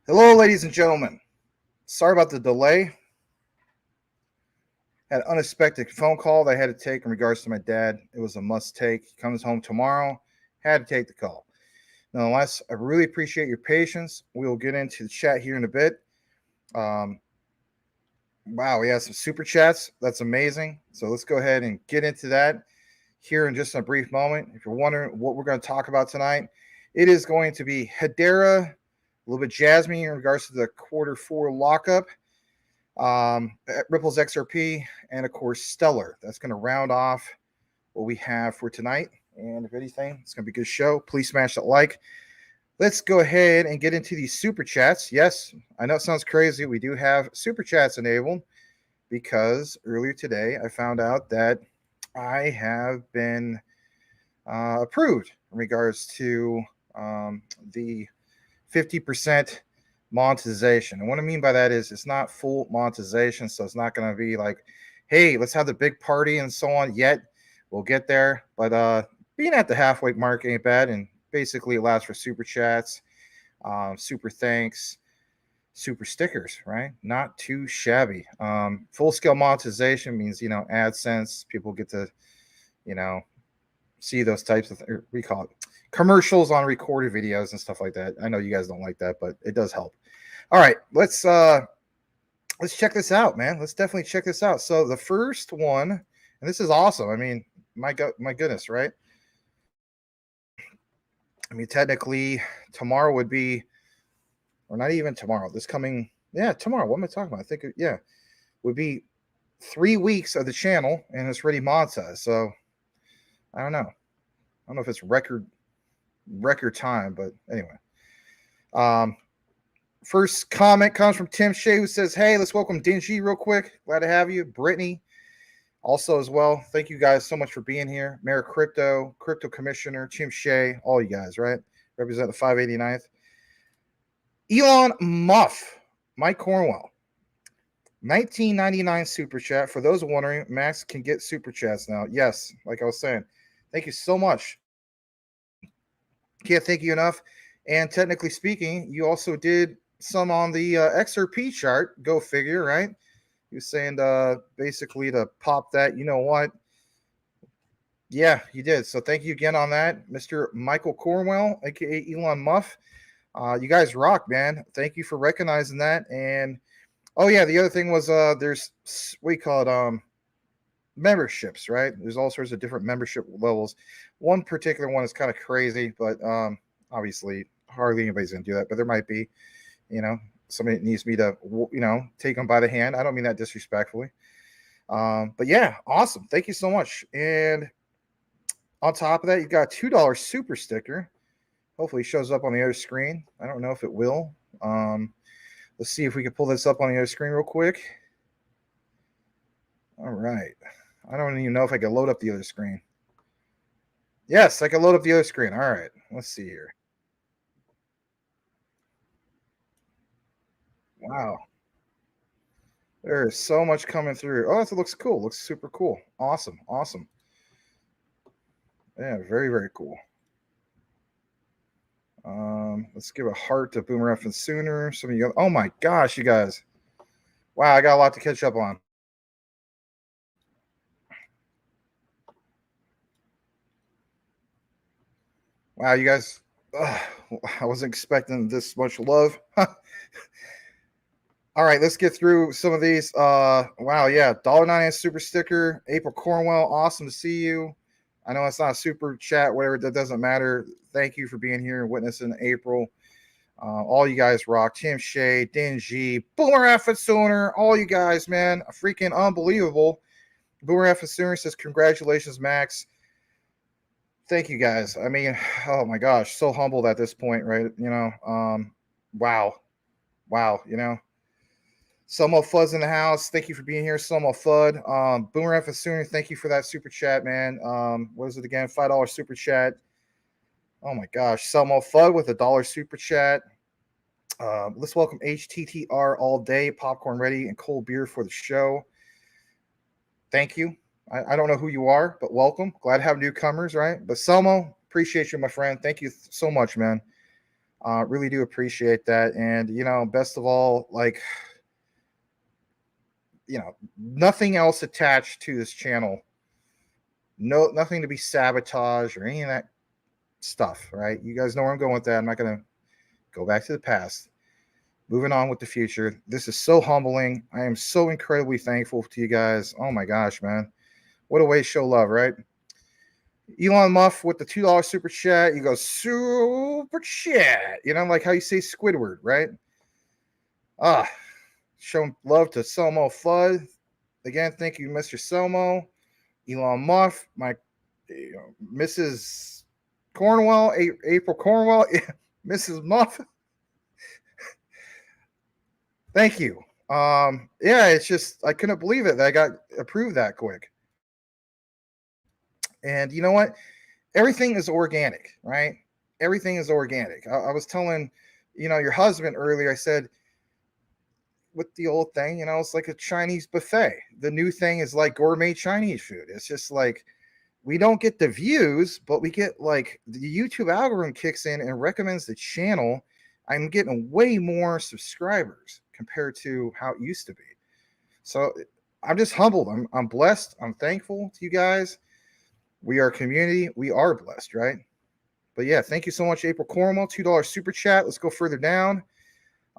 Hello, ladies and gentlemen. Sorry about the delay. Had an unexpected phone call that I had to take in regards to my dad. It was a must take. He comes home tomorrow. Had to take the call. Nonetheless, I really appreciate your patience. We will get into the chat here in a bit. Wow, we have some super chats. That's amazing. So let's go ahead and get into that here in just a brief moment. If you're wondering what we're going to talk about tonight, it is going to be Hedera, a little bit Jasmy in regards to the Q4 lockup, Ripple's XRP, and of course Stellar. That's going to round off what we have for tonight. And if anything, it's going to be a good show. Please smash that like. Let's go ahead and get into these super chats. Yes, I know it sounds crazy. We do have super chats enabled because earlier today I found out that I have been approved in regards to the 50% monetization. And what I mean by that is it's not full monetization, so it's not going to be like, hey, let's have the big party and so on yet. We'll get there. But being at the halfway mark ain't bad, and basically allows for super chats, super thanks, super stickers, right? Not too shabby. Full scale monetization means, AdSense, people get to, see those types of, we call it commercials on recorded videos and stuff like that. I know you guys don't like that, but it does help. All right, let's check this out, man. Let's definitely check this out. So the first one, and this is awesome. I mean, my goodness, right? I mean, technically, tomorrow would be, or not even tomorrow, tomorrow. What am I talking about? I think, would be 3 weeks of the channel, and it's already monetized. So, I don't know. I don't know if it's record time, but anyway. First comment comes from Tim Shea, who says, hey, let's welcome Dingy real quick. Glad to have you. Brittany, also as well. Thank you guys so much for being here. Mayor Crypto, Crypto Commissioner, Tim Shea, all you guys, right? Represent the 589th. Elon Muff, Mike Cornwell, 1999 super chat. For those wondering, Max can get super chats now. Yes, like I was saying. Thank you so much. Can't thank you enough. And technically speaking, you also did some on the XRP chart. Go figure, right? He was saying basically to pop that. You know what? Yeah, you did. So thank you again on that, Mr. Michael Cornwell, aka Elon Muff. You guys rock, man. Thank you for recognizing that. And oh yeah, the other thing was there's what you call it memberships, right? There's all sorts of different membership levels. One particular one is kind of crazy, but obviously hardly anybody's gonna do that. But there might be, somebody needs me to, take them by the hand. I don't mean that disrespectfully. But yeah, awesome. Thank you so much. And on top of that, you got a $2 super sticker. Hopefully it shows up on the other screen. I don't know if it will. Let's see if we can pull this up on the other screen real quick. All right. I don't even know if I can load up the other screen. Yes, I can load up the other screen. All right. Let's see here. Wow. There is so much coming through. Oh, it looks cool. Looks super cool. Awesome. Awesome. Yeah, very, very cool. Let's give a heart to Boomer F and Sooner. Some of you, oh my gosh, you guys. Wow, I got a lot to catch up on. Wow, you guys, I wasn't expecting this much love. All right, let's get through some of these. Wow, yeah, $1.99 super sticker. April Cornwell, awesome to see you. I know it's not a super chat, whatever, that doesn't matter. Thank you for being here and witnessing April. All you guys rock. Tim Shea, Dingy, Boomer F and Sooner, all you guys, man, freaking unbelievable. Boomer F and Sooner says, congratulations, Max. Thank you guys. I mean, oh my gosh, so humbled at this point, right? Wow. Selmo Fuzz in the house. Thank you for being here, Selmo Fudd. Boomer F and Sooner, thank you for that super chat, man. What is it again? $5 super chat. Oh my gosh, Selmo Fudd with $1 super chat. Let's welcome HTTR all day, popcorn ready, and cold beer for the show. Thank you. I don't know who you are, but welcome. Glad to have newcomers, right? But Selmo, appreciate you, my friend. Thank you so much, man. Really do appreciate that. And, best of all, like, nothing else attached to this channel. No, nothing to be sabotaged or any of that stuff, right? You guys know where I'm going with that. I'm not going to go back to the past. Moving on with the future. This is so humbling. I am so incredibly thankful to you guys. Oh my gosh, man. What a way to show love, right? Elon Musk with the $2 super chat. You go, super chat. Like how you say Squidward, right? Showing love to Selmo Fudd. Again, thank you, Mr. Selmo. Elon Musk, my Mrs. Cornwell, April Cornwell, Mrs. Muff. Thank you. Yeah, it's just I couldn't believe it that I got approved that quick. And you know what? Everything is organic, right? Everything is organic. I was telling, your husband earlier, I said, with the old thing, it's like a Chinese buffet. The new thing is like gourmet Chinese food. It's just like we don't get the views, but we get like the YouTube algorithm kicks in and recommends the channel. I'm getting way more subscribers compared to how it used to be. So I'm just humbled. I'm blessed. I'm thankful to you guys. We are a community. We are blessed, right? But yeah, thank you so much, April Cornwell. $2 super chat. Let's go further down.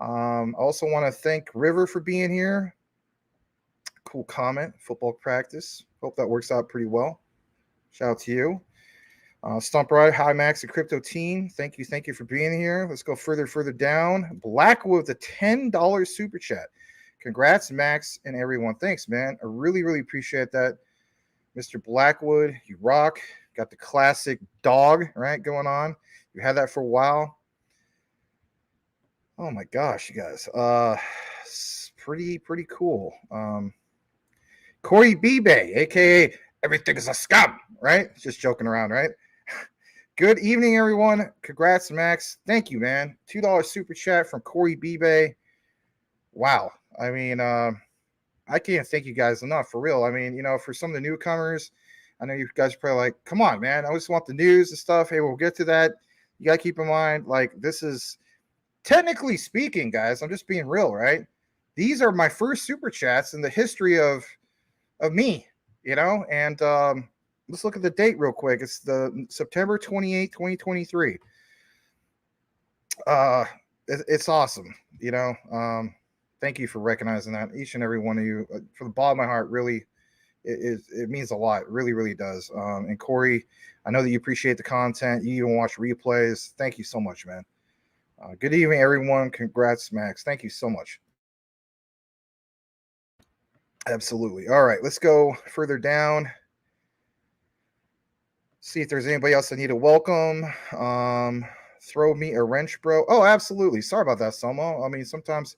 I also want to thank River for being here. Cool comment. Football practice. Hope that works out pretty well. Shout out to you. Stomp Ride, hi Max, the crypto team. Thank you for being here. Let's go further down. Blackwood, the $10 super chat. Congrats, Max, and everyone. Thanks, man. I really appreciate that. Mr. Blackwood, you rock. Got the classic dog, right, going on. You had that for a while. Oh my gosh, you guys. Pretty cool. Corey Bibe, aka everything is a scam, right? Just joking around, right? Good evening, everyone. Congrats, Max. Thank you, man. $2 super chat from Corey Bibe. Wow. I mean, I can't thank you guys enough, for real. I mean, for some of the newcomers, I know you guys are probably like, come on, man. I just want the news and stuff. Hey, we'll get to that. You got to keep in mind, like, this is, technically speaking, guys, I'm just being real, right? These are my first super chats in the history of me, and let's look at the date real quick. It's the September 28th, 2023. It's awesome, thank you for recognizing that, each and every one of you, from the bottom of my heart. Really, it means a lot. It really does. And Corey, I know that you appreciate the content. You even watch replays. Thank you so much, man. Good evening, everyone. Congrats, Max. Thank you so much. Absolutely. All right, let's go further down. See if there's anybody else I need to welcome. Throw me a wrench, bro. Oh, absolutely. Sorry about that, Somo. I mean, sometimes,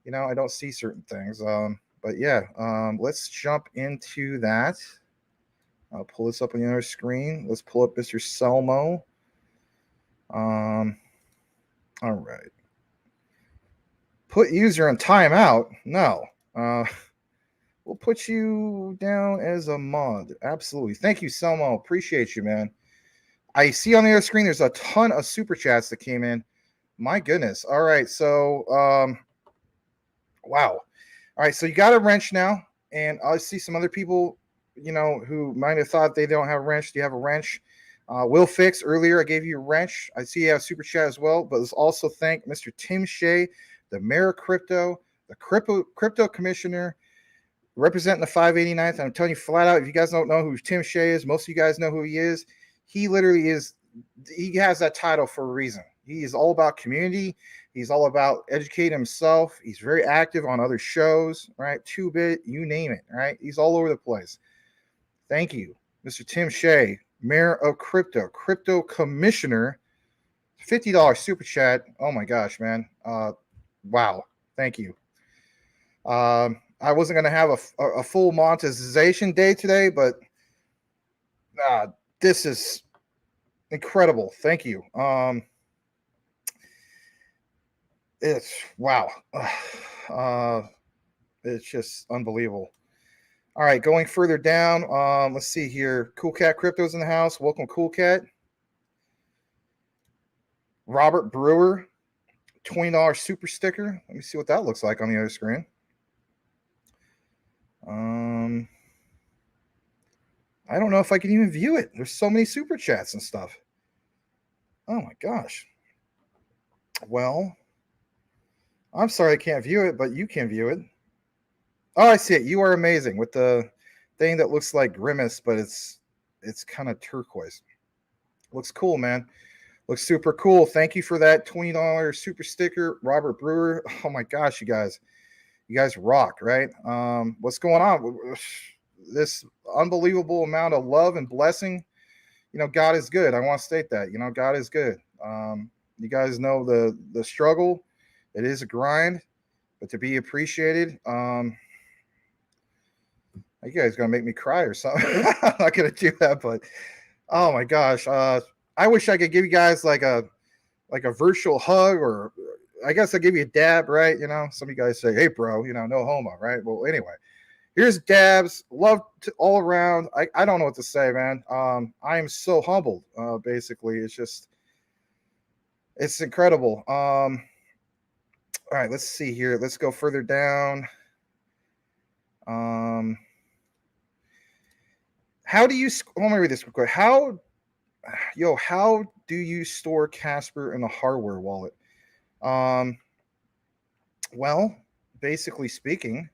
I don't see certain things. But yeah, let's jump into that. I'll pull this up on the other screen. Let's pull up Mr. Selmo. All right. Put user in timeout. No. We'll put you down as a mod. Absolutely. Thank you, Selmo. Appreciate you, man. I see on the other screen there's a ton of super chats that came in. My goodness. All right. So, wow. All right. So you got a wrench now. And I see some other people, who might have thought they don't have a wrench. Do you have a wrench? Will Fix, earlier I gave you a wrench. I see you have super chat as well. But let's also thank Mr. Tim Shea, the mayor of crypto, the crypto commissioner, representing the 589th. I'm telling you flat out, if you guys don't know who Tim Shea is, most of you guys know who he is. He literally is, he has that title for a reason. He is all about community. He's all about educating himself. He's very active on other shows, right? 2-Bit, you name it, right? He's all over the place. Thank you, Mr. Tim Shea, mayor of crypto commissioner. $50 super chat. Oh my gosh, man. Wow. Thank you. I wasn't going to have a full monetization day today, but this is incredible. Thank you. It's wow. It's just unbelievable. All right, going further down. Let's see here. Cool Cat Crypto's in the house. Welcome, Cool Cat. Robert Brewer, $20 super sticker. Let me see what that looks like on the other screen. I don't know if I can even view it. There's so many super chats and stuff. Oh my gosh. Well, I'm sorry I can't view it, but you can view it. Oh, I see it. You are amazing with the thing that looks like Grimace, but it's kind of turquoise. Looks cool, man. Looks super cool. Thank you for that $20 super sticker, Robert Brewer. Oh my gosh, you guys rock, right? What's going on? This unbelievable amount of love and blessing. God is good. I want to state that. God is good. You guys know the struggle. It is a grind, but to be appreciated. You guys gonna make me cry or something. I'm not gonna do that, but oh my gosh. I wish I could give you guys like a virtual hug, or I guess I'll give you a dab, right? Some of you guys say, hey bro, no homo, right? Well, anyway, here's dabs. Love to all around. I don't know what to say, man. I am so humbled. Basically, it's incredible. All right, let's see here. Let's go further down. How do you? Let me read this real quick. How do you store Casper in a hardware wallet? Well, basically speaking,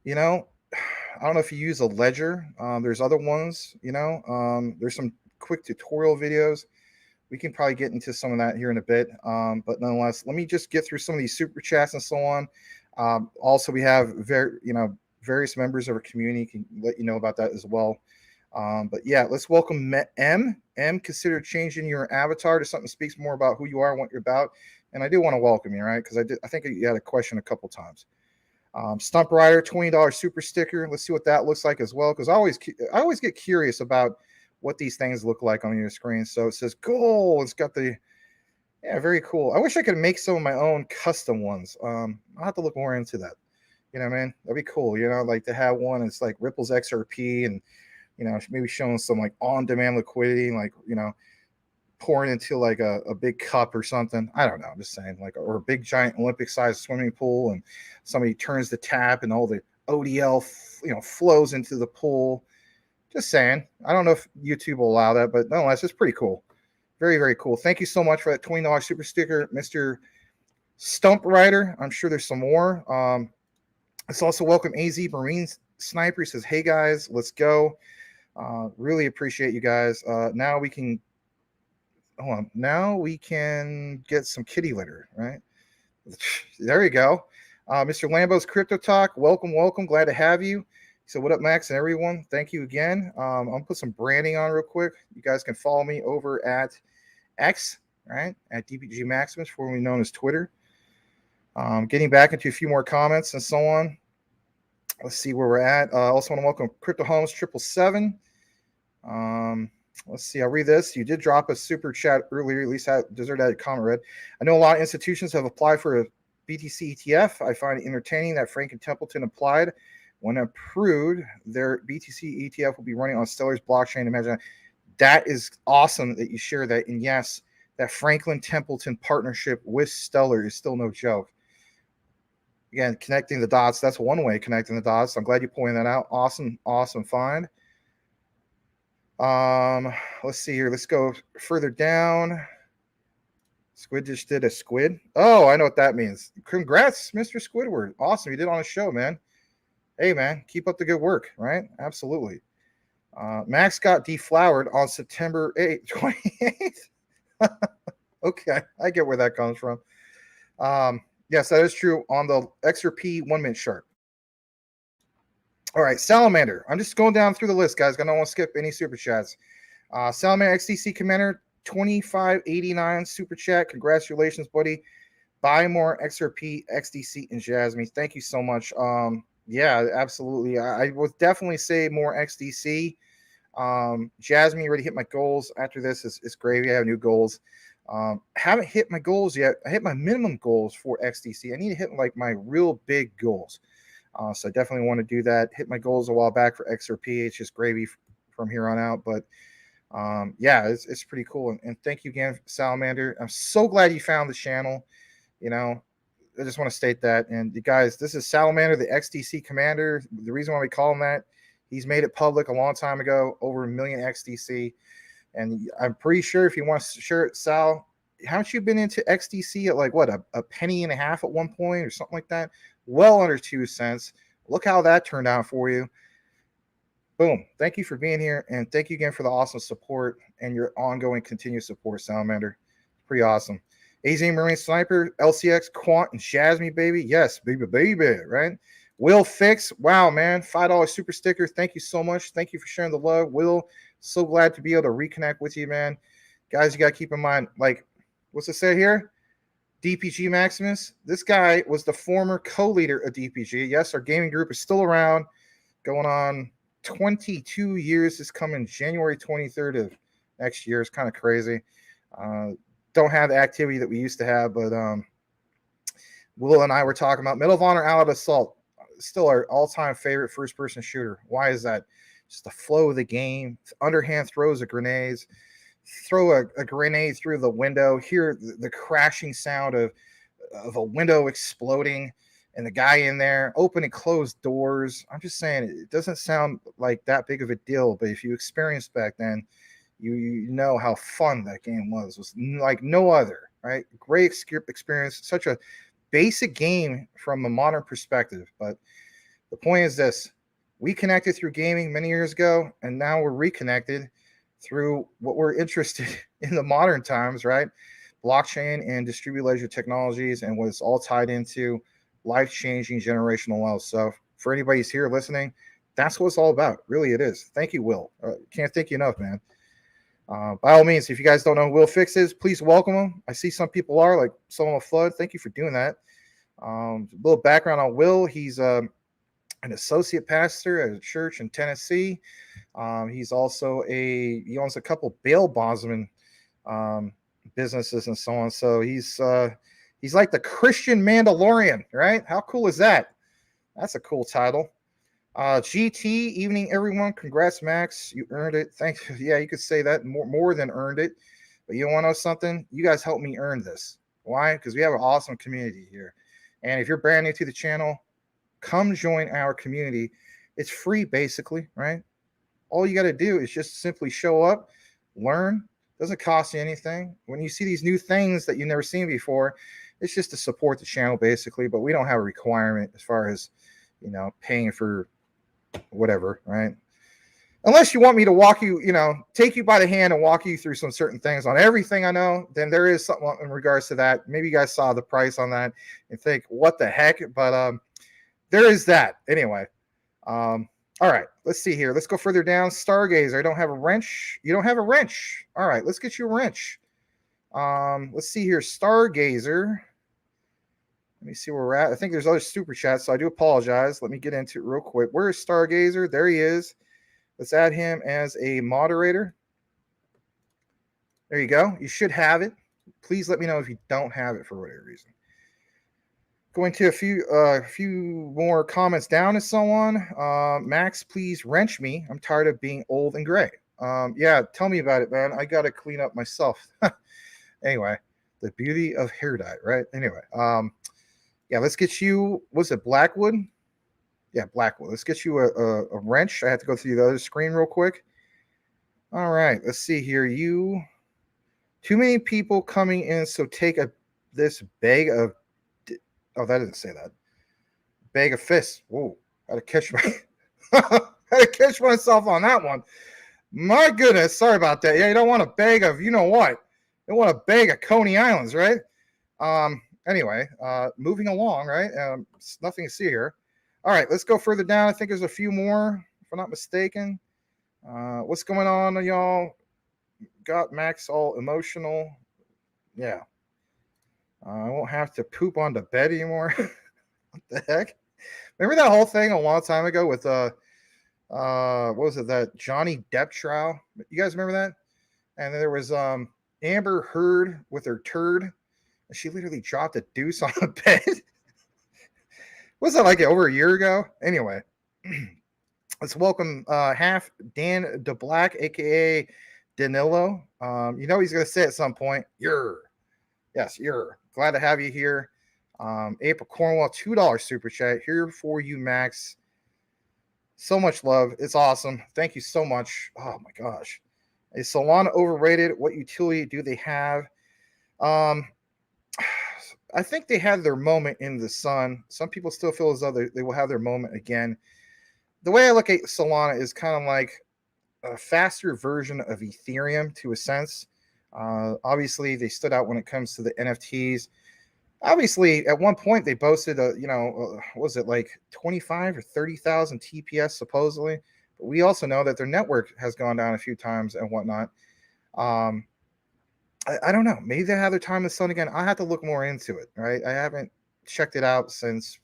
I don't know if you use a ledger. There's other ones, there's some quick tutorial videos. We can probably get into some of that here in a bit. But nonetheless, let me just get through some of these super chats and so on. Also, we have various members of our community can let you know about that as well. But yeah, let's welcome M. Consider changing your avatar to something that speaks more about who you are and what you're about. And I do want to welcome you, right? Because I think you had a question a couple times. Stump Rider, $20 super sticker. Let's see what that looks like as well, because I always get curious about what these things look like on your screen. So it says gold. It's got very cool. I wish I could make some of my own custom ones. I'll have to look more into that. Man, that'd be cool. Like to have one. It's like Ripple's XRP, and maybe showing some like on-demand liquidity, like pouring into like a big cup or something. I don't know. I'm just saying, like, or a big giant Olympic-sized swimming pool, and somebody turns the tap, and all the ODL, flows into the pool. Just saying. I don't know if YouTube will allow that, but nonetheless, it's pretty cool. Very, very cool. Thank you so much for that $20 super sticker, Mr. Stump Rider. I'm sure there's some more. Let's also welcome AZ Marine Sniper. He says, hey guys, let's go. Really appreciate you guys. Now we can get some kitty litter, right? There you go. Mr. Lambo's Crypto Talk, welcome. Glad to have you. So what up, Max and everyone? Thank you again. I'm gonna put some branding on real quick. You guys can follow me over at X, right? At DPG Maximus, formerly known as Twitter. Getting back into a few more comments and so on. Let's see where we're at. Also want to welcome Crypto Homes 777. Let's see. I'll read this. You did drop a super chat earlier. At least I deserved that comment read. I know a lot of institutions have applied for a BTC ETF. I find it entertaining that Franklin Templeton applied. When approved, their BTC ETF will be running on Stellar's blockchain. Imagine that is awesome that you share that. And yes, that Franklin Templeton partnership with Stellar is still no joke. Again, connecting the dots. That's one way of connecting the dots. I'm glad you pointed that out. Awesome find. Let's see here. Let's go further down. Squid just did a squid. Oh, I know what that means. Congrats, Mr. Squidward. Awesome. You did on a show, man. Hey, man, keep up the good work, right? Absolutely. Max got deflowered on September 28th. Okay, I get where that comes from. Yes, that is true on the XRP 1 minute chart. All right, Salamander. I'm just going down through the list, guys. I don't want to skip any super chats. Salamander XDC Commander, 2589 super chat. Congratulations, buddy. Buy more XRP, XDC, and Jasmy. Thank you so much. Yeah, absolutely. I would definitely say more XDC. Jasmy already hit my goals. After this is gravy. I have new goals. Haven't hit my goals yet. I hit my minimum goals for XDC. I need to hit like my real big goals. So I definitely want to do that. Hit my goals a while back for XRP. It's just gravy from here on out. But Yeah, it's pretty cool. And thank you again, Salamander. I'm so glad you found the channel. You know, I just want to state that. And you guys, this is Salamander, the XDC commander. The reason why we call him that, he's made it public a long time ago, over 1 million XDC. And I'm pretty sure if you want to share it, Sal, haven't you been into XDC at like what, a penny and a half at one point or something like that? Well under 2 cents. Look how that turned out for you. Boom. Thank you for being here. And thank you again for the awesome support and your ongoing continued support, Salamander. Pretty awesome. AZ Marine Sniper, LCX, Quant, and Jasmy, baby. Yes, baby, right? Will Fix. Wow, man. $5 super sticker. Thank you so much. Thank you for sharing the love. Will, so glad to be able to reconnect with you, man. Guys, you got to keep in mind, like, what's it say here? DPG Maximus. This guy was the former co-leader of DPG. Yes, our gaming group is still around, going on 22 years. Is coming January 23rd of next year. It's kind of crazy. Don't have the activity that we used to have, but Will and I were talking about Medal of Honor Allied Assault. Still our all-time favorite first-person shooter. Why is that? Just the flow of the game. Underhand throws of grenades. Throw a grenade through the window. Hear the crashing sound of a window exploding. And the guy in there, open and close doors. I'm just saying, it doesn't sound like that big of a deal, but if you experienced back then, you know how fun that game was. It was like no other, right? Great experience. Such a basic game from a modern perspective. But the point is this: we connected through gaming many years ago, and now we're reconnected through what we're interested in the modern times, right? Blockchain and distributed ledger technologies, and what's all tied into life-changing generational wealth. So for anybody who's here listening, that's what it's all about. Really, it is. Thank you, Will. Can't thank you enough, man. By all means, if you guys don't know who Will Fix is, please welcome him. I see some people are, like Solomon Flood. Thank you for doing that. A little background on Will. He's an associate pastor at a church in Tennessee. He's also he owns a couple bail bondsman businesses and so on. So he's like the Christian Mandalorian, right? How cool is that? That's a cool title. GT, evening, everyone. Congrats, Max. You earned it. Thanks. Yeah, you could say that more than earned it. But you want to know something? You guys helped me earn this. Why? Because we have an awesome community here. And if you're brand new to the channel, come join our community. It's free, basically, right? All you got to do is just simply show up, learn. Doesn't cost you anything. When you see these new things that you've never seen before, it's just to support the channel, basically. But we don't have a requirement as far as, paying for whatever, right? Unless you want me to walk you, take you by the hand and walk you through some certain things on everything I know, then there is something in regards to that. Maybe you guys saw the price on that and think, what the heck? But there is that. Anyway, all right, let's see here. Let's go further down. Stargazer, I don't have a wrench. You don't have a wrench. All right, let's get you a wrench. Let's see here. Stargazer. Let me see where we're at. I think there's other super chats, so I do apologize. Let me get into it real quick. Where is Stargazer? There he is. Let's add him as a moderator. There you go. You should have it. Please let me know if you don't have it for whatever reason. Going to a few more comments down and so on. Max, please wrench me. I'm tired of being old and gray. Yeah, tell me about it, man. I got to clean up myself. Anyway, the beauty of hair dye, right? Anyway, yeah, let's get you, was it Blackwood? Yeah, Blackwood. Let's get you a wrench. I have to go through the other screen real quick. All right, let's see here. Too many people coming in, so take this bag of, oh, that didn't say that. Bag of fists. Whoa, had to catch myself on that one. My goodness, sorry about that. Yeah, you don't want a bag of, you know what? You want a bag of Coney Islands, right? Anyway, moving along, right? Nothing to see here. All right, let's go further down. I think there's a few more, if I'm not mistaken. What's going on, y'all? Got Max all emotional. Yeah. I won't have to poop on the bed anymore. What the heck? Remember that whole thing a long time ago with what was it, that Johnny Depp trial? You guys remember that? And then there was Amber Heard with her turd, and she literally dropped a deuce on the bed. Was that like over a year ago? Anyway, let's welcome half Dan DeBlack, aka Danilo. You know he's going to say at some point, yes, glad to have you here. April Cornwall, $2 super chat here for you, Max. So much love. It's awesome. Thank you so much. Oh my gosh. Is Solana overrated? What utility do they have? I think they had their moment in the sun. Some people still feel as though they will have their moment again. The way I look at Solana is kind of like a faster version of Ethereum to a sense. Obviously, they stood out when it comes to the NFTs. Obviously, at one point they boasted, was it like 25 or 30,000 TPS supposedly? But we also know that their network has gone down a few times and whatnot. I don't know. Maybe they have their time in the sun again. I have to look more into it, right? I haven't checked it out since,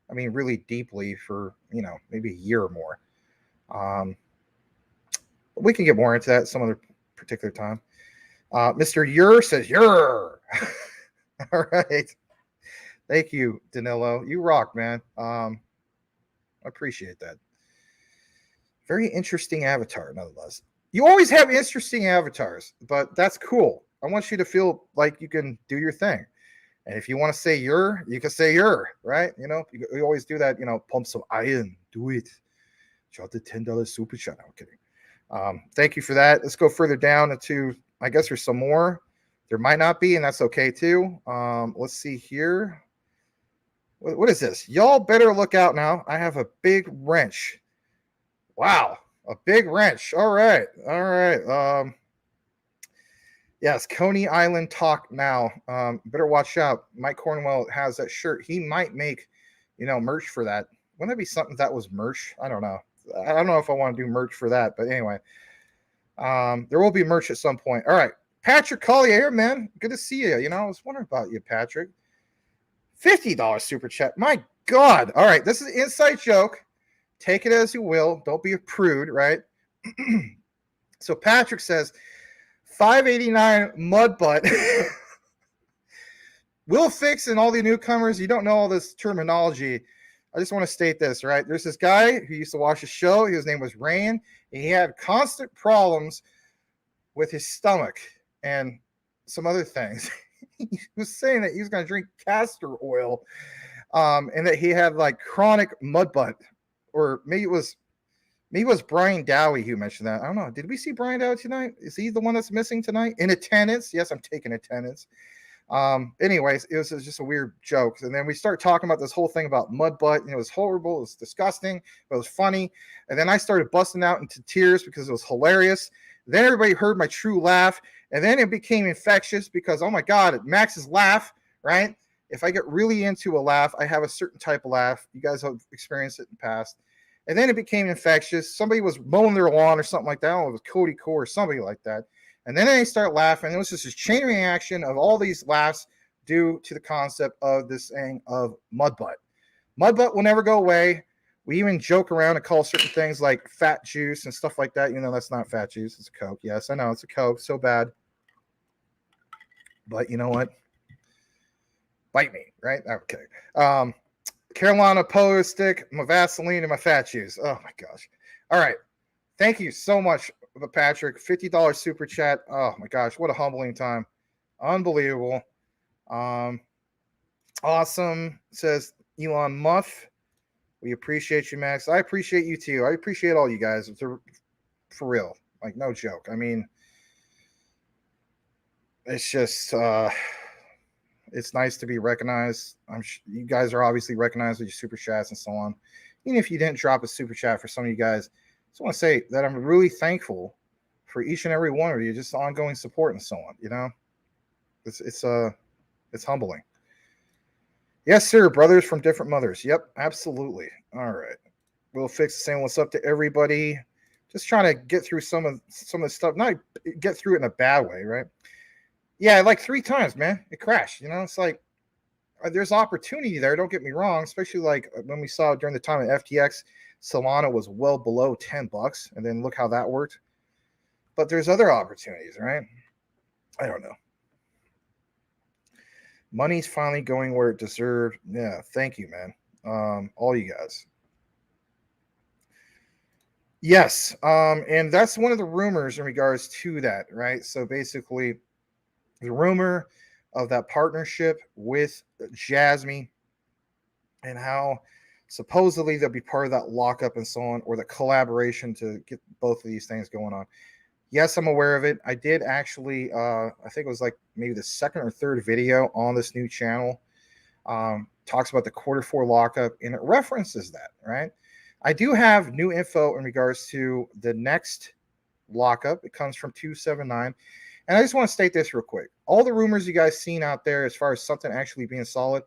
really deeply for, maybe a year or more. But we can get more into that some other particular time. Mr. Ur says, Ur. All right. Thank you, Danilo. You rock, man. I appreciate that. Very interesting avatar, nonetheless. You always have interesting avatars, but that's cool. I want you to feel like you can do your thing. And if you want to say you can say right? You always do that, pump some iron, do it. Shout the $10 super chat. I'm kidding. Thank you for that. Let's go further down into, I guess there's some more. There might not be, and that's okay too. Let's see here. What is this? Y'all better look out now. I have a big wrench. Wow, a big wrench. All right. Yes, Coney Island talk now. Better watch out. Mike Cornwell has that shirt. He might make, merch for that. Wouldn't that be something that was merch? I don't know. I don't know if I want to do merch for that, but anyway, there will be merch at some point. All right, Patrick Collier, man, good to see you. I was wondering about you, Patrick. $50 super chat. My God. All right, this is an inside joke. Take it as you will. Don't be a prude, right? So Patrick says, 589 mud butt. Will Fix and all the newcomers, you don't know all this terminology. I just want to state this, right? There's this guy who used to watch the show. His name was Rain, and he had constant problems with his stomach and some other things. He was saying that he was going to drink castor oil, and that he had like chronic mud butt, or maybe it was Brian Dowie who mentioned that. I don't know. Did we see Brian Dowie tonight? Is he the one that's missing tonight in attendance? Yes, I'm taking attendance. Anyways, it was just a weird joke. And then we start talking about this whole thing about mud butt. It was horrible. It was disgusting. It was funny. And then I started busting out into tears because it was hilarious. Then everybody heard my true laugh. And then it became infectious because, oh my God, Max's laugh, right? If I get really into a laugh, I have a certain type of laugh. You guys have experienced it in the past. And then it became infectious. Somebody was mowing their lawn or something like that. I don't know, it was Cody Core or somebody like that. And then they start laughing. It was just this chain reaction of all these laughs due to the concept of this thing of mud butt. Mud butt will never go away. We even joke around and call certain things like fat juice and stuff like that. That's not fat juice. It's a Coke. Yes, I know it's a Coke. So bad. But you know what? Bite me, right? Okay. Carolina Polo Stick, my Vaseline, and my fat juice. Oh my gosh. All right. Thank you so much, Patrick. $50 super chat. Oh my gosh, what a humbling time. Unbelievable. Awesome, says Elon Muff. We appreciate you, Max. I appreciate you too. I appreciate all you guys. For real. Like, no joke. It's just it's nice to be recognized. You guys are obviously recognized with your super chats and so on. Even if you didn't drop a super chat for some of you guys, I just want to say that I'm really thankful for each and every one of you, just ongoing support and so on. It's humbling. Yes, sir. Brothers from different mothers. Yep, absolutely. All right. We'll fix saying what's up to everybody. Just trying to get through some of the stuff. Not get through it in a bad way, right? Yeah, like 3 times, man. It crashed. It's like there's opportunity there. Don't get me wrong. Especially like when we saw during the time of FTX, Solana was well below $10, and then look how that worked. But there's other opportunities, right? I don't know. Money's finally going where it deserved. Yeah, thank you, man. All you guys. Yes, and that's one of the rumors in regards to that, right? So basically, the rumor of that partnership with Jasmy and how supposedly they'll be part of that lockup and so on, or the collaboration to get both of these things going on. Yes, I'm aware of it. I did actually, I think it was like maybe the second or third video on this new channel. Talks about the quarter four lockup and it references that, right? I do have new info in regards to the next lockup. It comes from 279. And I just want to state this real quick. All the rumors you guys seen out there as far as something actually being solid,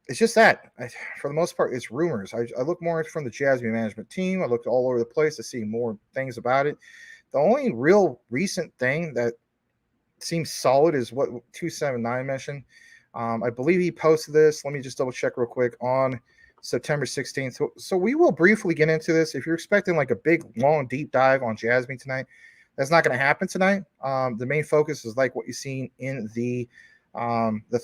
it's just that. For the most part, it's rumors. I look more from the Jasmy management team. I looked all over the place to see more things about it. The only real recent thing that seems solid is what 279 mentioned. I believe he posted this. Let me just double check real quick on September 16th. So we will briefly get into this. If you're expecting like a big, long, deep dive on Jasmy tonight, that's not going to happen tonight. The main focus is like what you've seen in the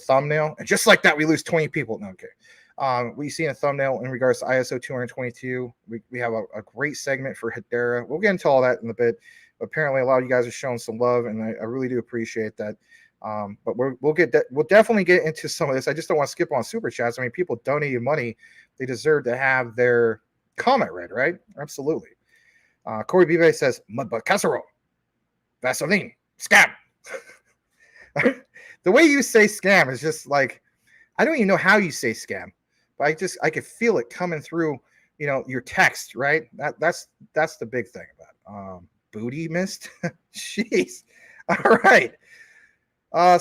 thumbnail. And just like that, we lose 20 people. No, okay. We see in a thumbnail in regards to ISO 222. We have a great segment for Hedera. We'll get into all that in a bit. Apparently, a lot of you guys are showing some love, and I really do appreciate that. But we'll definitely get into some of this. I just don't want to skip on super chats. I mean, people donating money, they deserve to have their comment read, right? Absolutely. Corey Bive says, "Mudbutt casserole, Vaseline, scam." The way you say scam is just like, I don't even know how you say scam, but I could feel it coming through, your text, right? That's the big thing about it. Booty missed. Jeez. All right.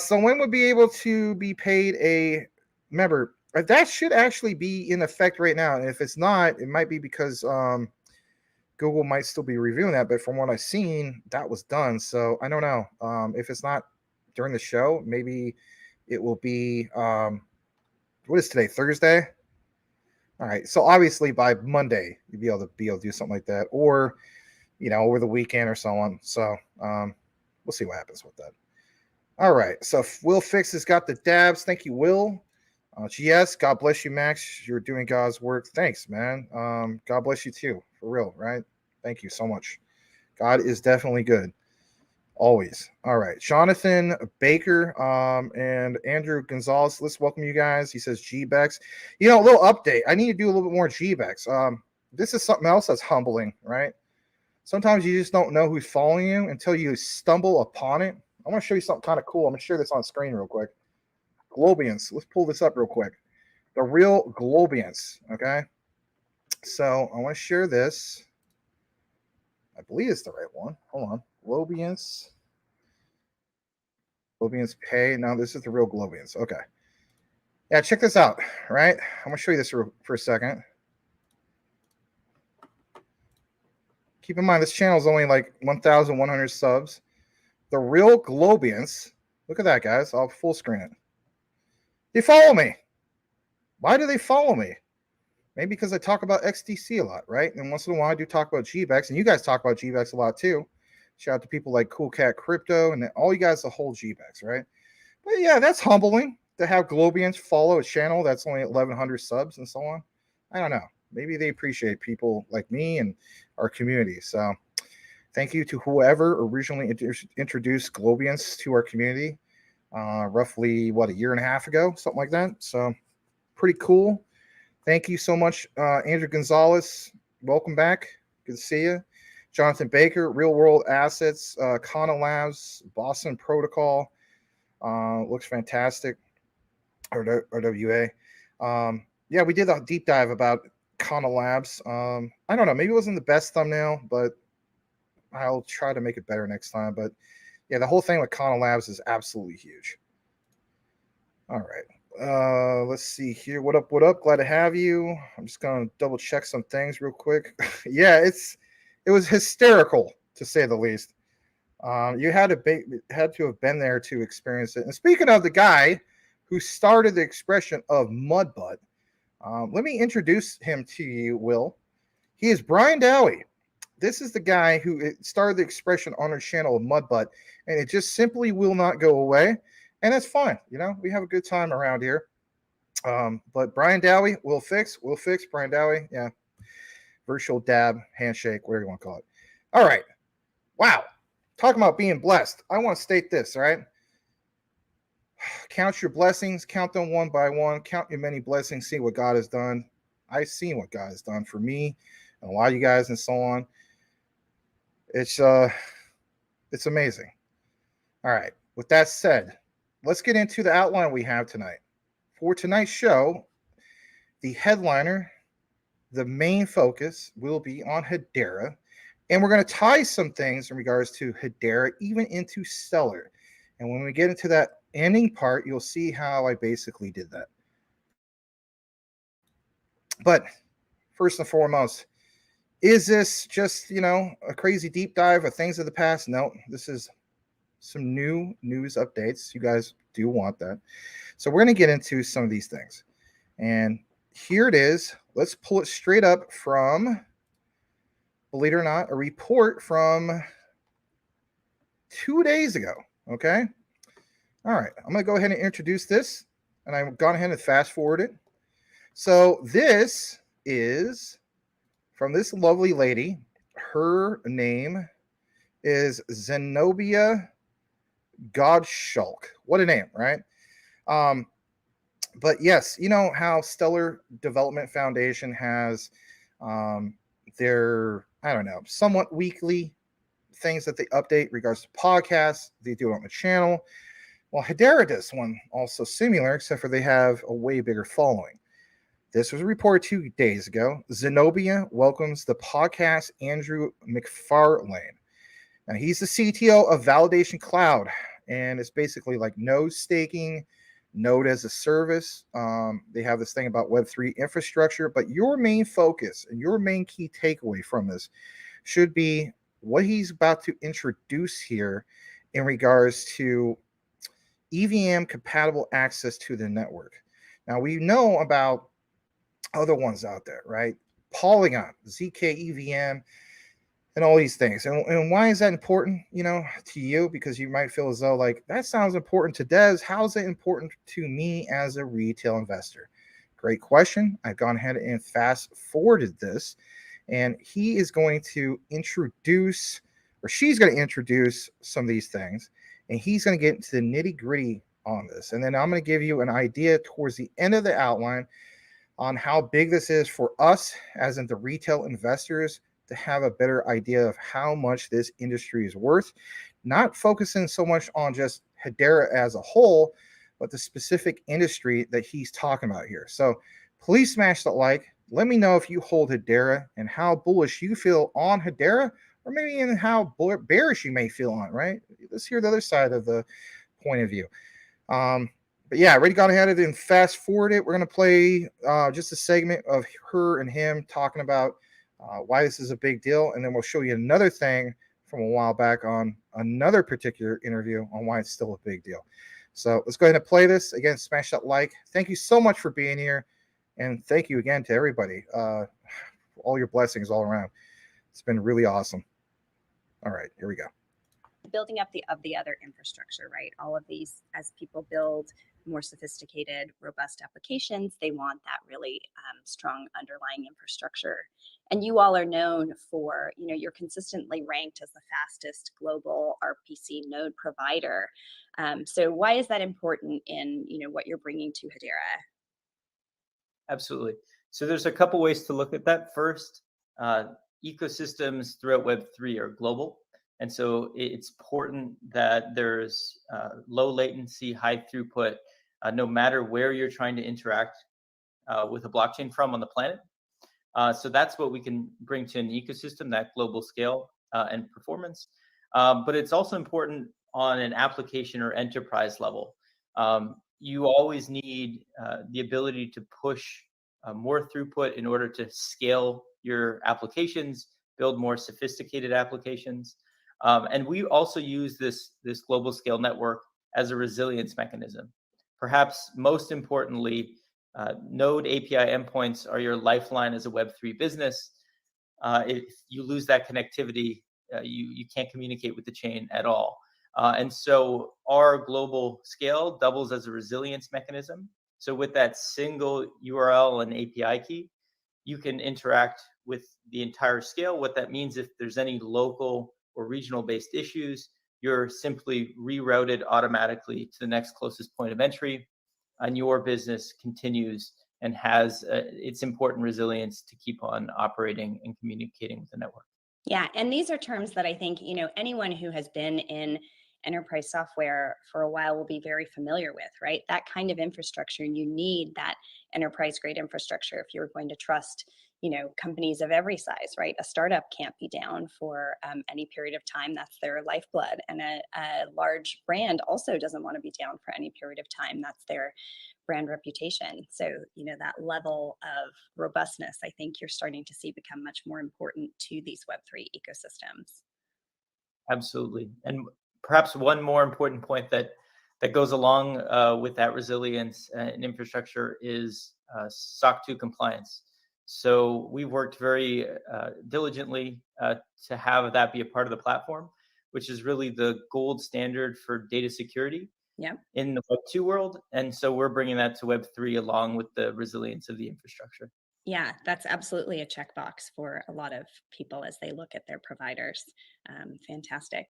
So when would be able to be paid a member? That should actually be in effect right now. And if it's not, it might be because Google might still be reviewing that. But from what I've seen, that was done. So I don't know. If it's not during the show, maybe it will be. What is today? Thursday. All right. So obviously by Monday you'll be able to do something like that, or over the weekend or so on. So we'll see what happens with that. All right. So Will Fix has got the dabs. Thank you, Will. GS, God bless you, Max. You're doing God's work. Thanks, man. God bless you too. For real, right? Thank you so much. God is definitely good. Always. All right. Jonathan Baker and Andrew Gonzalez. Let's welcome you guys. He says GBEX. A little update. I need to do a little bit more GBEX. This is something else that's humbling, right? Sometimes you just don't know who's following you until you stumble upon it. I want to show you something kind of cool. I'm going to share this on screen real quick. Globians. Let's pull this up real quick. The real Globians. Okay. So I want to share this. I believe it's the right one. Hold on. Globians. Globians pay. Now this is the real Globians. Okay. Yeah, check this out. Right. I'm going to show you this for a second. Keep in mind, this channel is only like 1,100 subs. The real Globians. Look at that, guys. I'll full screen it. They follow me. Why do they follow me? Maybe because I talk about XDC a lot, right? And once in a while, I do talk about GBEX, and you guys talk about GBEX a lot too. Shout out to people like Cool Cat Crypto, and all you guys, the whole GBEX, right? But yeah, that's humbling to have Globians follow a channel that's only 1,100 subs and so on. I don't know. Maybe they appreciate people like me and our community. So thank you to whoever originally introduced Globians to our community. Roughly, a year and a half ago, something like that. So pretty cool. Thank you so much, Andrew Gonzalez. Welcome back. Good to see you. Jonathan Baker, Real World Assets, Kana Labs, Boston Protocol. Looks fantastic. RWA. Yeah, we did a deep dive about Kana Labs. I don't know. Maybe it wasn't the best thumbnail, but I'll try to make it better next time. But yeah, the whole thing with Kana Labs is absolutely huge. All right. Let's see here. What up? What up? Glad to have you. I'm just gonna double check some things real quick. Yeah, it was hysterical to say the least. You had to have been there to experience it. And speaking of the guy who started the expression of Mudbutt, let me introduce him to you, Will. He is Brian Dowie. This is the guy who started the expression on our channel of Mudbutt, and it just simply will not go away. And that's fine. We have a good time around here. But Brian Dowie, Will Fix, Brian Dowie. Yeah. virtual dab, handshake, whatever you want to call it. All right. Wow. Talking about being blessed. I want to state this, all right? Count your blessings, count them one by one, count your many blessings, see what God has done. I've seen what God has done for me and a lot of you guys and so on. It's amazing. All right. With that said, let's get into the outline we have tonight. For tonight's show, the headliner, the main focus will be on Hedera. And we're going to tie some things in regards to Hedera even into Stellar. And when we get into that ending part, you'll see how I basically did that. But first and foremost, is this just, a crazy deep dive of things of the past? No, this is some new news updates. You guys do want that. So we're going to get into some of these things. And here it is. Let's pull it straight up from, believe it or not, a report from 2 days ago. Okay. All right. I'm going to go ahead and introduce this. And I've gone ahead and fast forward it. So this is from this lovely lady. Her name is Zenobia Gottschalk. What a name, right? But yes, you know how Stellar Development Foundation has their, somewhat weekly things that they update regards to podcasts. They do it on the channel. Well, Hedera does one also similar, except for they have a way bigger following. This was reported 2 days ago. Zenobia welcomes the podcast Andrew McFarlane. Now, he's the CTO of Validation Cloud, and it's basically like node staking, node as a service. They have this thing about Web3 infrastructure, but your main focus and your main key takeaway from this should be what he's about to introduce here in regards to EVM compatible access to the network. Now, we know about other ones out there, right? Polygon, ZK EVM, and all these things. And why is that important, to you? Because you might feel as though, like, that sounds important to Des. How is it important to me as a retail investor? Great question. I've gone ahead and fast forwarded this. And he is going to introduce, or she's going to introduce some of these things. And he's going to get into the nitty gritty on this. And then I'm going to give you an idea towards the end of the outline on how big this is for us, as in the retail investors, to have a better idea of how much this industry is worth, not focusing so much on just Hedera as a whole, but the specific industry that he's talking about here. So please smash that like. Let me know if you hold Hedera and how bullish you feel on Hedera, or maybe even how bearish you may feel on, right? Let's hear the other side of the point of view. But yeah, I already got ahead of it and fast forward it. We're going to play just a segment of her and him talking about why this is a big deal. And then we'll show you another thing from a while back on another particular interview on why it's still a big deal. So let's go ahead and play this. Again, smash that like. Thank you so much for being here. And thank you again to everybody. All your blessings all around. It's been really awesome. All right, here we go. Building up the other infrastructure, right? All of these, as people build more sophisticated, robust applications, they want that really strong underlying infrastructure. And you all are known for, you're consistently ranked as the fastest global RPC node provider. So why is that important in, what you're bringing to Hedera? Absolutely. So there's a couple ways to look at that. First, ecosystems throughout Web3 are global. And so it's important that there's low latency, high throughput, no matter where you're trying to interact with a blockchain from on the planet. So that's what we can bring to an ecosystem, that global scale and performance. But it's also important on an application or enterprise level. You always need the ability to push more throughput in order to scale your applications, build more sophisticated applications. And we also use this global scale network as a resilience mechanism. Perhaps most importantly, node API endpoints are your lifeline as a Web3 business. If you lose that connectivity, you can't communicate with the chain at all. And so our global scale doubles as a resilience mechanism. So with that single URL and API key, you can interact with the entire scale. What that means, if there's any local or regional based issues, you're simply rerouted automatically to the next closest point of entry, and your business continues and has its important resilience to keep on operating and communicating with the network. Yeah, and these are terms that I think, anyone who has been in enterprise software for a while will be very familiar with, right? That kind of infrastructure, you need that enterprise grade infrastructure if you're going to trust, companies of every size, right? A startup can't be down for any period of time. That's their lifeblood. And a large brand also doesn't want to be down for any period of time. That's their brand reputation. So, that level of robustness, I think you're starting to see become much more important to these Web3 ecosystems. Absolutely. And perhaps one more important point that goes along with that resilience and infrastructure is SOC 2 compliance. So we've worked very diligently to have that be a part of the platform, which is really the gold standard for data security Yeah. in the Web2 world. And so we're bringing that to Web3 along with the resilience of the infrastructure. Yeah, that's absolutely a checkbox for a lot of people as they look at their providers. Fantastic.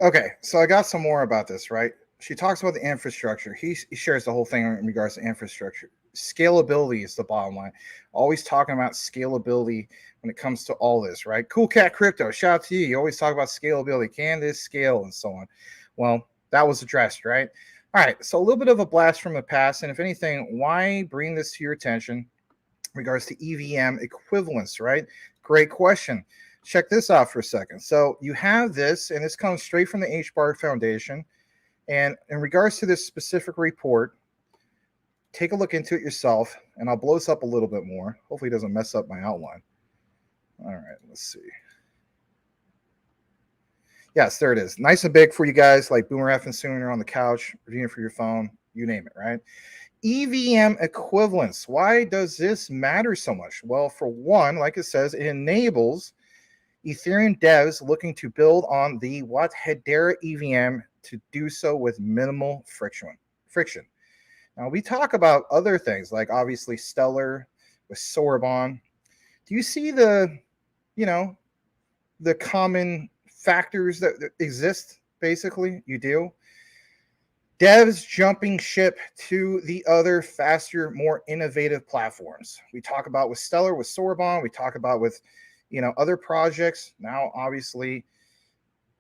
Okay, so I got some more about this, right? She talks about the infrastructure. He shares the whole thing in regards to infrastructure. Scalability is the bottom line. Always talking about scalability when it comes to all this, right? Cool Cat Crypto, shout out to you. You always talk about scalability. Can this scale and so on? Well, that was addressed, right? All right, so a little bit of a blast from the past. And if anything, why bring this to your attention in regards to EVM equivalence, right? Great question. Check this out for a second. So you have this, and this comes straight from the HBAR Foundation. And in regards to this specific report, take a look into it yourself, and I'll blow this up a little bit more. Hopefully it doesn't mess up my outline. All right, let's see. Yes, there it is. Nice and big for you guys like Boomer F and Sooner on the couch, reviewing for your phone, you name it, right? EVM equivalence. Why does this matter so much? Well, for one, like it says, it enables Ethereum devs looking to build on the Hedera EVM to do so with minimal friction. Now, we talk about other things like obviously Stellar with Sorbonne. Do you see the common factors that exist? Basically, you do. Devs jumping ship to the other faster, more innovative platforms. We talk about with Stellar, with Sorbonne. We talk about with other projects. Now, obviously,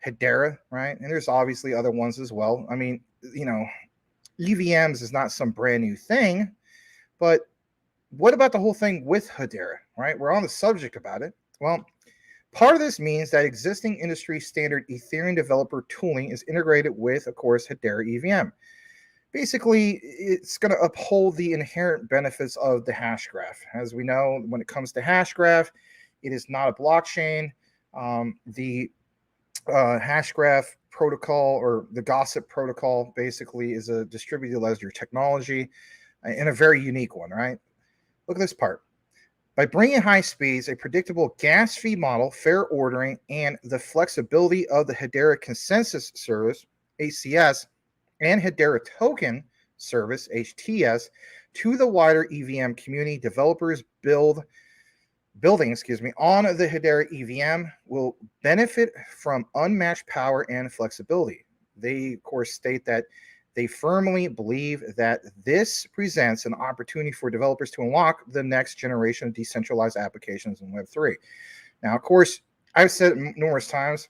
Hedera, right? And there's obviously other ones as well. I mean, EVMs is not some brand new thing, but what about the whole thing with Hedera, right? We're on the subject about it. Well, part of this means that existing industry standard Ethereum developer tooling is integrated with, of course, Hedera EVM. Basically, it's going to uphold the inherent benefits of the hash graph. As we know, when it comes to hash graph, it is not a blockchain. The hash graph protocol, or the gossip protocol, basically is a distributed ledger technology and a very unique one, right? Look at this part. By bringing high speeds, a predictable gas fee model, fair ordering, and the flexibility of the Hedera Consensus Service, ACS, and Hedera Token Service, HTS, to the wider EVM community, developers building on the Hedera EVM will benefit from unmatched power and flexibility. They, of course, state that they firmly believe that this presents an opportunity for developers to unlock the next generation of decentralized applications in Web3. Now, of course, I've said it numerous times,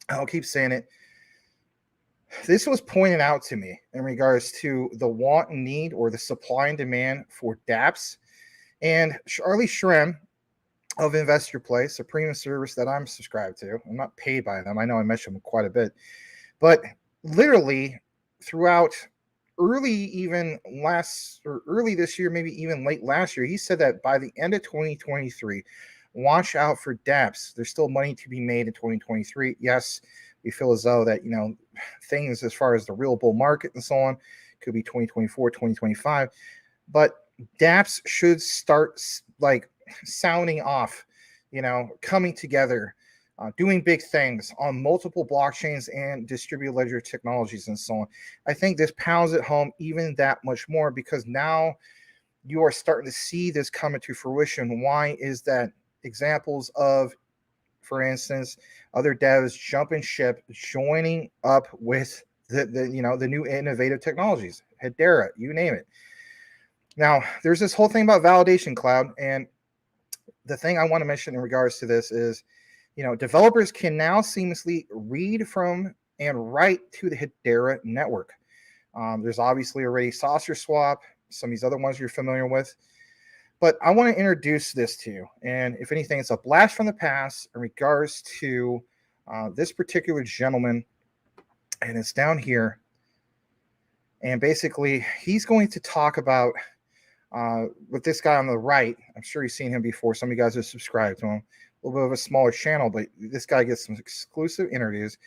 I'll keep saying it. This was pointed out to me in regards to the want and need, or the supply and demand for dApps. And Charlie Shrem of Investor Place, a premium service that I'm subscribed to. I'm not paid by them. I know I mention them quite a bit. But literally throughout early this year, maybe even late last year, he said that by the end of 2023, watch out for dApps. There's still money to be made in 2023. Yes, we feel as though that, things as far as the real bull market and so on could be 2024, 2025. But dApps should start like sounding off, coming together, doing big things on multiple blockchains and distributed ledger technologies and so on. I think this pounds it home even that much more, because now you are starting to see this coming to fruition. Why is that? Examples of, for instance, other devs jumping ship, joining up with the new innovative technologies, Hedera, you name it. Now, there's this whole thing about validation cloud, and the thing I want to mention in regards to this is, developers can now seamlessly read from and write to the Hedera network. There's obviously already Saucer Swap, some of these other ones you're familiar with. But I want to introduce this to you. And if anything, it's a blast from the past in regards to this particular gentleman. And it's down here. And basically, he's going to talk about with this guy on the right. I'm sure you've seen him before. Some of you guys have subscribed to him. A little bit of a smaller channel, but this guy gets some exclusive interviews.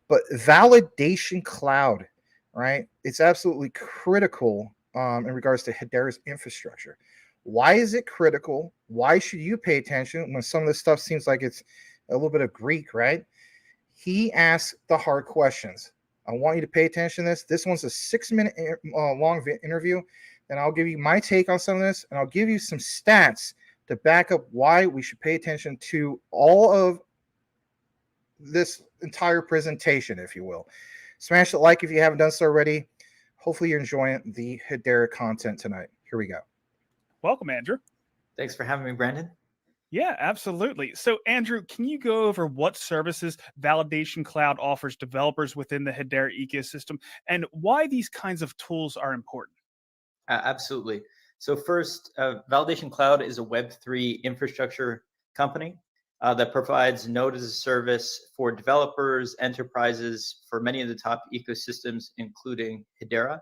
But validation cloud, right? It's absolutely critical in regards to Hedera's infrastructure. Why is it critical? Why should you pay attention when some of this stuff seems like it's a little bit of Greek, right? He asks the hard questions. I want you to pay attention to this. This one's a 6-minute long interview. And I'll give you my take on some of this, and I'll give you some stats to back up why we should pay attention to all of this entire presentation, if you will. Smash the like if you haven't done so already. Hopefully you're enjoying the Hedera content tonight. Here we go. Welcome, Andrew. Thanks for having me, Brandon. Yeah, absolutely. So, Andrew, can you go over what services Validation Cloud offers developers within the Hedera ecosystem and why these kinds of tools are important? Absolutely. So first, Validation Cloud is a Web3 infrastructure company that provides node as a service for developers, enterprises, for many of the top ecosystems, including Hedera.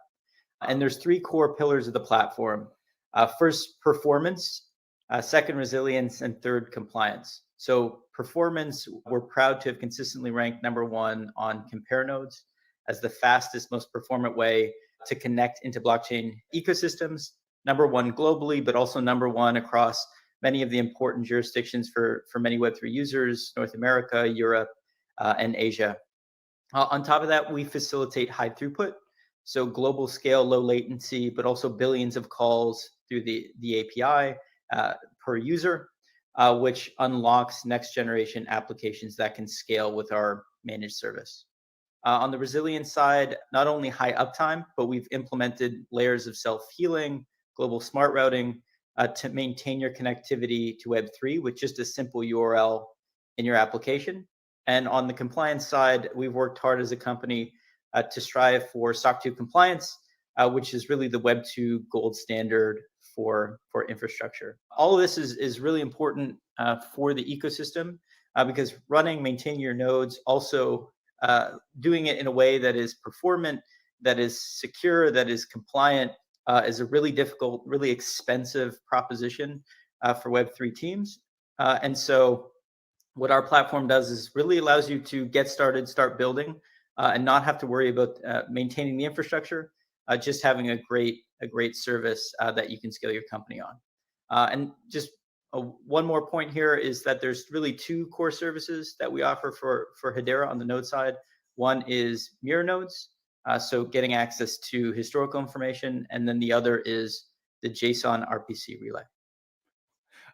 And there's 3 core pillars of the platform. First, performance, second, resilience, and third, compliance. So performance, we're proud to have consistently ranked #1 on compare nodes as the fastest, most performant way to connect into blockchain ecosystems. #1 globally, but also #1 across many of the important jurisdictions for many Web3 users, North America, Europe, and Asia. On top of that, we facilitate high throughput. So global scale, low latency, but also billions of calls through the API per user, which unlocks next generation applications that can scale with our managed service. On the resilience side, not only high uptime, but we've implemented layers of self-healing, global smart routing to maintain your connectivity to Web3 with just a simple URL in your application. And on the compliance side, we've worked hard as a company to strive for SOC 2 compliance, which is really the Web 2 gold standard for infrastructure. All of this is really important for the ecosystem because running, maintaining your nodes, also doing it in a way that is performant, that is secure, that is compliant, is a really difficult, really expensive proposition for Web3 teams. And so what our platform does is really allows you to get started, start building, and not have to worry about maintaining the infrastructure, just having a great service that you can scale your company on. And just one more point here is that there's really 2 core services that we offer for Hedera on the node side. One is mirror nodes, so getting access to historical information, and then the other is the JSON RPC relay.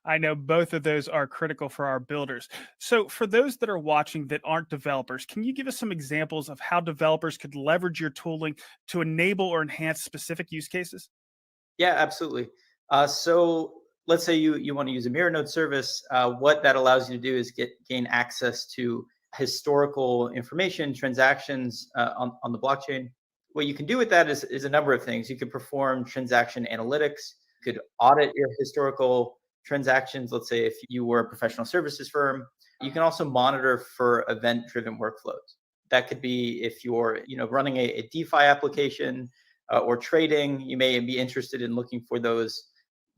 I know both of those are critical for our builders. So for those that are watching that aren't developers, can you give us some examples of how developers could leverage your tooling to enable or enhance specific use cases? Yeah, absolutely. So let's say you want to use a mirror node service. What that allows you to do is gain access to historical information, transactions on the blockchain. What you can do with that is a number of things. You could perform transaction analytics. You could audit your historical transactions. Let's say if you were a professional services firm, you can also monitor for event-driven workflows. That could be if you're running a DeFi application or trading. You may be interested in looking for those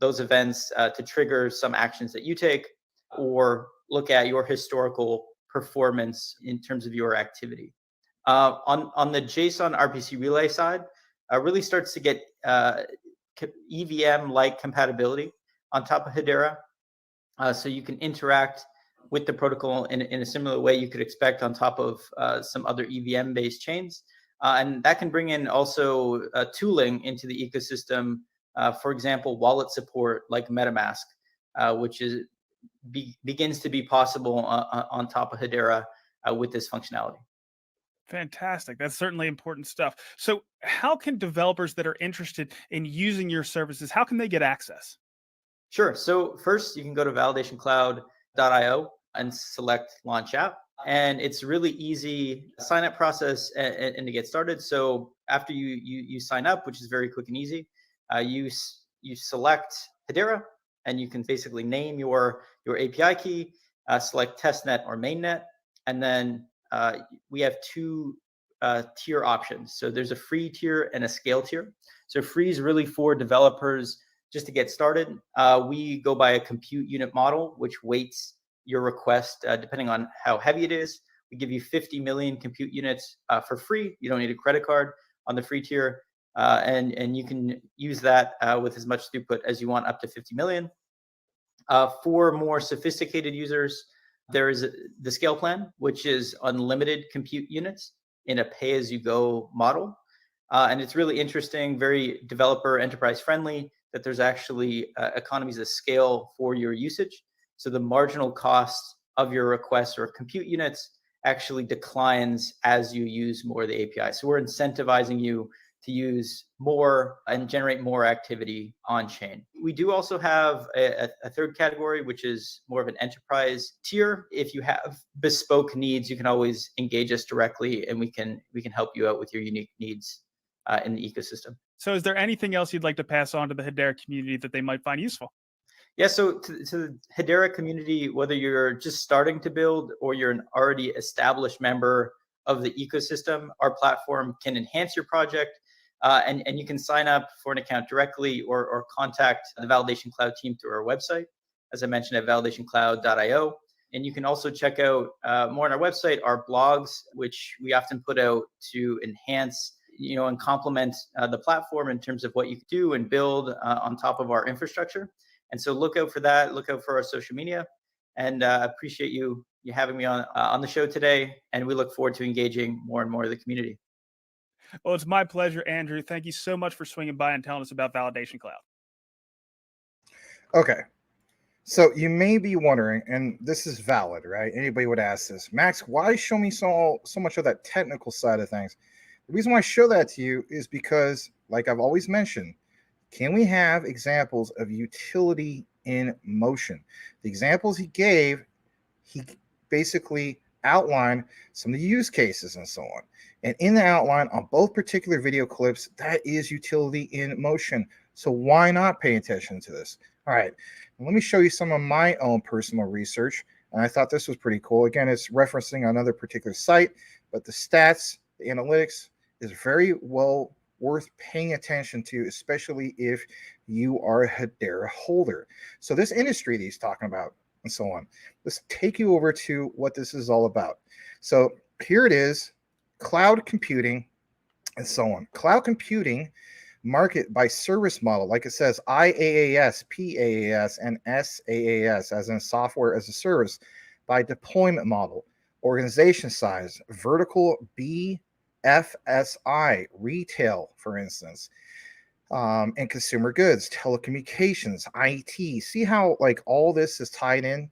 events to trigger some actions that you take, or look at your historical performance in terms of your activity. On the JSON RPC relay side, really starts to get EVM-like compatibility on top of Hedera. So you can interact with the protocol in a similar way you could expect on top of some other EVM-based chains. And that can bring in also tooling into the ecosystem For example, wallet support like MetaMask, which begins to be possible on top of Hedera with this functionality. Fantastic. That's certainly important stuff. So, how can developers that are interested in using your services, how can they get access? Sure. So first, you can go to validationcloud.io and select Launch App. And it's really easy sign up process and to get started. So after you sign up, which is very quick and easy, you select Hedera, and you can basically name your API key, select testnet or mainnet, and then we have two tier options. So there's a free tier and a scale tier. So free is really for developers just to get started. We go by a compute unit model, which weights your request depending on how heavy it is. We give you 50 million compute units for free. You don't need a credit card on the free tier. And you can use that with as much throughput as you want, up to 50 million. For more sophisticated users, there is the scale plan, which is unlimited compute units in a pay-as-you-go model. And it's really interesting, very developer enterprise friendly, that there's actually economies of scale for your usage. So the marginal cost of your requests or compute units actually declines as you use more of the API. So we're incentivizing you to use more and generate more activity on chain. We do also have a third category, which is more of an enterprise tier. If you have bespoke needs, you can always engage us directly, and we can help you out with your unique needs in the ecosystem. So, is there anything else you'd like to pass on to the Hedera community that they might find useful? Yeah, so to the Hedera community, whether you're just starting to build or you're an already established member of the ecosystem, our platform can enhance your project, and you can sign up for an account directly or contact the Validation Cloud team through our website, as I mentioned, at validationcloud.io. And you can also check out more on our website, our blogs, which we often put out to enhance and complement the platform in terms of what you can do and build on top of our infrastructure. And so look out for that. Look out for our social media. And appreciate you having me on the show today. And we look forward to engaging more and more of the community. Well, it's my pleasure, Andrew. Thank you so much for swinging by and telling us about Validation Cloud. Okay. So you may be wondering, and this is valid, right? Anybody would ask this, Max, why show me so much of that technical side of things? The reason why I show that to you is because, like I've always mentioned, can we have examples of utility in motion? The examples he gave, he basically outlined some of the use cases and so on. And in the outline on both particular video clips, that is utility in motion. So why not pay attention to this? All right, let me show you some of my own personal research. And I thought this was pretty cool. Again, it's referencing another particular site, but the stats, the analytics is very well worth paying attention to, especially if you are a Hedera holder. So this industry that he's talking about and so on, let's take you over to what this is all about. So here it is, cloud computing and so on. Cloud computing market by service model, like it says, IaaS, PaaS, and SaaS, as in software as a service, by deployment model, organization size, vertical BFSI, retail, for instance, and consumer goods, telecommunications, IT. See how like all this is tied in?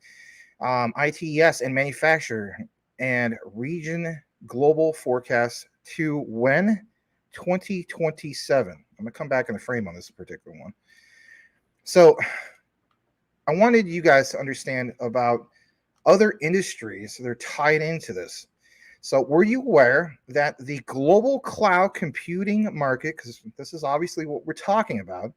IT, yes, and manufacturing and region global forecast to when? 2027. I'm going to come back in the frame on this particular one. So I wanted you guys to understand about other industries that are tied into this. So were you aware that the global cloud computing market, because this is obviously what we're talking about,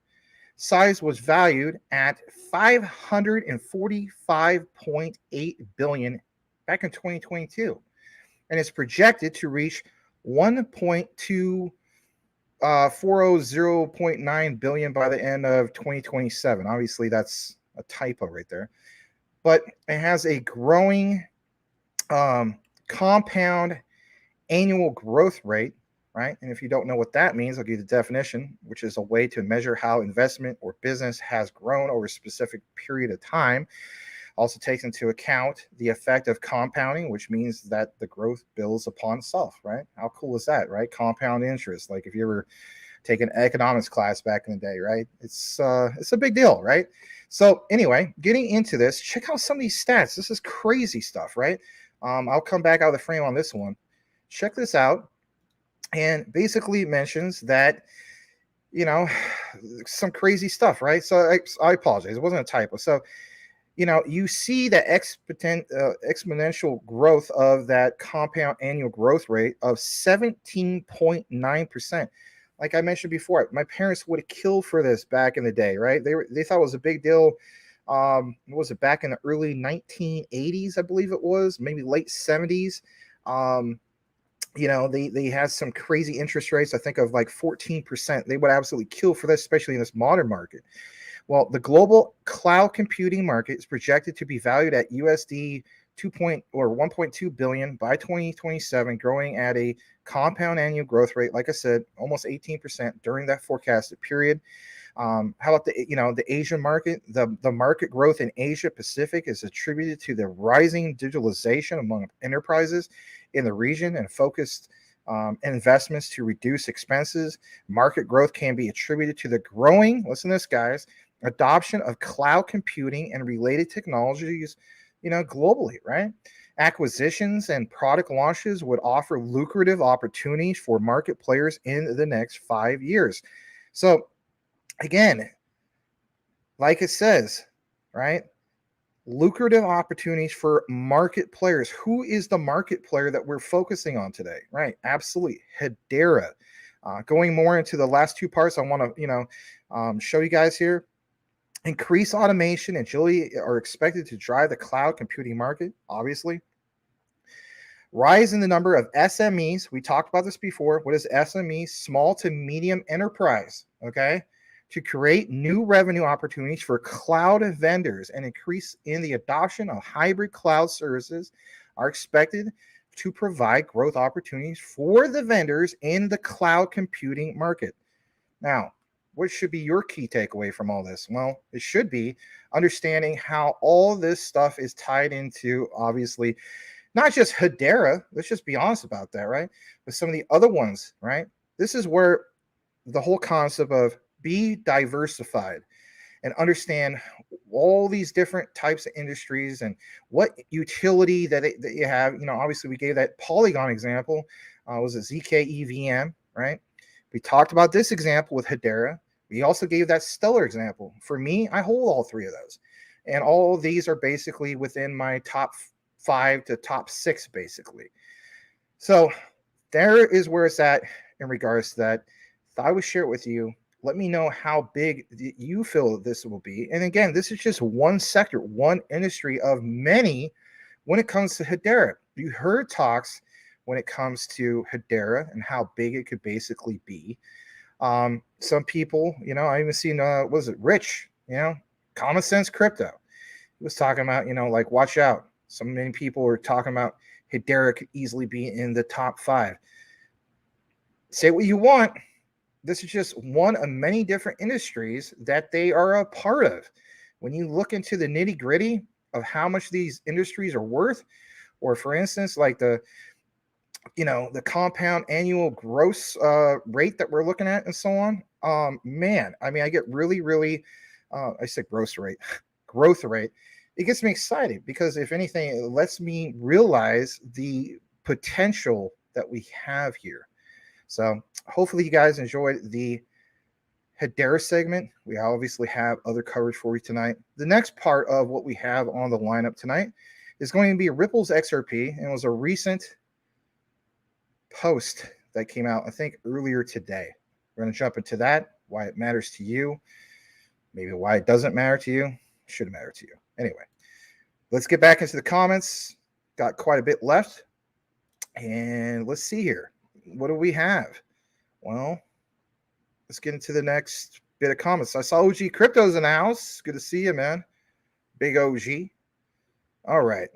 size was valued at $545.8 billion back in 2022. And it's projected to reach 400.9 billion by the end of 2027. Obviously, that's a typo right there. But it has a growing compound annual growth rate, right? And if you don't know what that means, I'll give you the definition, which is a way to measure how investment or business has grown over a specific period of time. Also takes into account the effect of compounding, which means that the growth builds upon itself, right? How cool is that, right? Compound interest. Like if you ever taking economics class back in the day, right? It's a big deal, right? So anyway, getting into this, check out some of these stats. This is crazy stuff, right? I'll come back out of the frame on this one. Check this out. And basically mentions that, some crazy stuff, right? So I apologize. It wasn't a typo. So, you see the exponential growth of that compound annual growth rate of 17.9%. Like I mentioned before, my parents would have killed for this back in the day, right? They thought it was a big deal. What was it, back in the early 1980s, I believe it was, maybe late 70s. They had some crazy interest rates. I think of like 14%. They would absolutely kill for this, especially in this modern market. Well, the global cloud computing market is projected to be valued at USD 1.2 billion by 2027, growing at a compound annual growth rate, like I said, almost 18% during that forecasted period. How about the Asian market? The market growth in Asia Pacific is attributed to the rising digitalization among enterprises in the region and focused investments to reduce expenses. Market growth can be attributed to the growing, listen to this, guys, adoption of cloud computing and related technologies, globally, right? Acquisitions and product launches would offer lucrative opportunities for market players in the next 5 years. So again, like it says, right? Lucrative opportunities for market players. Who is the market player that we're focusing on today? Right? Absolutely. Hedera. Going more into the last two parts, I want to, show you guys here. Increased automation and agility are expected to drive the cloud computing market, obviously. Rise in the number of SMEs. We talked about this before. What is SME? Small to medium enterprise. Okay. To create new revenue opportunities for cloud vendors and increase in the adoption of hybrid cloud services are expected to provide growth opportunities for the vendors in the cloud computing market. Now, what should be your key takeaway from all this? Well, it should be understanding how all this stuff is tied into, obviously, not just Hedera. Let's just be honest about that, right? But some of the other ones, right? This is where the whole concept of be diversified and understand all these different types of industries and what utility that you have. Obviously we gave that Polygon example. Was it ZK-EVM, right? We talked about this example with Hedera. We also gave that Stellar example. For me, I hold all three of those. And all of these are basically within my top 5 to top 6, basically. So there is where it's at in regards to that. Thought I would share it with you. Let me know how big you feel this will be. And again, this is just one sector, one industry of many when it comes to Hedera. You heard talks when it comes to Hedera and how big it could basically be. Some people, I even seen, was it Rich, Common Sense Crypto. He was talking about, like, watch out. So many people were talking about Hedera could easily be in the top 5. Say what you want. This is just one of many different industries that they are a part of. When you look into the nitty gritty of how much these industries are worth, or for instance, like the compound annual gross rate that we're looking at and so on, man, I mean, I get really, really, I said growth rate. It gets me excited because if anything, it lets me realize the potential that we have here. So hopefully you guys enjoyed the Hedera segment. We obviously have other coverage for you tonight. The next part of what we have on the lineup tonight is going to be Ripple's XRP, and it was a recent post that came out, I think, earlier today. We're going to jump into that, why it matters to you, maybe why it doesn't matter to you, should matter to you. Anyway, let's get back into the comments. Got quite a bit left, and let's see here. What do we have? Well, let's get into the next bit of comments. I saw OG Crypto's in the house. Good to see you, man. Big OG. All right.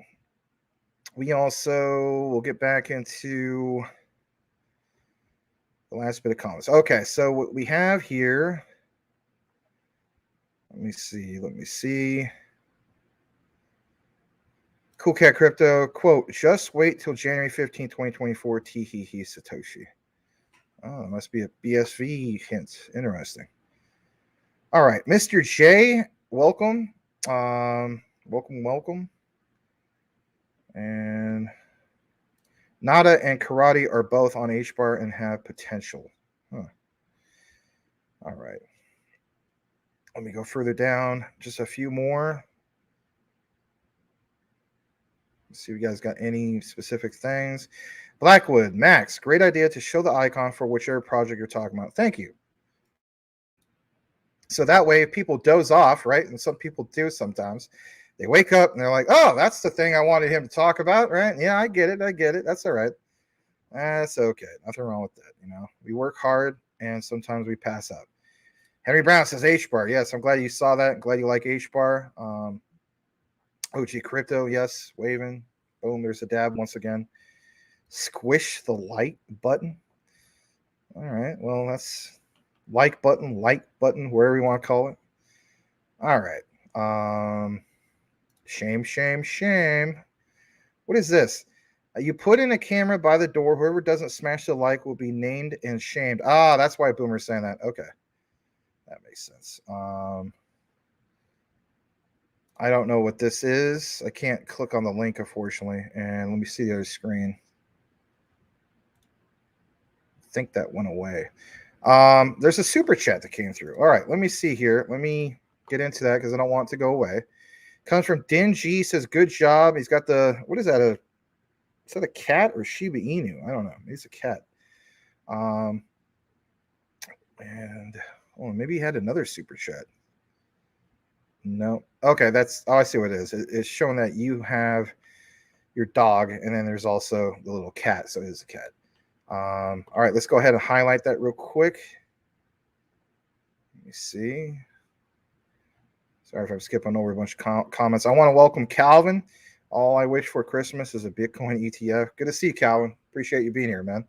We also will get back into the last bit of comments. Okay, so what we have here, let me see. Cool Cat Crypto, quote, just wait till January 15, 2024, tee-hee-hee, Satoshi. Oh, it must be a BSV hint. Interesting. All right, Mr. J, welcome. Welcome. And Nada and Karate are both on H-bar and have potential. Huh. All right. Let me go further down. Just a few more. Let's see if you guys got any specific things. Blackwood, Max, great idea to show the icon for whichever project you're talking about. Thank you. So that way, if people doze off, right, and some people do sometimes, they wake up and they're like, oh, that's the thing I wanted him to talk about, right? Yeah, I get it. That's all right. That's okay. Nothing wrong with that. We work hard and sometimes we pass out. Henry Brown says H-bar. Yes, I'm glad you saw that. I'm glad you like H-bar. OG Crypto, yes. Waving. Boom, there's a dab once again. Squish the like button. All right, well, that's like button, wherever you want to call it. All right. Shame. What is this? You put in a camera by the door. Whoever doesn't smash the like will be named and shamed. Ah, that's why Boomer's saying that. Okay. That makes sense. I don't know what this is. I can't click on the link, unfortunately. And let me see the other screen. I think that went away. There's a super chat that came through. All right, let me see here. Let me get into that because I don't want it to go away. Comes from Din G, says, good job. He's got what is that? Is that a cat or Shiba Inu? I don't know. It's a cat. Maybe he had another super chat. No. Okay, I see what it is. It's showing that you have your dog, and then there's also the little cat. So it is a cat. All right, let's go ahead and highlight that real quick. Let me see. Sorry if I'm skipping over a bunch of comments. I want to welcome Calvin. All I wish for Christmas is a Bitcoin ETF. Good to see you, Calvin. Appreciate you being here, man.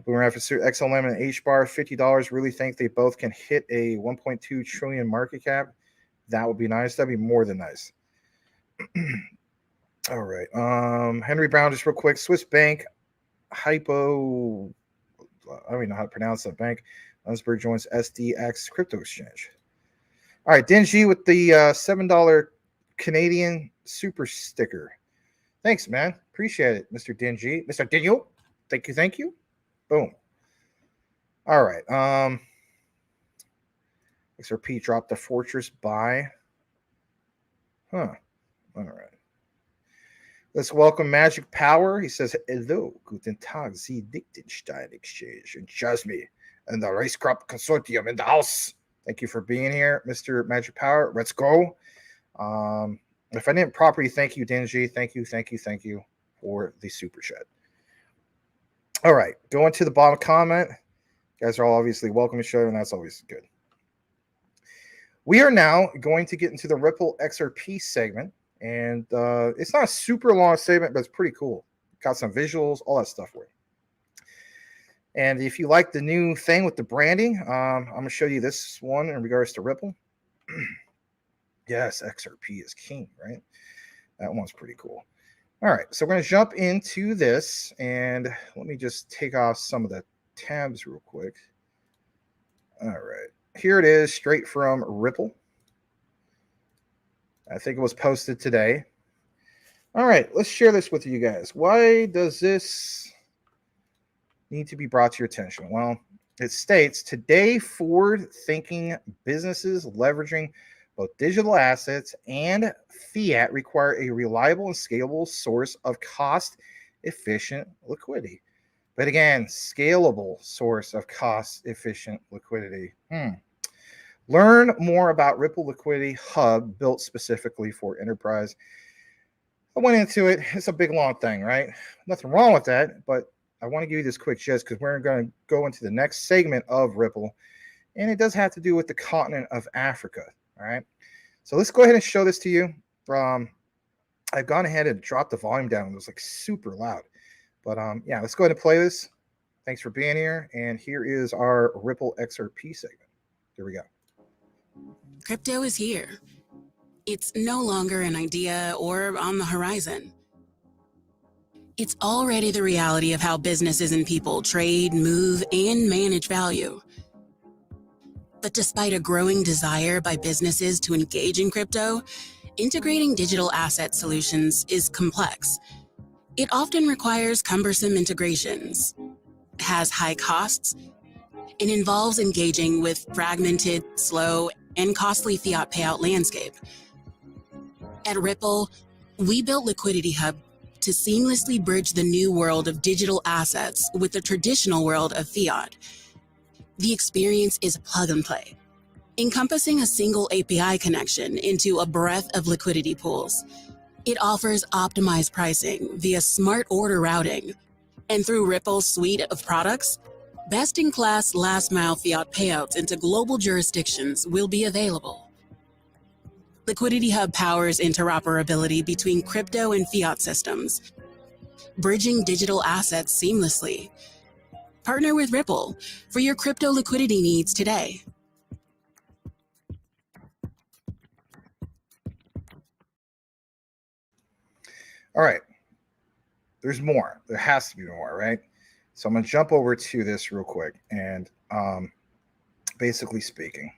Boomer Officer XLM and H-bar, $50. Really think they both can hit a 1.2 trillion market cap. That would be nice. That'd be more than nice. All right. Henry Brown, just real quick. Swiss Bank, Hypo. I don't even know how to pronounce that bank. Lunsberg joins SDX crypto exchange. All right. Dingy with the $7 Canadian super sticker. Thanks, man. Appreciate it, Mr. Dingy. Mr. Daniel. Thank you. Boom. All right. XRP dropped the Fortress buy. Huh. All right. Let's welcome Magic Power. He says, hello, guten Tag, Sie Liechtenstein Exchange and Jasmy and the Rice Crop Consortium in the house. Thank you for being here, Mr. Magic Power. Let's go. If I didn't properly thank you, Dingy, thank you for the super chat. All right, going to the bottom comment. You guys are all obviously welcome to show, and that's always good. We are now going to get into the Ripple XRP segment, and it's not a super long segment, but it's pretty cool. Got some visuals, all that stuff for you. And if you like the new thing with the branding, I'm going to show you this one in regards to Ripple. Yes, XRP is king, right? That one's pretty cool. All right, so we're going to jump into this, and let me just take off some of the tabs real quick. All right, here it is, straight from Ripple. I think it was posted today. All right, let's share this with you guys. Why does this need to be brought to your attention? Well, it states, today forward-thinking businesses leveraging both digital assets and fiat require a reliable and scalable source of cost-efficient liquidity. But again, scalable source of cost-efficient liquidity. Learn more about Ripple Liquidity Hub, built specifically for enterprise. I went into it. It's a big, long thing, right? Nothing wrong with that, but I want to give you this quick gist because we're going to go into the next segment of Ripple, and it does have to do with the continent of Africa. All right, so let's go ahead and show this to you. I've gone ahead and dropped the volume down. It was like super loud, but yeah, let's go ahead and play this. Thanks for being here, and here is our Ripple XRP segment. Here we go. Crypto is here. It's no longer an idea or on the horizon. It's already the reality of how businesses and people trade, move, and manage value. But despite a growing desire by businesses to engage in crypto, integrating digital asset solutions is complex. It often requires cumbersome integrations, has high costs, and involves engaging with fragmented, slow, and costly fiat payout landscape. At Ripple, we built Liquidity Hub to seamlessly bridge the new world of digital assets with the traditional world of fiat. The experience is plug and play, encompassing a single API connection into a breadth of liquidity pools. It offers optimized pricing via smart order routing, and through Ripple's suite of products, best-in-class last-mile fiat payouts into global jurisdictions will be available. Liquidity Hub powers interoperability between crypto and fiat systems, bridging digital assets seamlessly. Partner with Ripple for your crypto liquidity needs today. All right. There's more. There has to be more, right? So I'm going to jump over to this real quick. And basically speaking,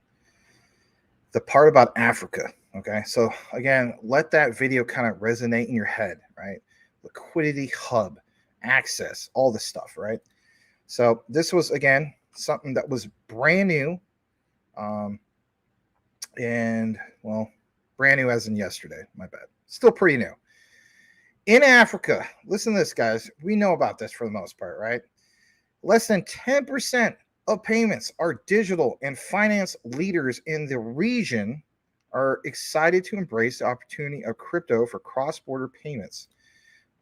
the part about Africa, okay? So again, let that video kind of resonate in your head, right? Liquidity Hub, access, all this stuff, right? So this was, again, something that was brand new. And, well, brand new as in yesterday, my bad. Still pretty new. In Africa, listen to this, guys. We know about this for the most part, right? Less than 10% of payments are digital, and finance leaders in the region are excited to embrace the opportunity of crypto for cross-border payments.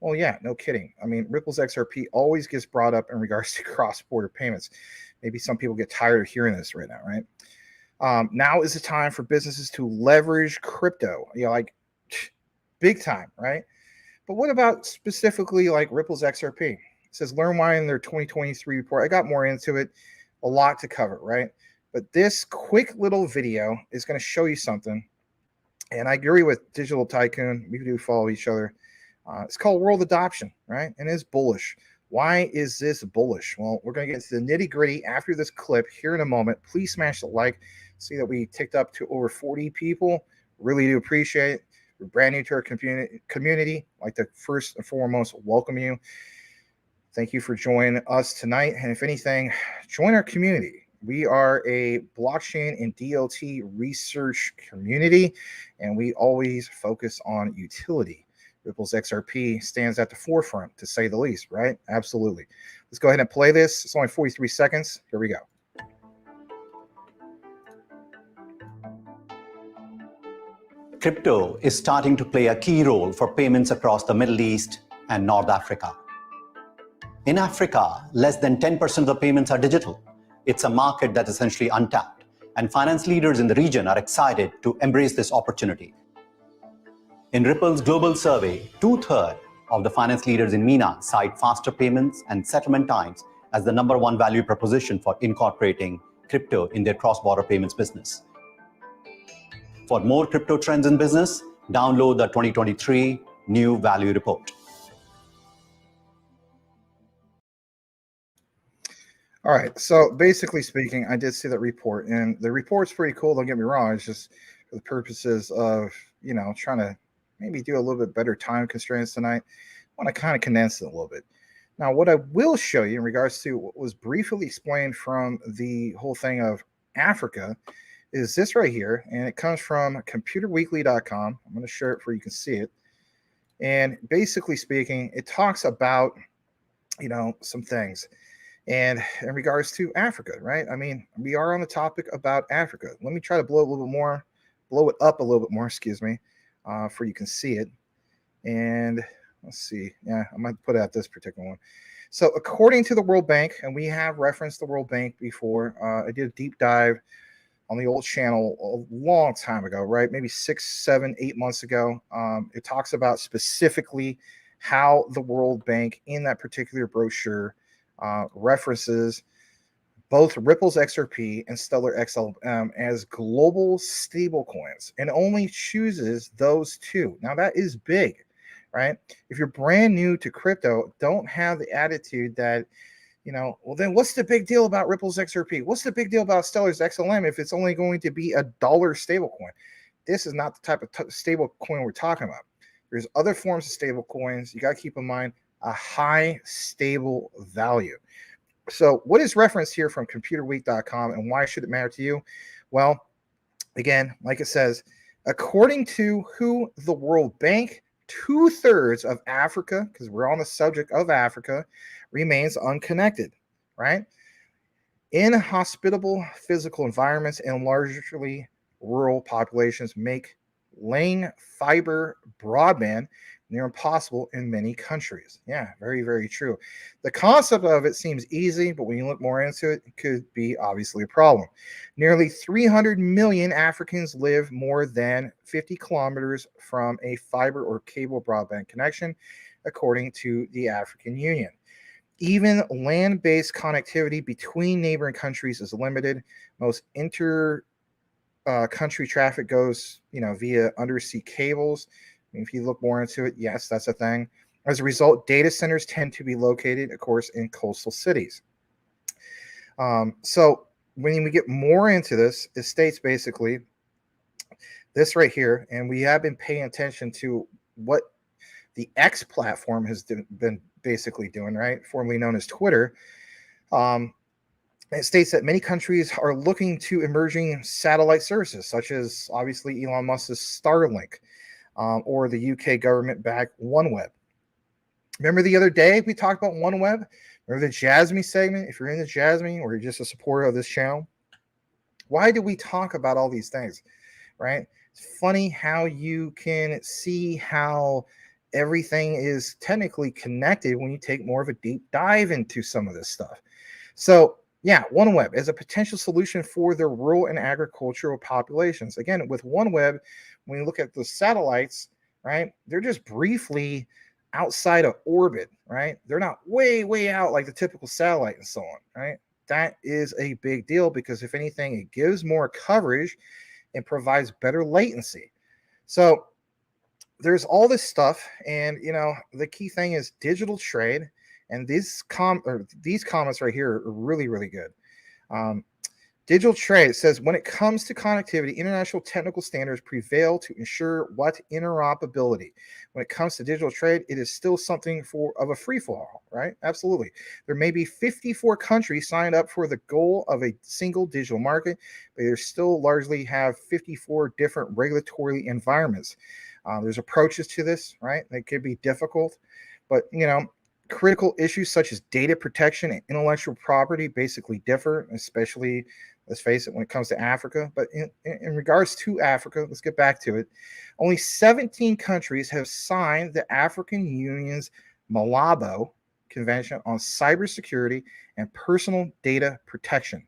Well, yeah, no kidding. I mean, Ripple's XRP always gets brought up in regards to cross-border payments. Maybe some people get tired of hearing this right now, right? Now is the time for businesses to leverage crypto, like big time, right? But what about specifically like Ripple's XRP? It says learn why in their 2023 report. I got more into it, a lot to cover, right? But this quick little video is going to show you something. And I agree with Digital Tycoon. We do follow each other. It's called world adoption, right? And it's bullish. Why is this bullish? Well, we're going to get into the nitty gritty after this clip here in a moment. Please smash the like. See that we ticked up to over 40 people. Really do appreciate it. We're brand new to our community. I'd like to first and foremost welcome you. Thank you for joining us tonight. And if anything, join our community. We are a blockchain and DLT research community, and we always focus on utility. Ripple's XRP stands at the forefront, to say the least, right? Absolutely. Let's go ahead and play this. It's only 43 seconds. Here we go. Crypto is starting to play a key role for payments across the Middle East and North Africa. In Africa, less than 10% of the payments are digital. It's a market that's essentially untapped, and finance leaders in the region are excited to embrace this opportunity. In Ripple's global survey, 2/3 of the finance leaders in MENA cite faster payments and settlement times as the #1 value proposition for incorporating crypto in their cross-border payments business. For more crypto trends in business, download the 2023 New Value Report. All right. So basically speaking, I did see that report, and the report's pretty cool. Don't get me wrong. It's just for the purposes of, trying to maybe do a little bit better time constraints tonight. I want to kind of condense it a little bit. Now, what I will show you in regards to what was briefly explained from the whole thing of Africa is this right here, and it comes from computerweekly.com. I'm going to share it for you can see it. And basically speaking, it talks about, some things. And in regards to Africa, right? I mean, we are on the topic about Africa. Let me try to blow it up a little bit more, excuse me, for you can see it. And let's see. Yeah, I might put out this particular one. So according to the World Bank, and we have referenced the World Bank before, I did a deep dive on the old channel a long time ago, right? Maybe 6, 7, 8 months ago. It talks about specifically how the World Bank in that particular brochure references both Ripple's XRP and Stellar XLM as global stablecoins and only chooses those two. Now that is big. right? If you're brand new to crypto, don't have the attitude that, well, then what's the big deal about Ripple's XRP? What's the big deal about Stellar's XLM if it's only going to be $1 stablecoin? This is not the type of stable coin we're talking about. There's other forms of stable coins. You got to keep in mind a high stable value. So what is referenced here from computerweek.com, and why should it matter to you? Well, again, like it says, according to the World Bank, 2/3 of Africa, because we're on the subject of Africa, remains unconnected, right? Inhospitable physical environments and largely rural populations make laying fiber broadband near impossible in many countries. Yeah, very, very true. The concept of it seems easy, but when you look more into it, it could be obviously a problem. Nearly 300 million Africans live more than 50 kilometers from a fiber or cable broadband connection, according to the African Union. Even land-based connectivity between neighboring countries is limited. Most country traffic goes, via undersea cables. If you look more into it, yes, that's a thing. As a result, data centers tend to be located, of course, in coastal cities. So when we get more into this, it states basically this right here, and we have been paying attention to what the X platform has been basically doing, right? Formerly known as Twitter. It states that many countries are looking to emerging satellite services, such as obviously Elon Musk's Starlink, or the UK government-backed OneWeb. Remember the other day we talked about OneWeb? Remember the Jasmy segment? If you're in the Jasmy or you're just a supporter of this channel, why do we talk about all these things, right? It's funny how you can see how everything is technically connected when you take more of a deep dive into some of this stuff. So yeah, OneWeb is a potential solution for the rural and agricultural populations. Again, with OneWeb, when you look at the satellites, right, they're just briefly outside of orbit, right? They're not way, way out like the typical satellite and so on, right? That is a big deal because if anything, it gives more coverage and provides better latency. So there's all this stuff, and the key thing is digital trade. And these comments right here are really, really good. Digital trade, it says, when it comes to connectivity, international technical standards prevail to ensure what interoperability. When it comes to digital trade, it is still something of a free-for-all, right? Absolutely. There may be 54 countries signed up for the goal of a single digital market, but they still largely have 54 different regulatory environments. There's approaches to this, right? They could be difficult, but critical issues such as data protection and intellectual property basically differ, especially, let's face it, when it comes to Africa. But in regards to Africa, let's get back to it. Only 17 countries have signed the African Union's Malabo Convention on Cybersecurity and Personal Data Protection.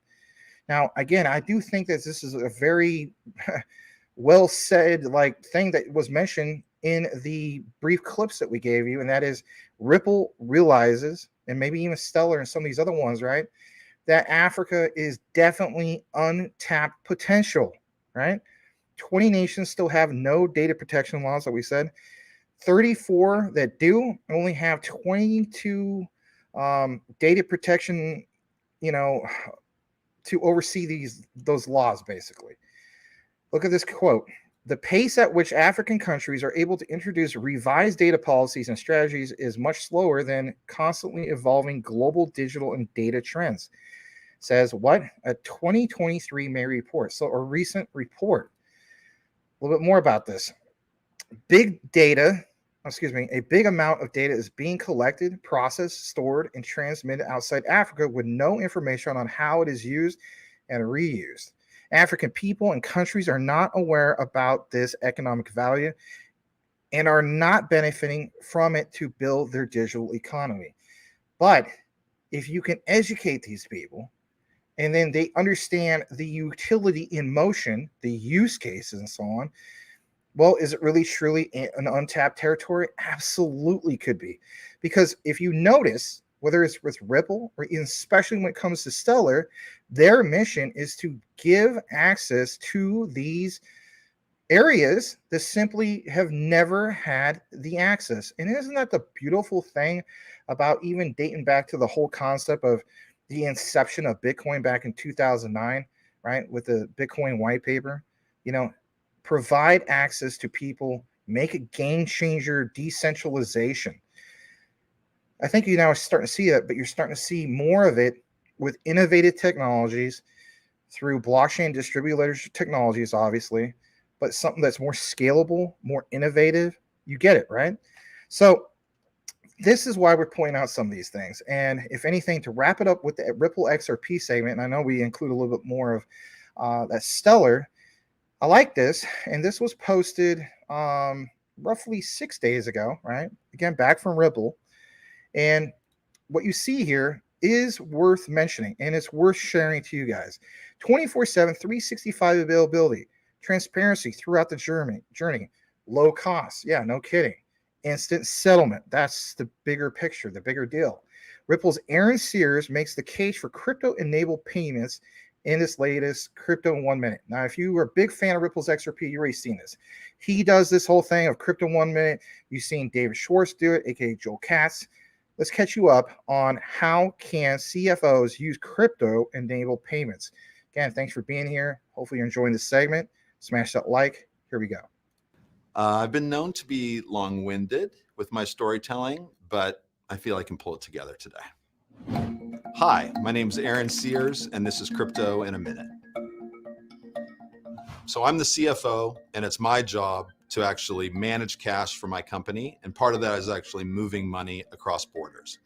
Now, again, I do think that this is a very well said thing that was mentioned in the brief clips that we gave you, and that is Ripple realizes, and maybe even Stellar and some of these other ones, right, that Africa is definitely untapped potential, right? 20 nations still have no data protection laws, like we said. 34 that do only have 22 data protection, to oversee those laws, basically. Look at this quote. The pace at which African countries are able to introduce revised data policies and strategies is much slower than constantly evolving global digital and data trends. Says what? A 2023 May report. So a recent report. A little bit more about this. A big amount of data is being collected, processed, stored, and transmitted outside Africa with no information on how it is used and reused. African people and countries are not aware about this economic value and are not benefiting from it to build their digital economy. But if you can educate these people and then they understand the utility in motion, the use cases and so on, well, is it really truly an untapped territory? Absolutely could be. Because if you notice, whether it's with Ripple or especially when it comes to Stellar, their mission is to give access to these areas that simply have never had the access. And isn't that the beautiful thing about even dating back to the whole concept of the inception of Bitcoin back in 2009, right? With the Bitcoin white paper, you know, provide access to people, make a game changer decentralization. I think you now are starting to see it, but you're starting to see more of it with innovative technologies through blockchain distributed technologies, obviously, but something that's more scalable, more innovative. You get it, right? So this is why we're pointing out some of these things. And if anything, to wrap it up with the Ripple XRP segment, and I know we include a little bit more of that Stellar. I like this, and this was posted roughly 6 days ago, right? Again, back from Ripple. And what you see here is worth mentioning, and it's worth sharing to you guys. 24/7, 365 availability, transparency throughout the journey, low cost. Yeah, no kidding. Instant settlement. That's the bigger picture, the bigger deal. Ripple's Aaron Sears makes the case for crypto-enabled payments in this latest Crypto in 1 Minute. Now, if you were a big fan of Ripple's XRP, you've already seen this. He does this whole thing of Crypto 1 Minute. You've seen David Schwartz do it, aka Joel Katz. Let's catch you up on how can CFOs use crypto-enabled payments. Again, thanks for being here. Hopefully you're enjoying this segment. Smash that like. Here we go. I've been known to be long-winded with my storytelling, but I feel I can pull it together today. Hi, my name is Aaron Sears, and this is Crypto in a Minute. So I'm the CFO, and it's my job to actually manage cash for my company, and part of that is actually moving money across borders.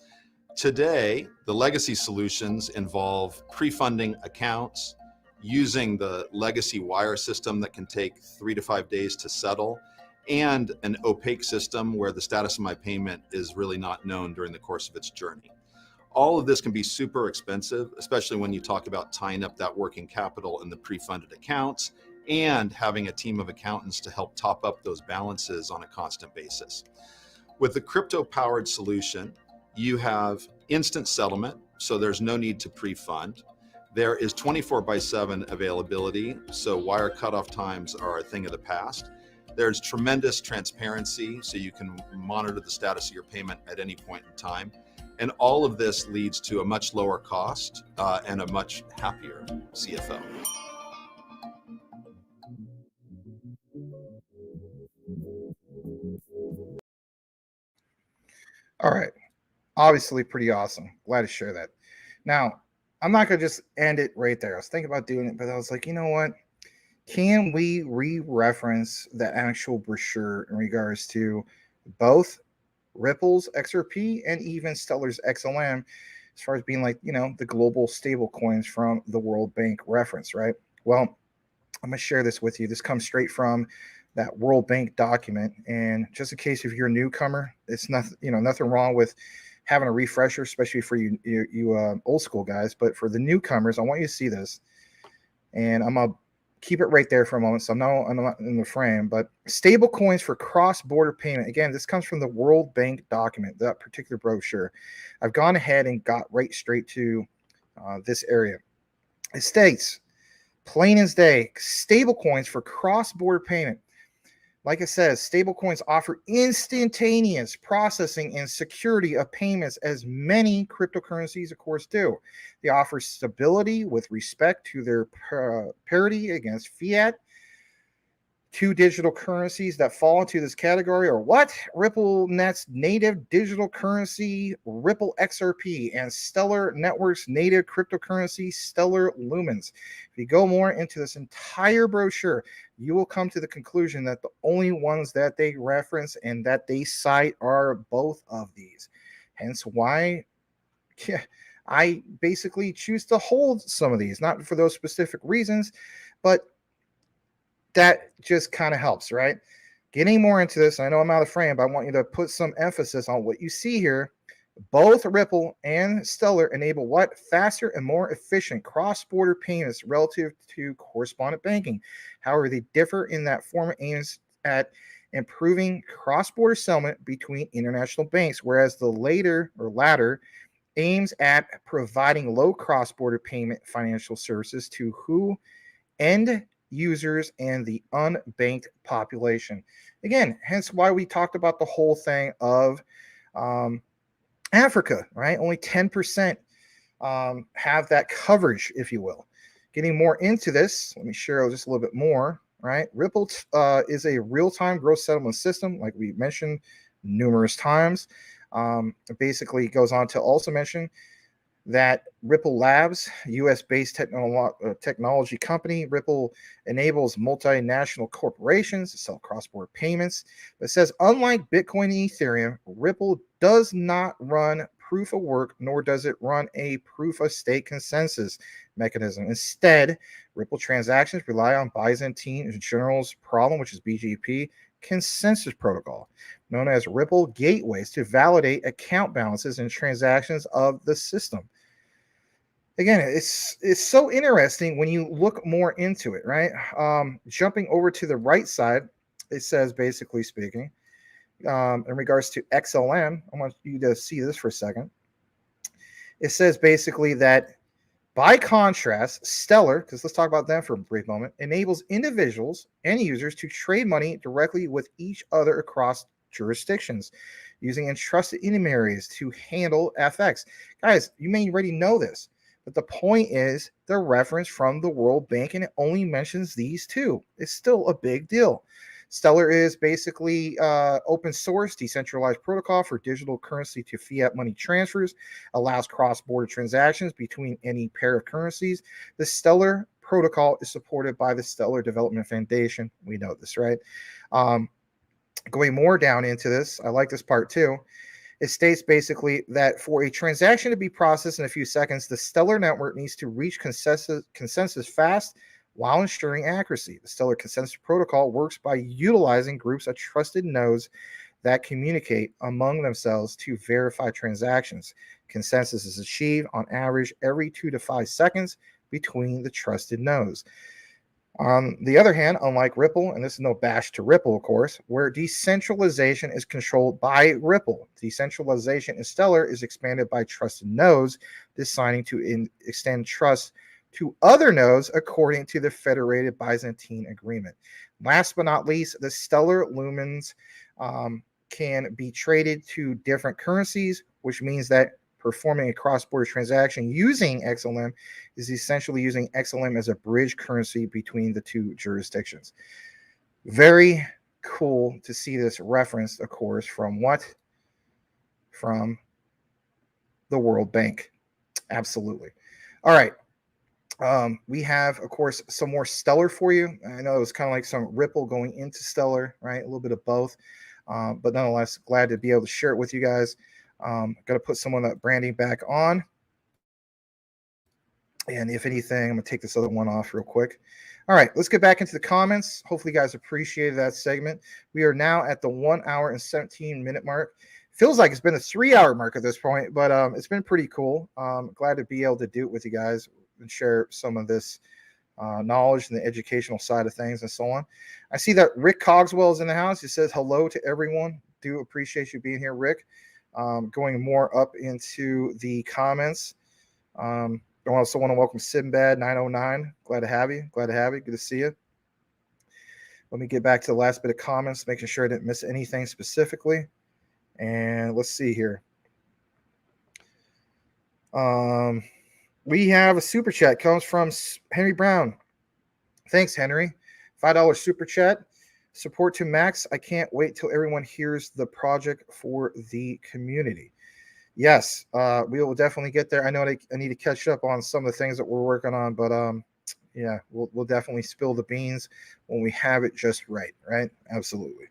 Today, the legacy solutions involve pre-funding accounts, using the legacy wire system that can take 3 to 5 days to settle, and an opaque system where the status of my payment is really not known during the course of its journey. All of this can be super expensive, especially when you talk about tying up that working capital in the pre-funded accounts and having a team of accountants to help top up those balances on a constant basis. With the crypto-powered solution, you have instant settlement, so there's no need to pre-fund. There is 24/7 availability, so wire cutoff times are a thing of the past. There's tremendous transparency, so you can monitor the status of your payment at any point in time. And all of this leads to a much lower cost and a much happier CFO. All right. Obviously pretty awesome. Glad to share that. Now, I'm not going to just end it right there. I was thinking about doing it, but I was like, you know what? Can we re-reference the actual brochure in regards to both Ripple's XRP and even Stellar's XLM, as far as being like, you know, the global stable coins from the World Bank reference, right? Well, I'm going to share this with you. This comes straight from that World Bank document. And just in case if you're a newcomer, it's nothing, you know, nothing wrong with having a refresher, especially for you old school guys. But for the newcomers, I want you to see this. And I'm going to keep it right there for a moment. So I'm not in the frame, but stable coins for cross-border payment. Again, this comes from the World Bank document, that particular brochure. I've gone ahead and got right straight to this area. It states, plain as day, stable coins for cross-border payment. Like it says, stablecoins offer instantaneous processing and security of payments, as many cryptocurrencies, of course, do. They offer stability with respect to their parity against fiat. Two digital currencies that fall into this category are what? RippleNet's native digital currency, Ripple XRP, and Stellar Network's native cryptocurrency, Stellar Lumens. If you go more into this entire brochure, you will come to the conclusion that the only ones that they reference and that they cite are both of these. Hence why I basically choose to hold some of these, not for those specific reasons, but that just kind of helps, right? Getting more into this, I know I'm out of frame, but I want you to put some emphasis on what you see here. Both Ripple and Stellar enable what? Faster and more efficient cross-border payments relative to correspondent banking. However, they differ in that form aims at improving cross-border settlement between international banks, whereas the latter aims at providing low cross-border payment financial services to end users and the unbanked population. Again, hence why we talked about the whole thing of Africa, right? Only 10% have that coverage, if you will. Getting more into this, let me share just a little bit more, right? Ripple is a real-time gross settlement system, like we mentioned numerous times. It basically goes on to also mention that Ripple Labs, US-based technology company, Ripple enables multinational corporations to sell cross-border payments. It says, unlike Bitcoin and Ethereum, Ripple does not run proof of work, nor does it run a proof of stake consensus mechanism. Instead, Ripple transactions rely on Byzantine General's problem, which is BGP, consensus protocol, known as Ripple gateways, to validate account balances and transactions of the system. Again, it's so interesting when you look more into it, right? Jumping over to the right side, it says, basically speaking, in regards to XLM, I want you to see this for a second. It says basically that, by contrast, Stellar, because let's talk about them for a brief moment, enables individuals and users to trade money directly with each other across jurisdictions using entrusted intermediaries to handle FX. Guys, you may already know this, but the point is the reference from the World Bank, and it only mentions these two. It's still a big deal. Stellar is basically open source, decentralized protocol for digital currency to fiat money transfers, allows cross-border transactions between any pair of currencies. The Stellar protocol is supported by the Stellar Development Foundation. We know this, right? Going more down into this, I like this part too. It states basically that for a transaction to be processed in a few seconds, the Stellar network needs to reach consensus fast while ensuring accuracy. The Stellar consensus protocol works by utilizing groups of trusted nodes that communicate among themselves to verify transactions. Consensus is achieved on average every 2 to 5 seconds between the trusted nodes. On the other hand, unlike Ripple, and this is no bash to Ripple, of course, where decentralization is controlled by Ripple, decentralization in Stellar is expanded by trusted nodes, deciding to extend trust to other nodes according to the Federated Byzantine Agreement. Last but not least, the Stellar lumens can be traded to different currencies, which means that performing a cross-border transaction using XLM is essentially using XLM as a bridge currency between the two jurisdictions. Very cool to see this referenced, of course, from what? From the World Bank. Absolutely. All right. We have, of course, some more Stellar for you. I know it was kind of like some Ripple going into Stellar, right? A little bit of both. But nonetheless, glad to be able to share it with you guys. Got to put some of that branding back on. And if anything, I'm going to take this other one off real quick. All right, let's get back into the comments. Hopefully you guys appreciated that segment. We are now at the 1 hour and 17-minute mark. Feels like it's been a 3-hour mark at this point, but it's been pretty cool. Glad to be able to do it with you guys and share some of this knowledge and the educational side of things and so on. I see that Rick Cogswell is in the house. He says hello to everyone. Do appreciate you being here, Rick. Going more up into the comments. I also want to welcome Sinbad 909. Glad to have you. Glad to have you. Good to see you. Let me get back to the last bit of comments, making sure I didn't miss anything specifically. And let's see here. We have a super chat. Comes from Henry Brown. Thanks, Henry. $5 super chat. Support to Max. I can't wait till everyone hears the project for the community. Yes, we will definitely get there. I know I need to catch up on some of the things that we're working on, but yeah, we'll definitely spill the beans when we have it just right, right? Absolutely.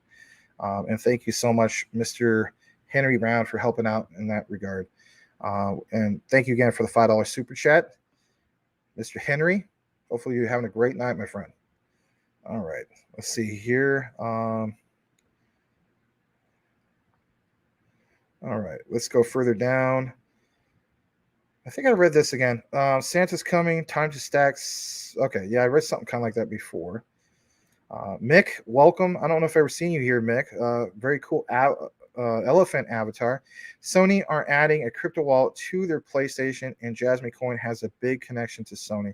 And thank you so much, Mr. Henry Brown, for helping out in that regard. And thank you again for the $5 super chat, Mr. Henry. Hopefully you're having a great night, my friend. All right, let's see here. All right, let's go further down. I think I read this again. Santa's coming, time to stacks. Okay, yeah, I read something kind of like that before. Mick, welcome. I don't know if I've ever seen you here, Mick. Very cool elephant avatar. Sony are adding a crypto wallet to their PlayStation, and Jasmy Coin has a big connection to Sony.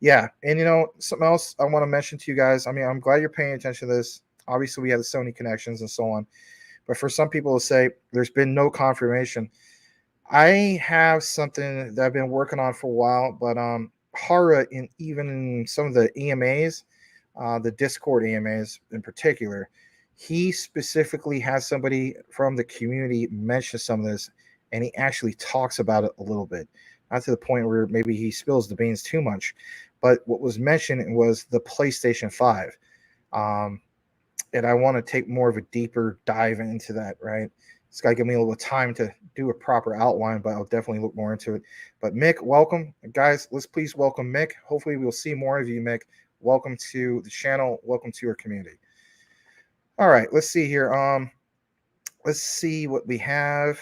Yeah, and something else I want to mention to you guys. I mean, I'm glad you're paying attention to this. Obviously, we have the Sony connections and so on, but for some people to say there's been no confirmation, I have something that I've been working on for a while. But Hara, even in some of the EMAs, the Discord EMAs in particular, he specifically has somebody from the community mention some of this, and he actually talks about it a little bit, not to the point where maybe he spills the beans too much. But what was mentioned was the PlayStation 5. And I want to take more of a deeper dive into that, right? It's got to give me a little time to do a proper outline, but I'll definitely look more into it. But Mick, welcome. Guys, let's please welcome Mick. Hopefully we'll see more of you, Mick. Welcome to the channel. Welcome to our community. All right, let's see here. Let's see what we have.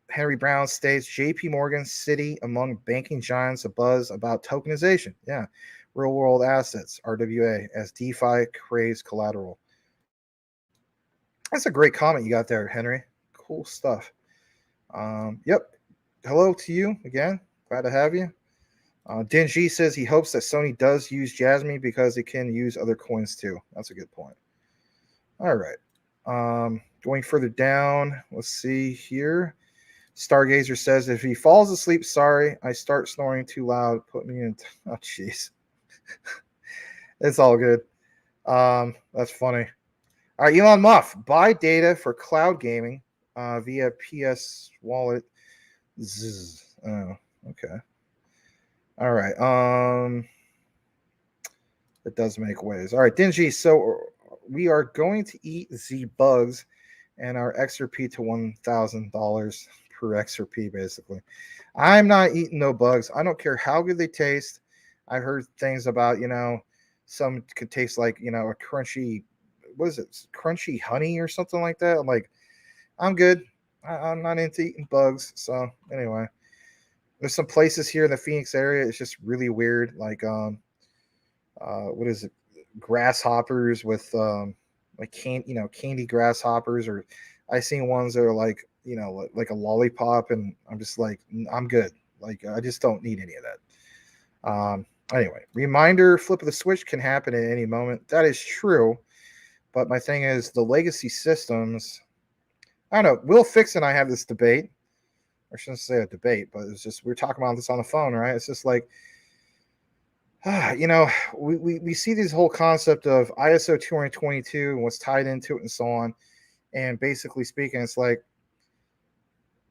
Henry Brown states JP Morgan City among banking giants, a buzz about tokenization. Yeah. Real world assets, RWA, as DeFi craves collateral. That's a great comment you got there, Henry. Cool stuff. Yep. Hello to you again. Glad to have you. Dingy says he hopes that Sony does use Jasmy because it can use other coins too. That's a good point. All right. Going further down, let's see here. Stargazer says if he falls asleep, sorry, I start snoring too loud. Put me in. Oh, jeez. It's all good. That's funny. All right, Elon Musk, buy data for cloud gaming via PS Wallet. Oh, okay. All right. It does make waves. All right, Dingy. So we are going to eat the bugs and our XRP to $1,000 per XRP, basically. I'm not eating no bugs. I don't care how good they taste. I heard things about, some could taste like, a crunchy, what is it? Crunchy honey or something like that. I'm like, I'm good. I'm not into eating bugs. So anyway, there's some places here in the Phoenix area. It's just really weird. Like, what is it? Grasshoppers with, like candy grasshoppers, or I seen ones that are like, like a lollipop, and I'm just like, I'm good. Like, I just don't need any of that. Anyway, reminder, flip of the switch can happen at any moment. That is true. But my thing is the legacy systems, I don't know. Will Fix and I have this debate. I shouldn't say a debate, but it's just, we're talking about this on the phone, right? It's just like, we see this whole concept of ISO 222 and what's tied into it and so on. And basically speaking, it's like,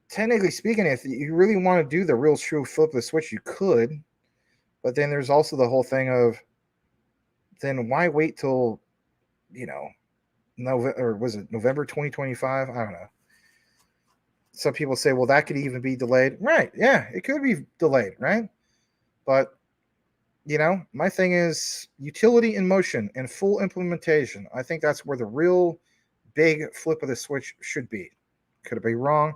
technically speaking, if you really want to do the real true flip of the switch, you could. But then there's also the whole thing of, then why wait till, November, or was it November 2025? I don't know. Some people say, well, that could even be delayed. Right. Yeah, it could be delayed, right? But, my thing is utility in motion and full implementation. I think that's where the real big flip of the switch should be. Could it be wrong?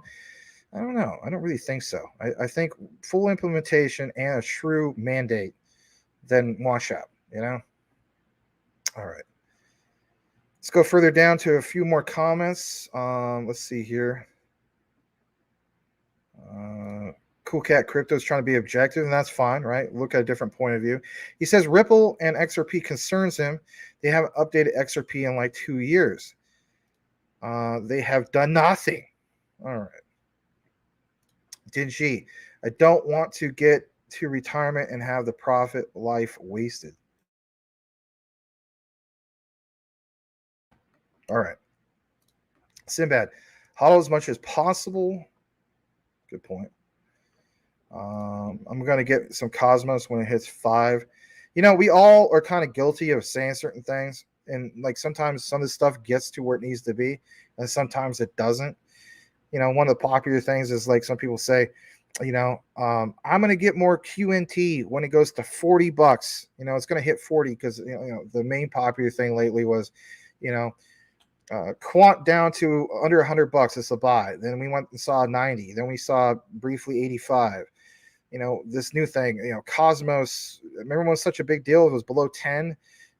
I don't know. I don't really think so. I think full implementation and a true mandate, then wash out, All right. Let's go further down to a few more comments. Let's see here. Cool Cat Crypto is trying to be objective, and that's fine, right? Look at a different point of view. He says Ripple and XRP concerns him. They haven't updated XRP in like 2 years. They have done nothing. All right. Dingy, I don't want to get to retirement and have the profit life wasted. All right. Sinbad, hodl as much as possible. Good point. I'm going to get some Cosmos when it hits 5. We all are kind of guilty of saying certain things. And like sometimes some of the stuff gets to where it needs to be, and sometimes it doesn't. One of the popular things is like some people say, I'm going to get more QNT when it goes to $40. It's going to hit 40 because, the main popular thing lately was, quant down to under $100. It's a buy. Then we went and saw 90. Then we saw briefly 85. This new thing, Cosmos, remember when it was such a big deal? It was below 10,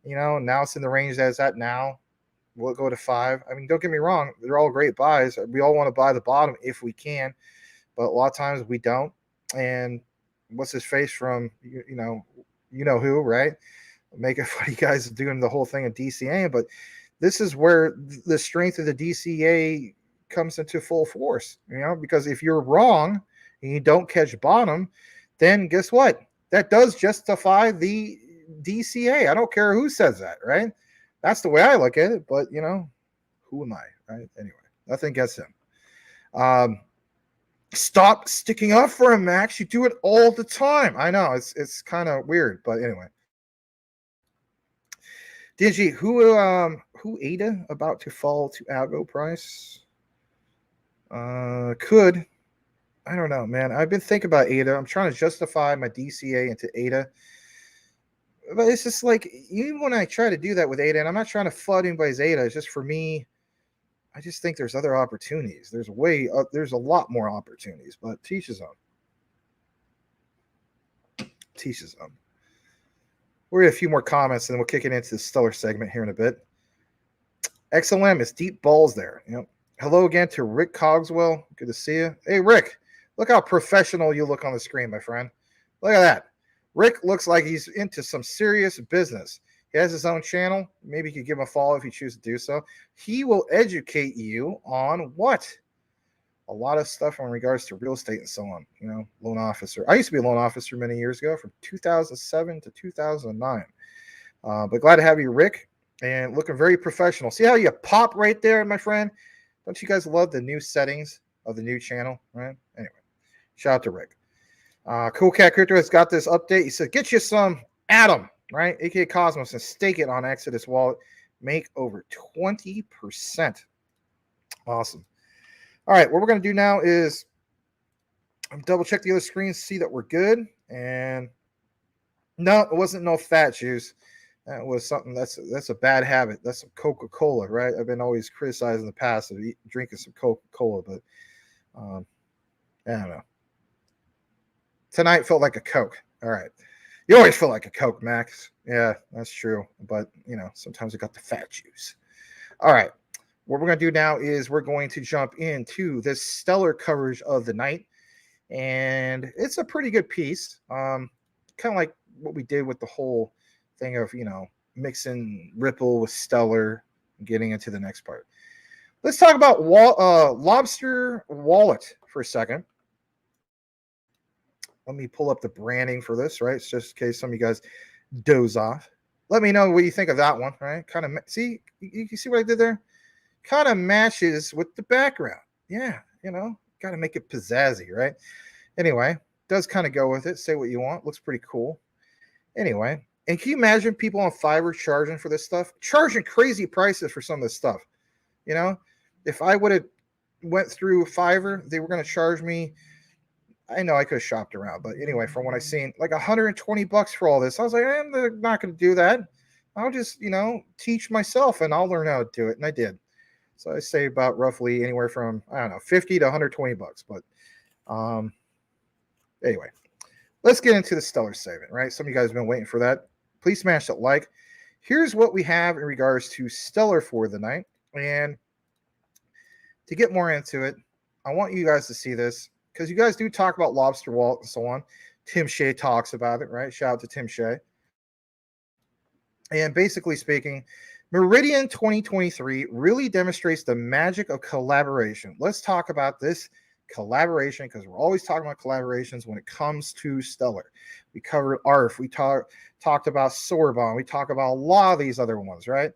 now it's in the range that it's at now. Will it go to 5? I mean, don't get me wrong. They're all great buys. We all want to buy the bottom if we can, but a lot of times we don't. And what's his face from, you know who, right? Making fun of you guys doing the whole thing of DCA, but this is where the strength of the DCA comes into full force, because if you're wrong and you don't catch bottom, then guess what? That does justify the DCA. I don't care who says that, right? That's the way I look at it, but who am I, right? Anyway, nothing gets him. Stop sticking up for him, Max. You do it all the time. I know it's kind of weird, but anyway. Digi, who ADA about to fall to algo price? Could. I don't know, man. I've been thinking about ADA. I'm trying to justify my DCA into ADA. But it's just like, even when I try to do that with ADA, and I'm not trying to flood anybody's ADA, it's just for me, I just think there's other opportunities. There's a lot more opportunities, but teach his own. Teach his own. We're going to a few more comments, and then we'll kick it into the stellar segment here in a bit. XLM is deep balls there. Hello again to Rick Cogswell. Good to see you. Hey, Rick, look how professional you look on the screen, my friend. Look at that. Rick looks like he's into some serious business. He has his own channel. Maybe you could give him a follow if you choose to do so. He will educate you on what? A lot of stuff in regards to real estate and so on. Loan officer. I used to be a loan officer many years ago, from 2007 to 2009. But glad to have you, Rick, and looking very professional. See how you pop right there, my friend? Don't you guys love the new settings of the new channel, right? Anyway, shout out to Rick. Cool Cat Crypto has got this update. He said, get you some Atom, right? AKA Cosmos, and stake it on Exodus wallet. Make over 20%. Awesome. All right, what we're going to do now is double check the other screens, see that we're good. And no, it wasn't no fat juice. That was something that's a bad habit. That's some Coca-Cola, right? I've been always criticized in the past of drinking some Coca-Cola, but I don't know. Tonight felt like a Coke. All right. You always feel like a Coke, Max. Yeah, that's true. But, sometimes I got the fat juice. All right. What we're going to do now is we're going to jump into this stellar coverage of the night. And it's a pretty good piece. Kind of like what we did with the whole thing of, mixing Ripple with Stellar and getting into the next part. Let's talk about Lobster Wallet for a second. Let me pull up the branding for this, right? It's just in case some of you guys doze off. Let me know what you think of that one, right? Kind of see, you see what I did there? Kind of matches with the background. Yeah, got to make it pizzazzy, right? Anyway, does kind of go with it. Say what you want. Looks pretty cool. Anyway, and can you imagine people on Fiverr charging for this stuff? Charging crazy prices for some of this stuff. If I would have went through Fiverr, they were going to charge me. I know I could have shopped around, but anyway, from what I've seen, like $120 for all this. I was like, I'm not going to do that. I'll just, teach myself and I'll learn how to do it. And I did. So I say about roughly anywhere from, I don't know, 50 to 120 bucks. But anyway, let's get into the stellar segment, right? Some of you guys have been waiting for that. Please smash that like. Here's what we have in regards to stellar for the night. And to get more into it, I want you guys to see this, because you guys do talk about Lobster Wallet and so on. Tim Shea talks about it, right? Shout out to Tim Shea. And basically speaking, Meridian 2023 really demonstrates the magic of collaboration. Let's talk about this collaboration, because we're always talking about collaborations when it comes to Stellar. We covered ARF. We talked about Sorbonne. We talk about a lot of these other ones, right?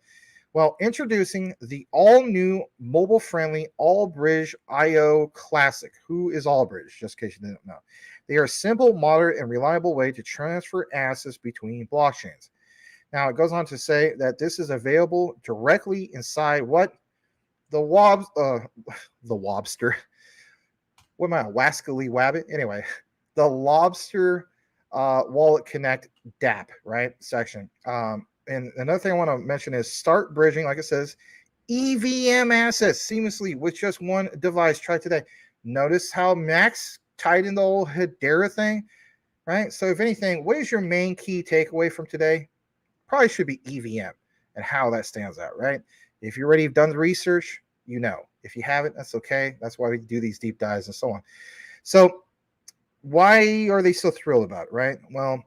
Well, introducing the all-new mobile-friendly Allbridge IO Classic. Who is Allbridge? Just in case you didn't know. They are a simple, modern, and reliable way to transfer assets between blockchains. Now, it goes on to say that this is available directly inside what? The Lobster. What am I, a Wascally Wabbit? Anyway, the Lobster Wallet Connect DApp, right, section. And another thing I want to mention is start bridging, like it says, EVM assets seamlessly with just one device. Try today. Notice how Max tied in the old Hedera thing, right? So if anything, what is your main key takeaway from today? Probably should be EVM and how that stands out, right? If you already have done the research, you know. If you haven't, that's okay. That's why we do these deep dives and so on. So why are they so thrilled about it, right? Well,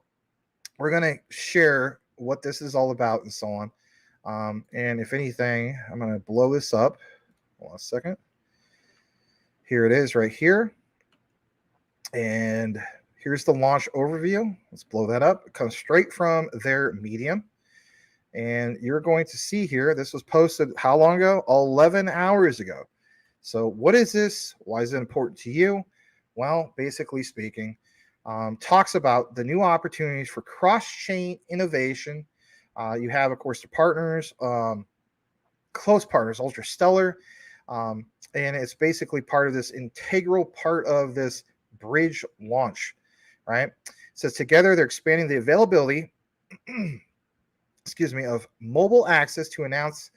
we're going to share what this is all about and so on. And if anything, I'm going to blow this up. Hold on a second. Here it is right here. And here's the launch overview. Let's blow that up. It comes straight from their Medium. And you're going to see here, this was posted how long ago? 11 hours ago. So what is this? Why is it important to you? Well, basically speaking, talks about the new opportunities for cross-chain innovation. You have, of course, the partners, close partners, Ultra Stellar, and it's basically part of this integral part of this bridge launch, right? It says together they're expanding the availability, of mobile access to enhance,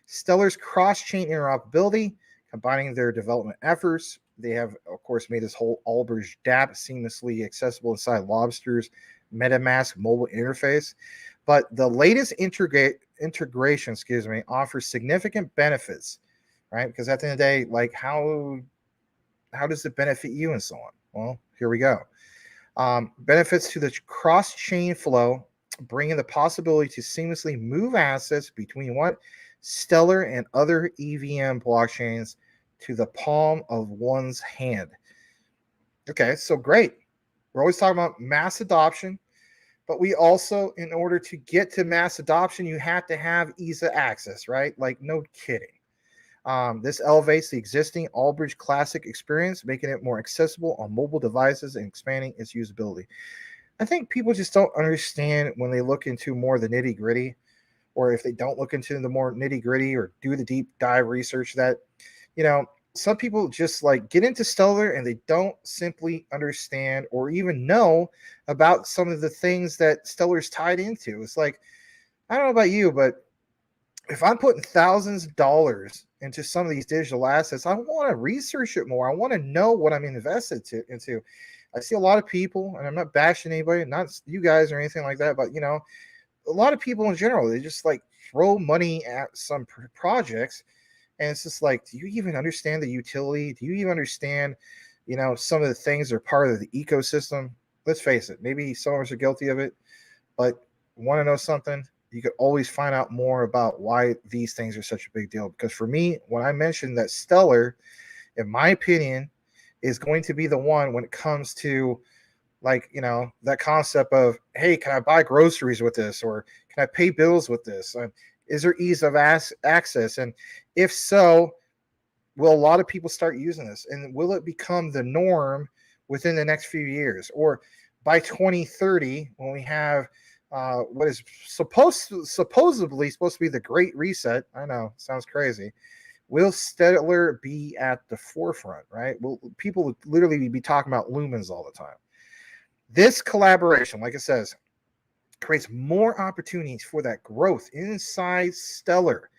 Stellar's cross-chain interoperability, combining their development efforts. They have, of course, made this whole Allbridge dApp seamlessly accessible inside Lobster's MetaMask mobile interface. But the latest integration, offers significant benefits, right? Because at the end of the day, like how does it benefit you and so on? Well, here we go. Benefits to the cross-chain flow, bringing the possibility to seamlessly move assets between Stellar and other EVM blockchains to the palm of one's hand. Okay, so great. We're always talking about mass adoption, but we also, in order to get to mass adoption, you have to have ease of access, right? Like, no kidding. This elevates the existing Allbridge Classic experience, making it more accessible on mobile devices and expanding its usability. I think people just don't understand when they look into more of the nitty gritty, or if they don't look into the more nitty gritty or do the deep dive research, that, some people just like get into Stellar and they don't simply understand or even know about some of the things that Stellar's tied into. It's like, I don't know about you, but if I'm putting thousands of dollars into some of these digital assets, I want to research it more. I want to know what I'm invested into. I see a lot of people, and I'm not bashing anybody, not you guys or anything like that, but a lot of people in general, they just like throw money at some projects, and it's just like, do you even understand the utility? Do you even understand, some of the things that are part of the ecosystem? Let's face it, maybe some of us are guilty of it, but want to know something? You could always find out more about why these things are such a big deal. Because for me, when I mentioned that Stellar, in my opinion, is going to be the one when it comes to that concept of, hey, can I buy groceries with this? Or can I pay bills with this? Is there ease of access? And if so, will a lot of people start using this? And will it become the norm within the next few years? Or by 2030, when we have what is supposedly supposed to be the Great Reset. I know, sounds crazy. Will Stellar be at the forefront, right? Will people literally be talking about lumens all the time? This collaboration, like it says, creates more opportunities for that growth inside Stellar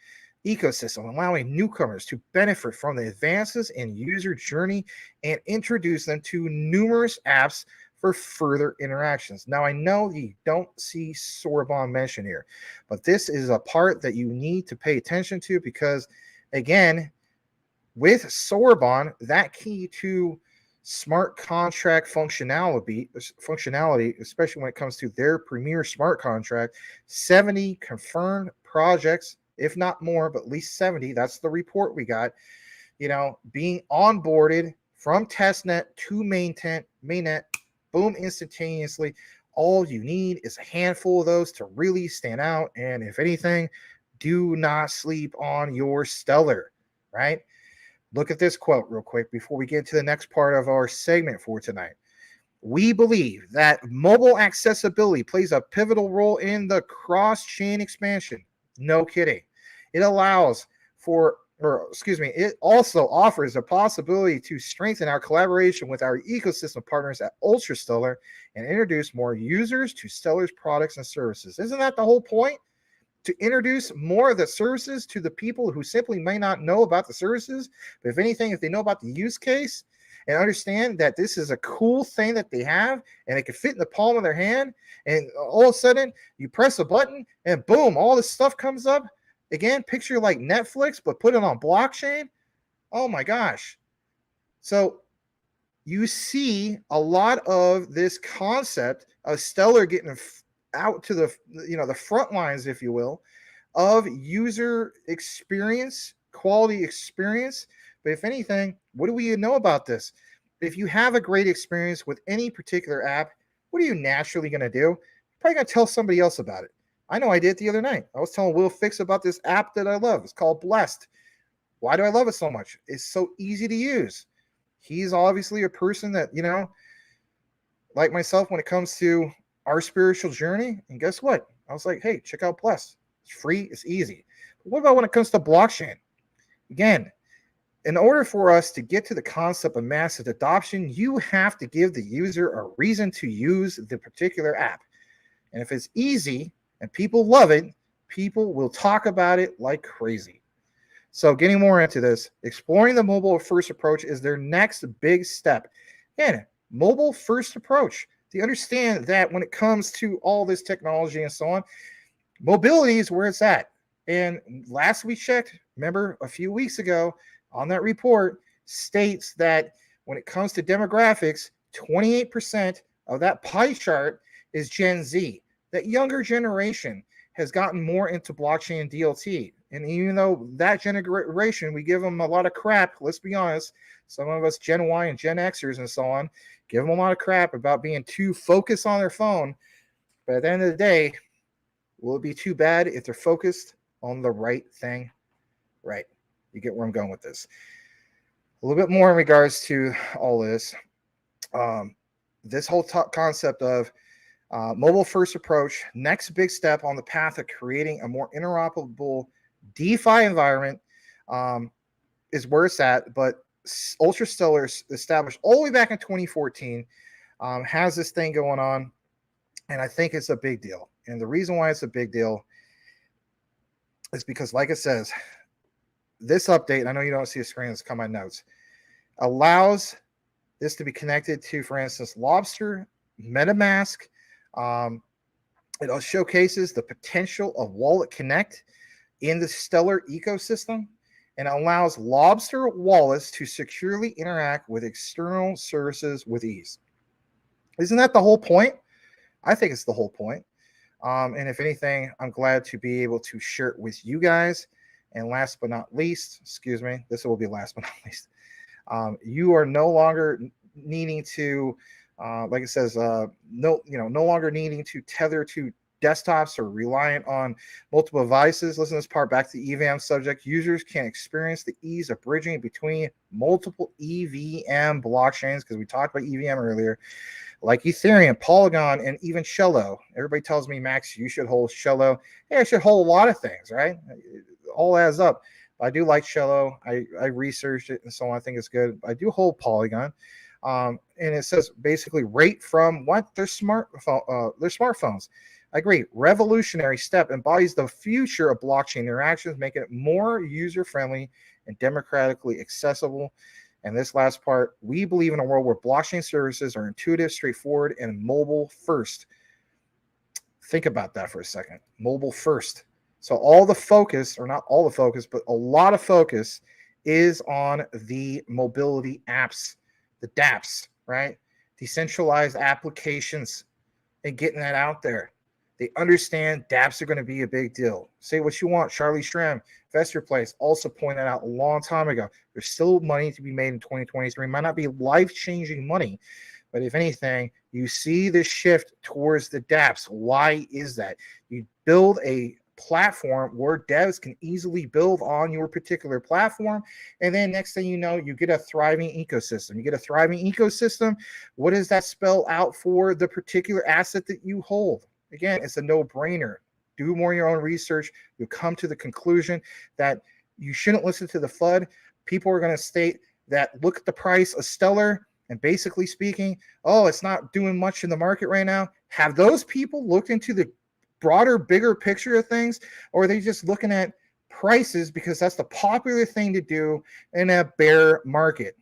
ecosystem, allowing newcomers to benefit from the advances in user journey and introduce them to numerous apps for further interactions. Now, I know you don't see Sorbonne mentioned here, but this is a part that you need to pay attention to because, again, with Sorbonne, that key to smart contract functionality, especially when it comes to their premier smart contract, 70 confirmed projects, if not more, but at least 70. That's the report we got, being onboarded from testnet to mainnet. Boom, instantaneously. All you need is a handful of those to really stand out. And if anything, do not sleep on your Stellar, right? Look at this quote real quick before we get to the next part of our segment for tonight. We believe that mobile accessibility plays a pivotal role in the cross-chain expansion. No kidding. It also offers a possibility to strengthen our collaboration with our ecosystem partners at Ultra Stellar and introduce more users to Stellar's products and services. Isn't that the whole point? To introduce more of the services to the people who simply may not know about the services, but if anything, if they know about the use case and understand that this is a cool thing that they have and it can fit in the palm of their hand, and all of a sudden you press a button and boom, all this stuff comes up. Again, picture like Netflix, but put it on blockchain. Oh my gosh. So you see a lot of this concept of Stellar getting out to the, the front lines, if you will, of user experience, quality experience. But if anything, what do we know about this? If you have a great experience with any particular app, what are you naturally going to do? You're probably going to tell somebody else about it. I know I did the other night. I was telling Will Fix about this app that I love. It's called Blessed. Why do I love it so much? It's so easy to use. He's obviously a person that, like myself, when it comes to our spiritual journey. And guess what? I was like, hey, check out Blessed. It's free. It's easy. But what about when it comes to blockchain? Again, in order for us to get to the concept of massive adoption, you have to give the user a reason to use the particular app. And if it's easy and people love it, people will talk about it like crazy. So getting more into this, exploring the mobile first approach is their next big step. Again, mobile first approach. They understand that when it comes to all this technology and so on, mobility is where it's at. And last we checked, remember a few weeks ago on that report, states that when it comes to demographics, 28% of that pie chart is Gen Z. That younger generation has gotten more into blockchain and DLT. And even though that generation, we give them a lot of crap, let's be honest, some of us Gen Y and Gen Xers and so on, give them a lot of crap about being too focused on their phone. But at the end of the day, will it be too bad if they're focused on the right thing? Right. You get where I'm going with this. A little bit more in regards to all this. This whole concept of mobile first approach, next big step on the path of creating a more interoperable DeFi environment is where it's at. But Ultra Stellar, established all the way back in 2014, has this thing going on. And I think it's a big deal. And the reason why it's a big deal is because, like it says, this update, I know you don't see a screen, it's come my notes, allows this to be connected to, for instance, Lobster, MetaMask. It showcases the potential of Wallet Connect in the Stellar ecosystem and allows Lobster wallets to securely interact with external services with ease. Isn't that the whole point? I think it's the whole point. And if anything, I'm glad to be able to share it with you guys. And last but not least, this will be last but not least. You are no longer needing to, like it says, no longer needing to tether to desktops or reliant on multiple devices. Listen to this part, back to the EVM subject. Users can experience the ease of bridging between multiple EVM blockchains, because we talked about EVM earlier, like Ethereum, Polygon, and even Shello. Everybody tells me, Max, you should hold Shello. Hey, I should hold a lot of things, right? It all adds up. I do like Shello. I researched it and so on. I think it's good. I do hold Polygon. And it says basically rate from what? Their smartphones. I agree. Revolutionary step, embodies the future of blockchain interactions, making it more user-friendly and democratically accessible. And this last part, we believe in a world where blockchain services are intuitive, straightforward, and mobile first. Think about that for a second. Mobile first. So all the focus, or not all the focus, but a lot of focus is on the mobility apps, the dApps, right? Decentralized applications, and getting that out there. They understand dApps are going to be a big deal. Say what you want. Charlie Shrem, Investor Place, also pointed out a long time ago. There's still money to be made in 2023. It might not be life-changing money, but if anything, you see this shift towards the dApps. Why is that? You build a platform where devs can easily build on your particular platform, and then next thing you know, you get a thriving ecosystem. You get a thriving ecosystem. What does that spell out for the particular asset that you hold? Again, it's a no-brainer. Do more of your own research. You'll come to the conclusion that you shouldn't listen to the FUD. People are going to state that look at the price of Stellar, and basically speaking, oh, it's not doing much in the market right now. Have those people looked into the broader, bigger picture of things, or are they just looking at prices because that's the popular thing to do in a bear market?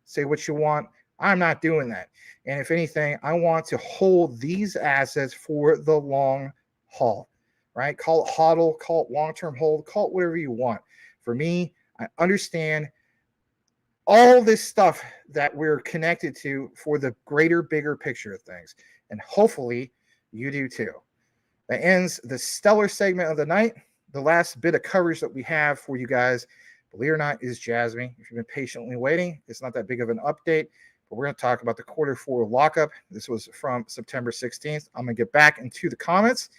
Say what you want. I'm not doing that. And if anything, I want to hold these assets for the long haul, right? Call it hodl, call it long-term hold, call it whatever you want. For me, I understand all this stuff that we're connected to for the greater, bigger picture of things. And hopefully you do too. That ends the stellar segment of the night. The last bit of coverage that we have for you guys, believe it or not, is Jasmy. If you've been patiently waiting, it's not that big of an update, but we're going to talk about the Q4 lockup. This was from September 16th. I'm going to get back into the comments,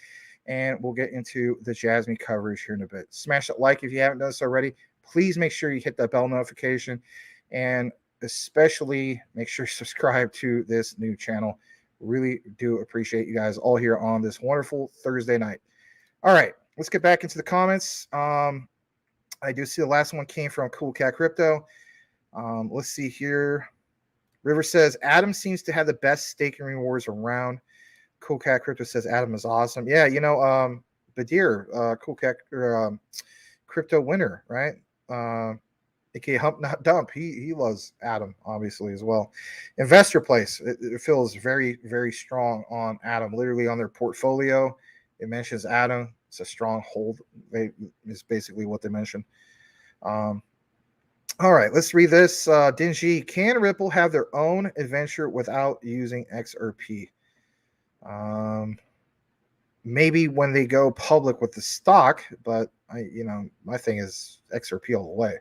and we'll get into the Jasmy coverage here in a bit. Smash that like if you haven't done so already. Please make sure you hit that bell notification, and especially make sure you subscribe to this new channel. Really do appreciate you guys all here on this wonderful Thursday night. All right, let's get back into the comments. I do see the last one came from Cool Cat Crypto. Let's see here. River says Adam seems to have the best staking rewards around. Cool Cat Crypto says Adam is awesome. Yeah, you know, Badir, Cool Cat Crypto winner, right? aka Hump Not Dump. He loves Adam, obviously, as well. Investor Place, it feels very, very strong on Adam. Literally on their portfolio, it mentions Adam. It's a strong hold. Is basically what they mention. All right, let's read this. Dingy, can Ripple have their own adventure without using XRP? Maybe when they go public with the stock, but my thing is XRP all the way.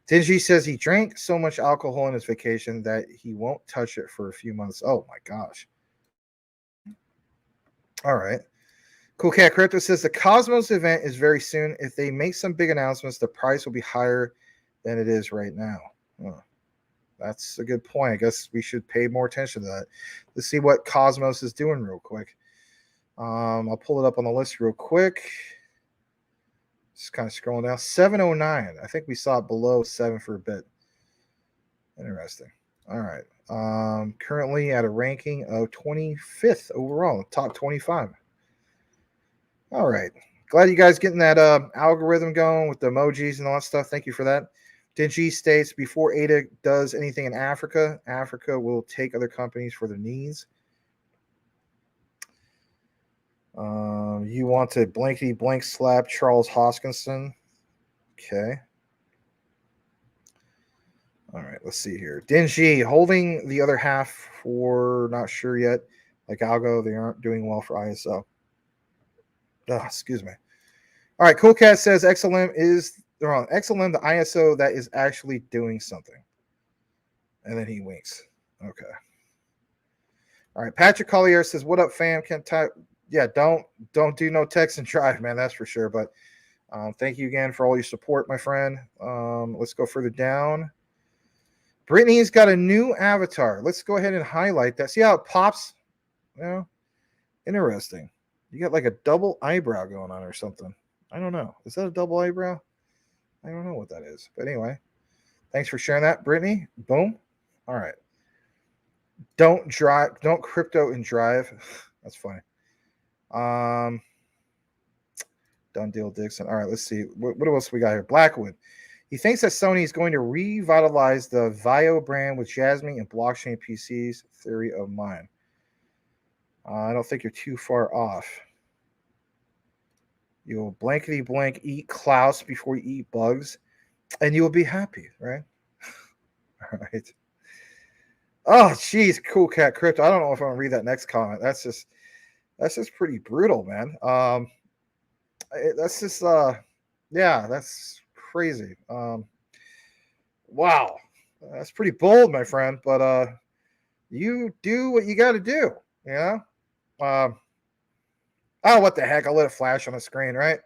Dingy says he drank so much alcohol on his vacation that he won't touch it for a few months. Oh my gosh. All right. Cool Cat Crypto says the Cosmos event is very soon. If they make some big announcements, the price will be higher than it is right now. Oh, that's a good point. I guess we should pay more attention to that. Let's see what Cosmos is doing real quick. I'll pull it up on the list real quick. Just kind of scrolling down. 709. I think we saw it below 7 for a bit. Interesting. All right. Currently at a ranking of 25th overall, top 25. All right. Glad you guys getting that algorithm going with the emojis and all that stuff. Thank you for that. Dingy states before ADA does anything in Africa, Africa will take other companies for their needs. You want to blankety blank slap Charles Hoskinson. Okay. All right, let's see here. Dingy holding the other half for not sure yet. Like Algo, they aren't doing well for ISO. Oh, excuse me. All right, Cool Cat says XLM is wrong. XLM, the ISO that is actually doing something. And then he winks. Okay. All right, Patrick Collier says, "What up, fam? Can't type." Yeah, don't do no text and drive, man. That's for sure. But thank you again for all your support, my friend. Let's go further down. Brittany's got a new avatar. Let's go ahead and highlight that. See how it pops? Interesting. You got like a double eyebrow going on or something. I don't know. Is that a double eyebrow? I don't know what that is. But anyway, thanks for sharing that, Brittany. Boom. All right. Don't crypto and drive. That's funny. Done deal, Dixon. All right, let's see. What else we got here? Blackwood. He thinks that Sony is going to revitalize the VAIO brand with Jasmy and blockchain PCs. Theory of mine. I don't think you're too far off. You'll blankety blank eat Klaus before you eat bugs, and you will be happy, right? All right. Oh, geez, Cool Cat Crypto. I don't know if I'm gonna read that next comment. That's just pretty brutal, man. That's just yeah, that's crazy. Wow, that's pretty bold, my friend. But you do what you got to do, you know. Oh, what the heck? I'll let it flash on the screen, right?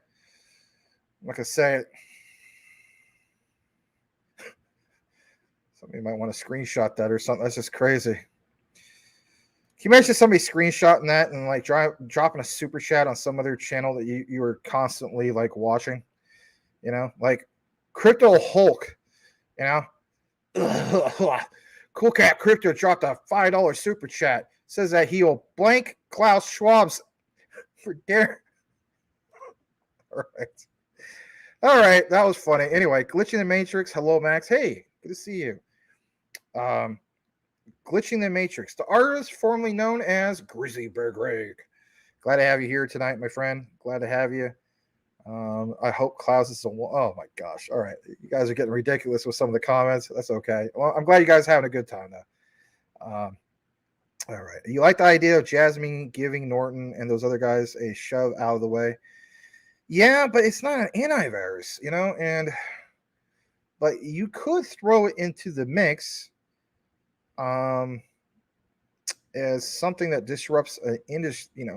I'm not gonna say it. Somebody might want to screenshot that or something. That's just crazy. Can you imagine somebody screenshotting that and like dropping a super chat on some other channel that you were constantly like watching? You know, like Crypto Hulk, you know? Cool Cat Crypto dropped a $5 super chat. Says that he will blank Klaus Schwab's for dare. All right, that was funny. Anyway, Glitching the Matrix. Hello, Max. Hey, good to see you. Glitching the Matrix, the artist formerly known as Grizzly Bear Greg. Glad to have you here tonight, my friend. Glad to have you. I hope Klaus is oh my gosh. All right. You guys are getting ridiculous with some of the comments. That's okay. Well, I'm glad you guys are having a good time though. All right. You like the idea of Jasmy giving Norton and those other guys a shove out of the way? Yeah, but it's not an antivirus, but you could throw it into the mix as something that disrupts an industry,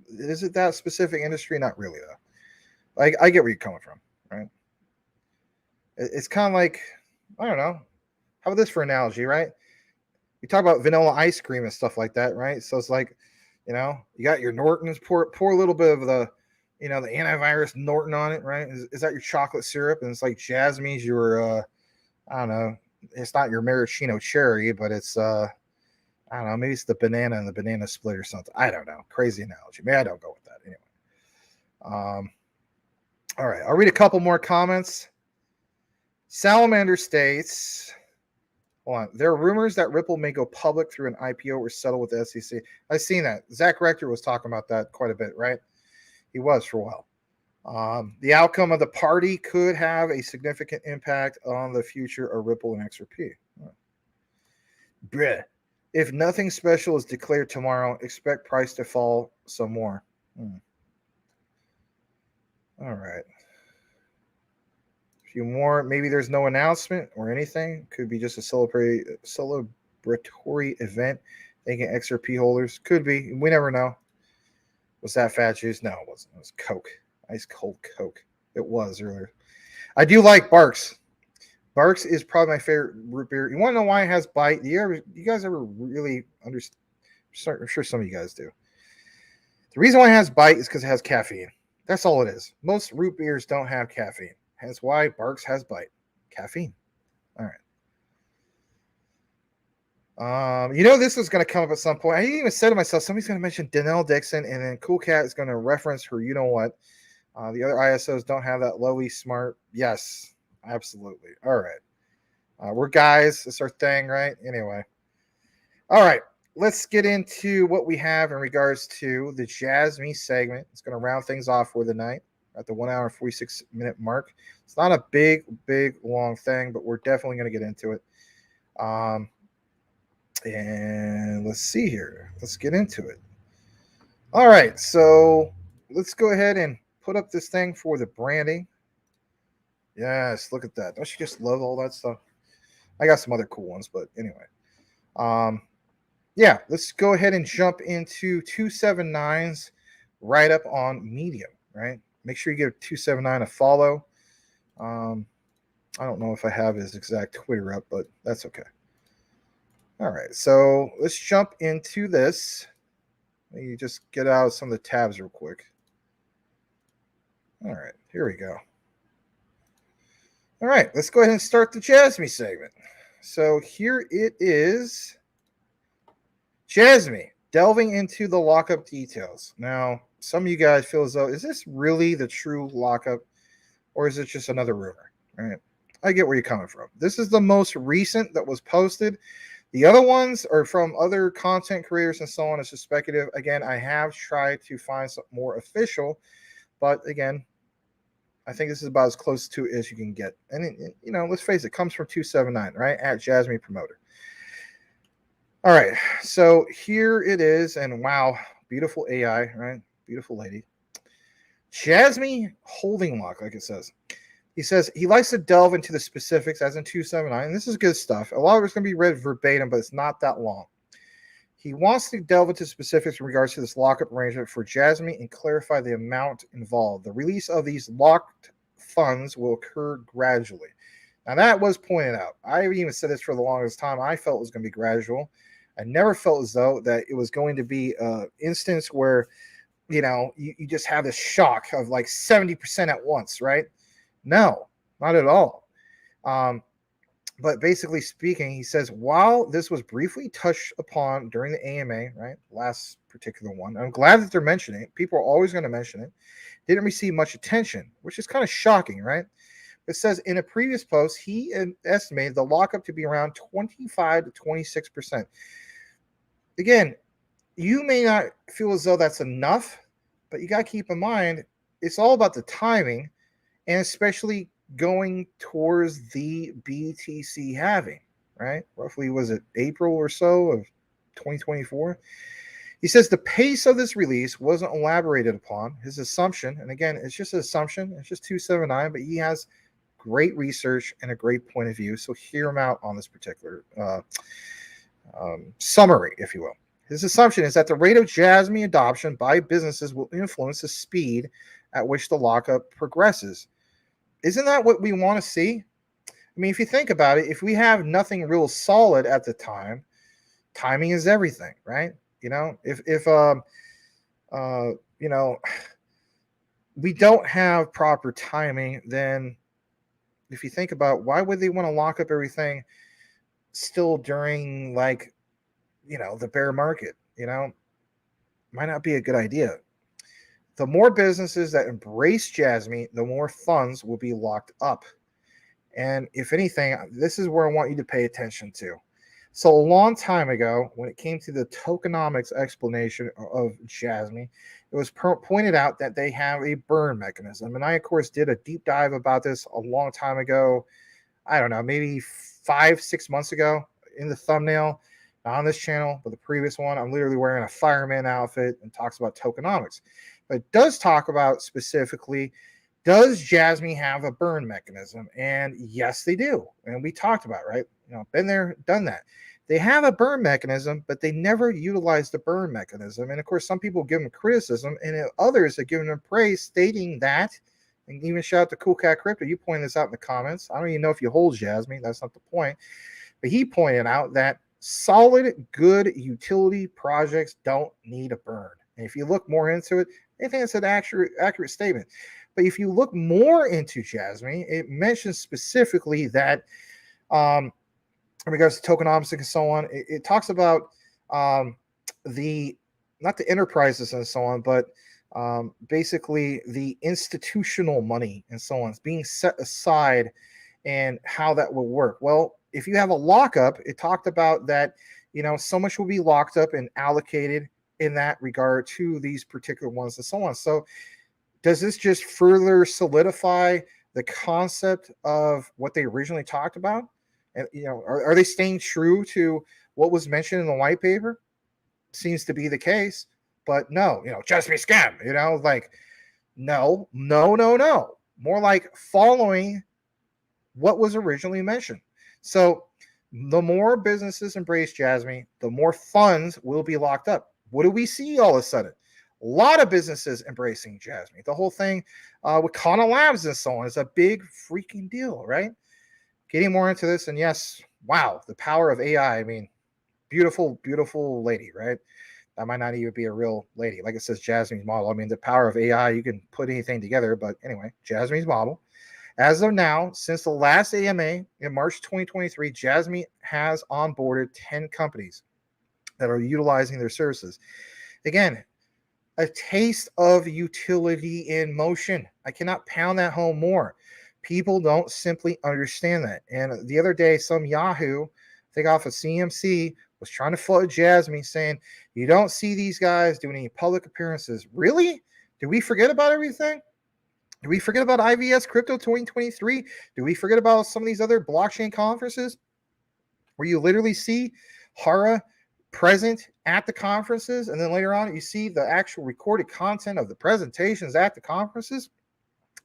is it that specific industry? Not really though. I get where you're coming from, right? It's kind of like, I don't know. How about this for analogy, right? We talk about vanilla ice cream and stuff like that, right? So it's like, you got your Norton's, pour a little bit of the, the antivirus Norton on it, right? Is that your chocolate syrup? And it's like Jasmy's your, I don't know. It's not your maraschino cherry, but it's, I don't know. Maybe it's the banana and the banana split or something. I don't know. Crazy analogy. Maybe I don't go with that anyway. All right, I'll read a couple more comments. Salamander states, hold on, there are rumors that Ripple may go public through an IPO or settle with the SEC. I've seen that. Zach Rector was talking about that quite a bit, right? He was for a while. The outcome of the party could have a significant impact on the future of Ripple and XRP. Bruh. If nothing special is declared tomorrow, expect price to fall some more. All right. A few more. Maybe there's no announcement or anything. Could be just a celebratory event. Thanking XRP holders. Could be. We never know. Was that fat juice? No, it wasn't. It was Coke. Ice cold Coke. It was earlier. I do like Barks. Barks is probably my favorite root beer. You want to know why it has bite? Do you guys ever really understand? I'm sure some of you guys do. The reason why it has bite is because it has caffeine. That's all it is. Most root beers don't have caffeine. That's why Barks has bite. Caffeine. All right. This is going to come up at some point. I even said to myself, somebody's going to mention Danelle Dixon, and then Cool Cat is going to reference her. You know what? The other ISOs don't have that lowly smart. Yes, absolutely. All right. We're guys. It's our thing, right? Anyway. All right. Let's get into what we have in regards to the Jasmy segment. It's going to round things off for the night at the 1 hour and 46-minute mark. It's not a big, long thing, but we're definitely going to get into it. And let's see here. Let's get into it. All right. So let's go ahead and put up this thing for the branding. Yes, look at that. Don't you just love all that stuff? I got some other cool ones, but anyway. Yeah, let's go ahead and jump into 279's write up on Medium, right? Make sure you give 279 a follow. I don't know if I have his exact Twitter up, but that's okay. All right, so let's jump into this. Let me just get out some of the tabs real quick. All right, here we go. All right, let's go ahead and start the Jasmy segment. So here it is. Jasmy, delving into the lockup details. Now, some of you guys feel as though, is this really the true lockup, or is it just another rumor? All right, I get where you're coming from. This is the most recent that was posted. The other ones are from other content creators and so on. It's just speculative. Again, I have tried to find something more official, but again, I think this is about as close to it as you can get. And, let's face it, comes from 279, right? At Jasmy Promoter. All right, so here it is, and wow, beautiful AI, right? Beautiful lady. Jasmy holding lock, like it says. He says he likes to delve into the specifics, as in 279, and this is good stuff. A lot of it's going to be read verbatim, but it's not that long. He wants to delve into specifics in regards to this lockup arrangement for Jasmy and clarify the amount involved. The release of these locked funds will occur gradually. Now, that was pointed out. I even said this for the longest time. I felt it was going to be gradual. I never felt as though that it was going to be an instance where, you just have this shock of like 70% at once, right? No, not at all. But basically speaking, he says, while this was briefly touched upon during the AMA, right, last particular one, I'm glad that they're mentioning it. People are always going to mention it. Didn't receive much attention, which is kind of shocking, right? It says in a previous post, he estimated the lockup to be around 25 to 26%. Again, you may not feel as though that's enough, but you got to keep in mind, it's all about the timing, and especially going towards the BTC halving, right? Roughly, was it April or so of 2024? He says the pace of this release wasn't elaborated upon. His assumption, and again, it's just an assumption, it's just 279, but he has great research and a great point of view. So hear him out on this particular summary, if you will. His assumption is that the rate of Jasmy adoption by businesses will influence the speed at which the lockup progresses. Isn't that what we want to see? I mean, if you think about it, if we have nothing real solid at the time, timing is everything, right? You know, if you know, we don't have proper timing, then if you think about why would they want to lock up everything still during, like, you know, the bear market, you know, might not be a good idea. The more businesses that embrace Jasmy, the more funds will be locked up. And if anything, this is where I want you to pay attention to. So a long time ago, when it came to the tokenomics explanation of Jasmy, it was pointed out that they have a burn mechanism. And I, of course, did a deep dive about this a long time ago. I don't know, maybe 5-6 months ago in the thumbnail, not on this channel, but the previous one. I'm literally wearing a fireman outfit and talks about tokenomics. But it does talk about specifically, does Jasmy have a burn mechanism? And yes, they do. And we talked about, right? You know, been there, done that. They have a burn mechanism, but they never utilize the burn mechanism. And of course, some people give them criticism, and others have given them praise, stating that. And even shout out to Cool Cat Crypto. You pointed this out in the comments. I don't even know if you hold Jasmy. That's not the point. But he pointed out that solid, good utility projects don't need a burn. And if you look more into it, I think it's an accurate statement. But if you look more into Jasmy, it mentions specifically that in regards to tokenomics and so on, it talks about the, not the enterprises and so on, but basically the institutional money and so on is being set aside and how that will work. Well, if you have a lockup, it talked about that, you know, so much will be locked up and allocated in that regard to these particular ones and so on. So does this just further solidify the concept of what they originally talked about? And, you know, are they staying true to what was mentioned in the white paper? Seems to be the case, but no, you know, just be scam, you know, like, no. More like following what was originally mentioned. So the more businesses embrace Jasmy, the more funds will be locked up. What do we see all of a sudden? A lot of businesses embracing Jasmy. The whole thing with Kana Labs and so on is a big freaking deal, right? Getting more into this, and yes, wow, the power of AI. I mean, beautiful, beautiful lady, right? That might not even be a real lady. Like it says, Jasmy's model. I mean, the power of AI, you can put anything together, but anyway, Jasmy's model. As of now, since the last AMA in March 2023, Jasmy has onboarded 10 companies that are utilizing their services. Again, a taste of utility in motion. I cannot pound that home more. People don't simply understand that. And the other day, some Yahoo, I think off of CMC, was trying to flood Jasmy, saying, you don't see these guys doing any public appearances. Really? Did we forget about everything? Did we forget about IVS Crypto 2023? Did we forget about some of these other blockchain conferences where you literally see Hara present at the conferences, and then later on you see the actual recorded content of the presentations at the conferences?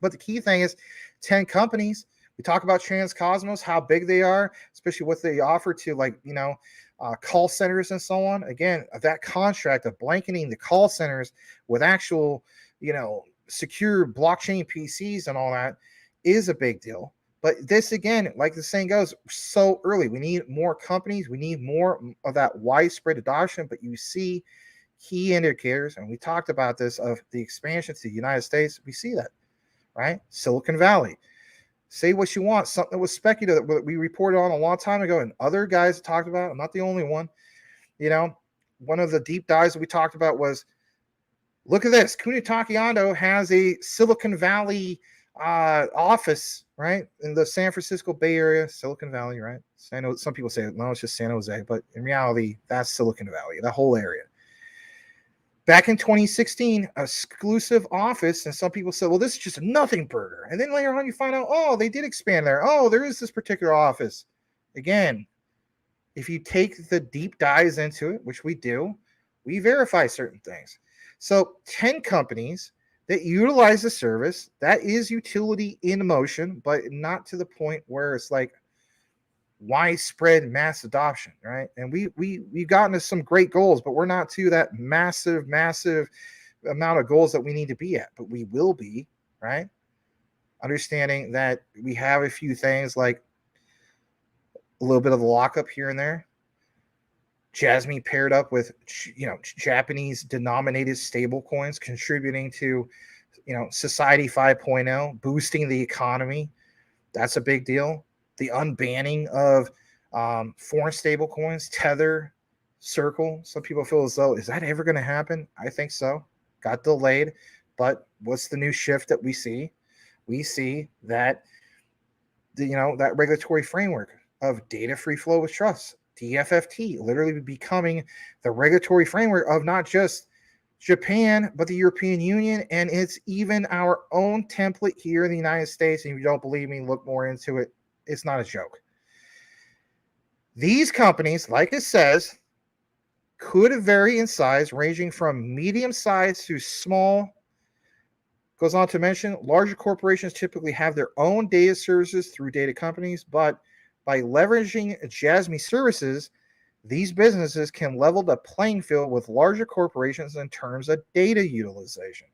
But the key thing is 10 companies. We talk about Transcosmos, how big they are, especially what they offer to, like, you know, call centers and so on. Again, that contract of blanketing the call centers with actual, you know, secure blockchain PCs and all that is a big deal. But this, again, like the saying goes, so early. We need more companies. We need more of that widespread adoption. But you see key indicators, and we talked about this, of the expansion to the United States. We see that, right? Silicon Valley. Say what you want. Something that was speculative that we reported on a long time ago, and other guys talked about. I'm not the only one. You know, one of the deep dives that we talked about was, look at this. Kunitake Ando has a Silicon Valley office, right, in the San Francisco Bay Area. Silicon Valley, right? I know some people say, no, it's just San Jose, but in reality, that's Silicon Valley, that whole area. Back in 2016, exclusive office, and some people said, well, this is just a nothing burger. And then later on, you find out, oh, they did expand there. Oh, there is this particular office. Again, if you take the deep dives into it, which we do, we verify certain things. So 10 companies that utilize the service, that is utility in motion, but not to the point where it's like widespread mass adoption, right? And we've gotten to some great goals, but we're not to that massive amount of goals that we need to be at, but we will be, right? Understanding that we have a few things like a little bit of the lockup here and there. Jasmy paired up with, Japanese denominated stable coins, contributing to, Society 5.0, boosting the economy. That's a big deal. The unbanning of foreign stable coins, Tether, Circle. Some people feel as though, is that ever going to happen? I think so. Got delayed. But what's the new shift that we see? We see that that regulatory framework of data free flow with trust, DFFT, literally becoming the regulatory framework of not just Japan, but the European Union. And it's even our own template here in the United States. And if you don't believe me, look more into it. It's not a joke. These companies, like it says, could vary in size, ranging from medium size to small. Goes on to mention, larger corporations typically have their own data services through data companies, but by leveraging Jasmy services, these businesses can level the playing field with larger corporations in terms of data utilization.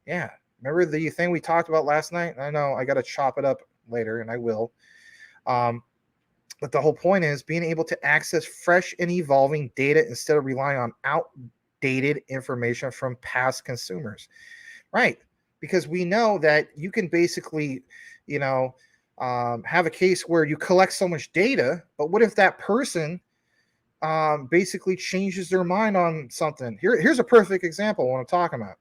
Yeah, remember the thing we talked about last night? I know I got to chop it up later, and I will. But the whole point is being able to access fresh and evolving data instead of relying on outdated information from past consumers. Right. Because we know that you can basically, have a case where you collect so much data, but what if that person basically changes their mind on something? Here's a perfect example of what I'm talking about.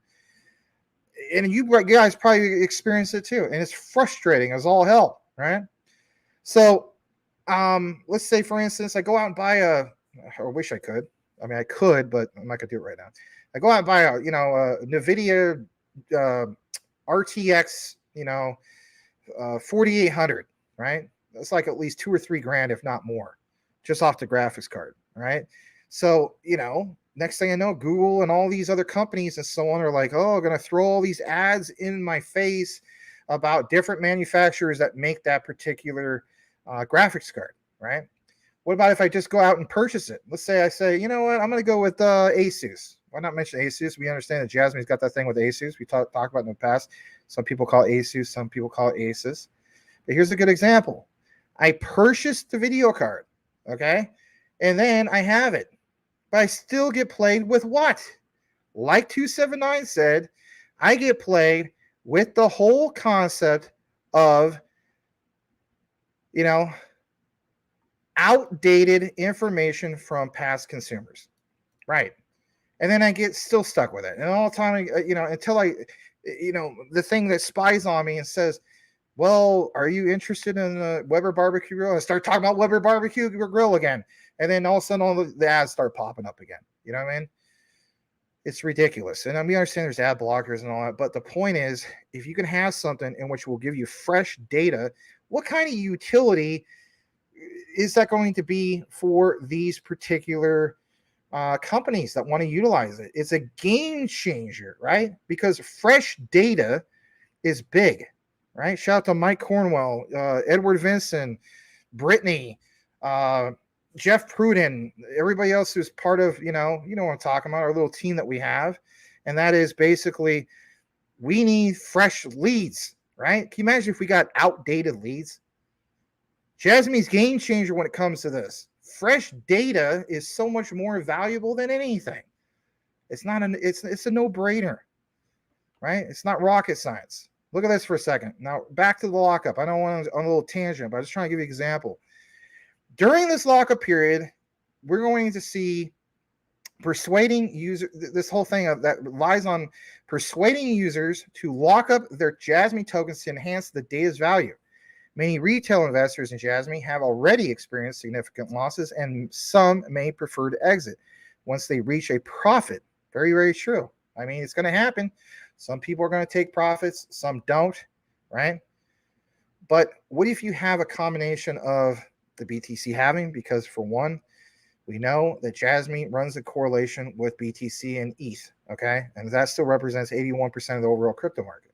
And you guys probably experienced it too. And it's frustrating as all hell, right? So let's say, for instance, I go out and buy I wish I could. I mean, I could, but I'm not going to do it right now. I go out and buy a NVIDIA RTX, 4800, right? That's like at least $2 or $3 grand, if not more, just off the graphics card, right? So, next thing I know, Google and all these other companies and so on are like, oh, I'm going to throw all these ads in my face about different manufacturers that make that particular graphics card, right? What about if I just go out and purchase it? Let's say I say, you know what, I'm going to go with Asus. Why not mention Asus? We understand that Jasmy's got that thing with Asus. We talked about it in the past. Some people call it Asus, some people call it Asus. But here's a good example. I purchased the video card, okay? And then I have it. But I still get played with what? Like 279 said, I get played with the whole concept of, outdated information from past consumers, right? And then I get still stuck with it. And all the time, until the thing that spies on me and says, well, are you interested in the Weber barbecue grill? I start talking about Weber barbecue grill again. And then all of a sudden, all the ads start popping up again. You know what I mean? It's ridiculous. And we understand there's ad blockers and all that. But the point is, if you can have something in which will give you fresh data, what kind of utility is that going to be for these particular companies that want to utilize it? It's a game changer, right? Because fresh data is big, right? Shout out to Mike Cornwell, Edward Vincent, Brittany, Jeff Pruden, everybody else who's part of, what I'm talking about, our little team that we have. And that is basically, we need fresh leads, right? Can you imagine if we got outdated leads? Jasmy's game changer when it comes to this. Fresh data is so much more valuable than anything. It's a no-brainer, right? It's not rocket science. Look at this for a second. Now, back to the lockup. I don't want to on a little tangent, but I'm just trying to give you an example. During this lockup period, we're going to see persuading users, this whole thing that relies on persuading users to lock up their Jasmy tokens to enhance the data's value. Many retail investors in Jasmy have already experienced significant losses, and some may prefer to exit once they reach a profit Very, very true. I mean, it's going to happen. Some people are going to take profits, some don't, right? But what if you have a combination of the BTC halving? Because for one, we know that Jasmy runs a correlation with BTC and ETH, okay? And that still represents 81% of the overall crypto market.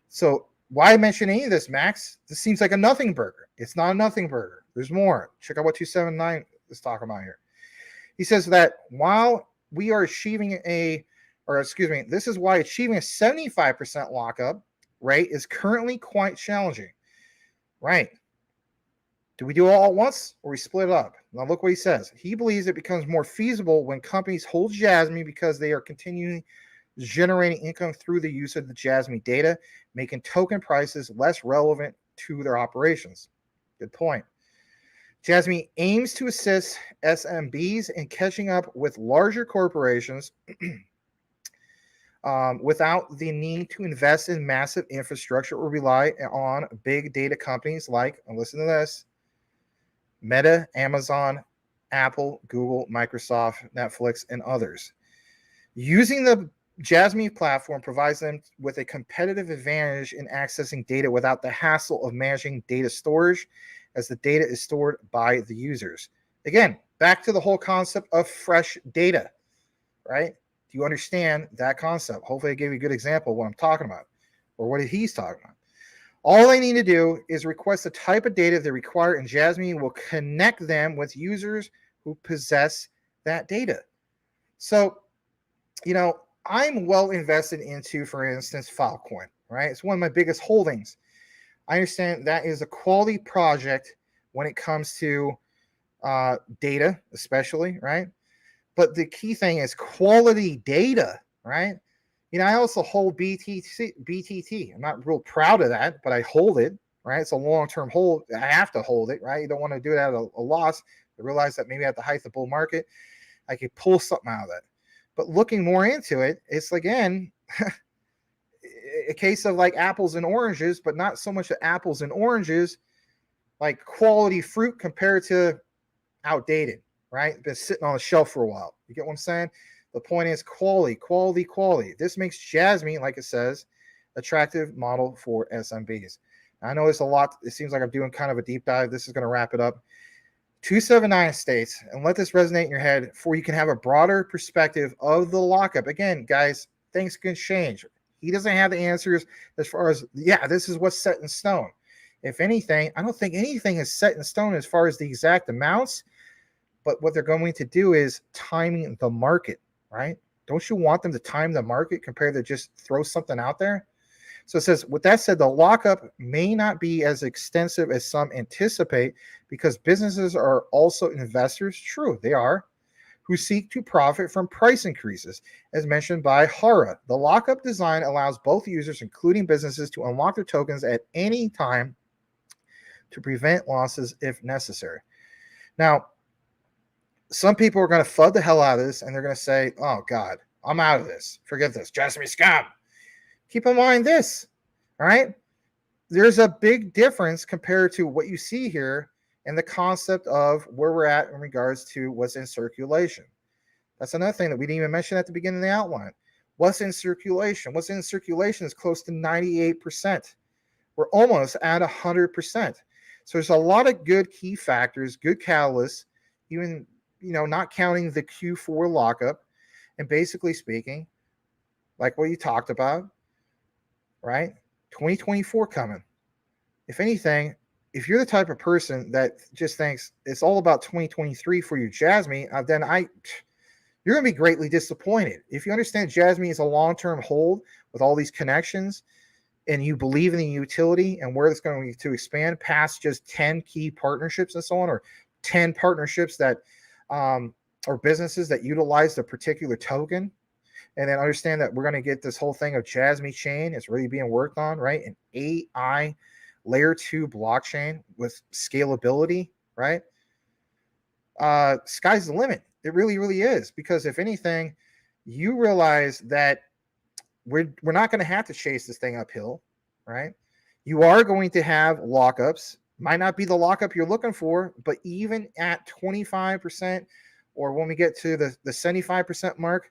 So why mention any of this, Max? This seems like a nothing burger. It's not a nothing burger. There's more. Check out what 279 is talking about here. He says that while we are achieving this is why achieving a 75% lockup rate is currently quite challenging. Right. Do we do it all at once or we split it up? Now look what he says. He believes it becomes more feasible when companies hold Jasmy because they are continuing generating income through the use of the Jasmy data, making token prices less relevant to their operations. Good point. Jasmy aims to assist SMBs in catching up with larger corporations without the need to invest in massive infrastructure or rely on big data companies like, and listen to this, Meta, Amazon, Apple, Google, Microsoft, Netflix, and others. Using the Jasmy platform provides them with a competitive advantage in accessing data without the hassle of managing data storage, as the data is stored by the users. Again, back to the whole concept of fresh data, right? Do you understand that concept? Hopefully I gave you a good example of what I'm talking about or what he's talking about. All they need to do is request the type of data they require, and Jasmy will connect them with users who possess that data. So, I'm well invested into, for instance, Filecoin, right? It's one of my biggest holdings. I understand that is a quality project when it comes to data, especially, right? But the key thing is quality data, right? I also hold BTT. I'm not real proud of that, but I hold it, right? It's a long-term hold. I have to hold it, right? You don't want to do it at a loss. I realize that maybe at the height of the bull market, I could pull something out of that. But looking more into it, it's again a case of like apples and oranges, but not so much apples and oranges, like quality fruit compared to outdated, right? Been sitting on the shelf for a while. You get what I'm saying? The point is quality. This makes Jasmy, like it says, attractive model for SMBs. I know it's a lot. It seems like I'm doing kind of a deep dive. This is going to wrap it up. 279 states, and let this resonate in your head for you can have a broader perspective of the lockup. Again, guys, things can change. He doesn't have the answers as far as, this is what's set in stone. If anything, I don't think anything is set in stone as far as the exact amounts, but what they're going to do is timing the market, right? Don't you want them to time the market compared to just throw something out there? So it says, with that said, the lockup may not be as extensive as some anticipate because businesses are also investors. True, they are, who seek to profit from price increases. As mentioned by Hara, the lockup design allows both users, including businesses, to unlock their tokens at any time to prevent losses if necessary. Now, some people are going to FUD the hell out of this, and they're going to say, oh, God, I'm out of this. Forget this. Jasmy scam. Keep in mind this, all right? There's a big difference compared to what you see here and the concept of where we're at in regards to what's in circulation. That's another thing that we didn't even mention at the beginning of the outline. What's in circulation? What's in circulation is close to 98%. We're almost at 100%. So there's a lot of good key factors, good catalysts, even, not counting the Q4 lockup. And basically speaking, like what you talked about, right? 2024 coming. If anything, if you're the type of person that just thinks it's all about 2023 for you, Jasmy, then you're going to be greatly disappointed. If you understand Jasmy is a long-term hold with all these connections and you believe in the utility and where it's going to expand past just 10 key partnerships and so on, or 10 partnerships that or businesses that utilize the particular token, and then understand that we're going to get this whole thing of Jasmy chain. It's really being worked on, right? An AI layer 2 blockchain with scalability, right? Sky's the limit. It really, really is. Because if anything, you realize that we're not going to have to chase this thing uphill, right? You are going to have lockups. Might not be the lockup you're looking for, but even at 25%, or when we get to the 75% mark,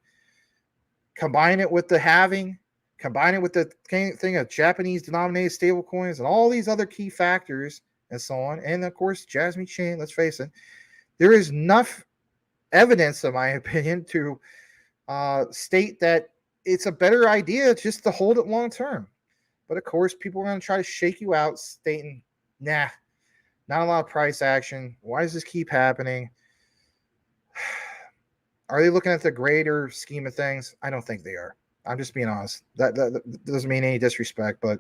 combine it with the halving, combine it with the thing of Japanese denominated stable coins and all these other key factors and so on. And of course, Jasmy chain, let's face it, there is enough evidence, in my opinion, to state that it's a better idea just to hold it long term. But of course, people are going to try to shake you out, stating, nah, not a lot of price action. Why does this keep happening? Are they looking at the greater scheme of things? I don't think they are. I'm just being honest. That doesn't mean any disrespect, but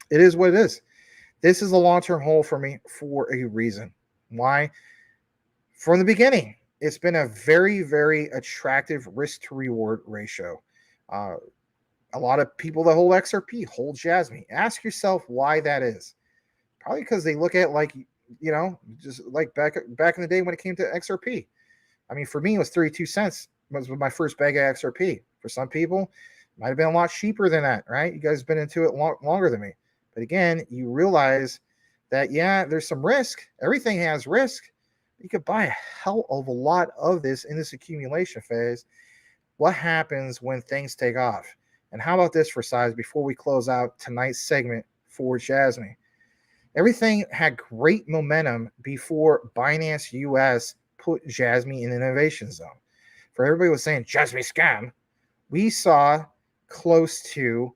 it is what it is. This is a long-term hold for me for a reason. Why? From the beginning, it's been a very, very attractive risk to reward ratio. A lot of people that hold XRP hold Jasmy. Ask yourself why that is. Probably because they look at, like, you know, just like back in the day when it came to XRP. I mean, for me, it was 32 cents. It was my first bag of XRP. For some people, it might have been a lot cheaper than that, right? You guys have been into it longer than me. But again, you realize that, yeah, there's some risk. Everything has risk. You could buy a hell of a lot of this in this accumulation phase. What happens when things take off? And how about this for size before we close out tonight's segment for Jasmy? Everything had great momentum before Binance US put Jasmy in innovation zone. For everybody was saying Jasmy scam, we saw close to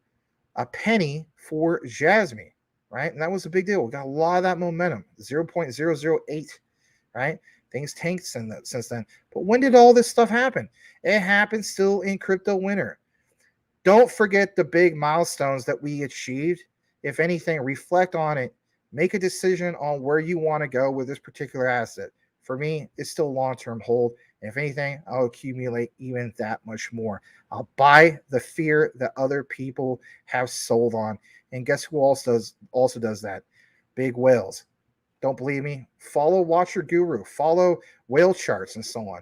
a penny for Jasmy, right? And that was a big deal. We got a lot of that momentum, 0.008, right? Things tanked since then. But when did all this stuff happen? It happened still in crypto winter. Don't forget the big milestones that we achieved. If anything, reflect on it. Make a decision on where you want to go with this particular asset. For me, it's still long-term hold. And if anything, I'll accumulate even that much more. I'll buy the fear that other people have sold on. And guess who also does that? Big whales. Don't believe me? Follow Watcher Guru. Follow whale charts and so on.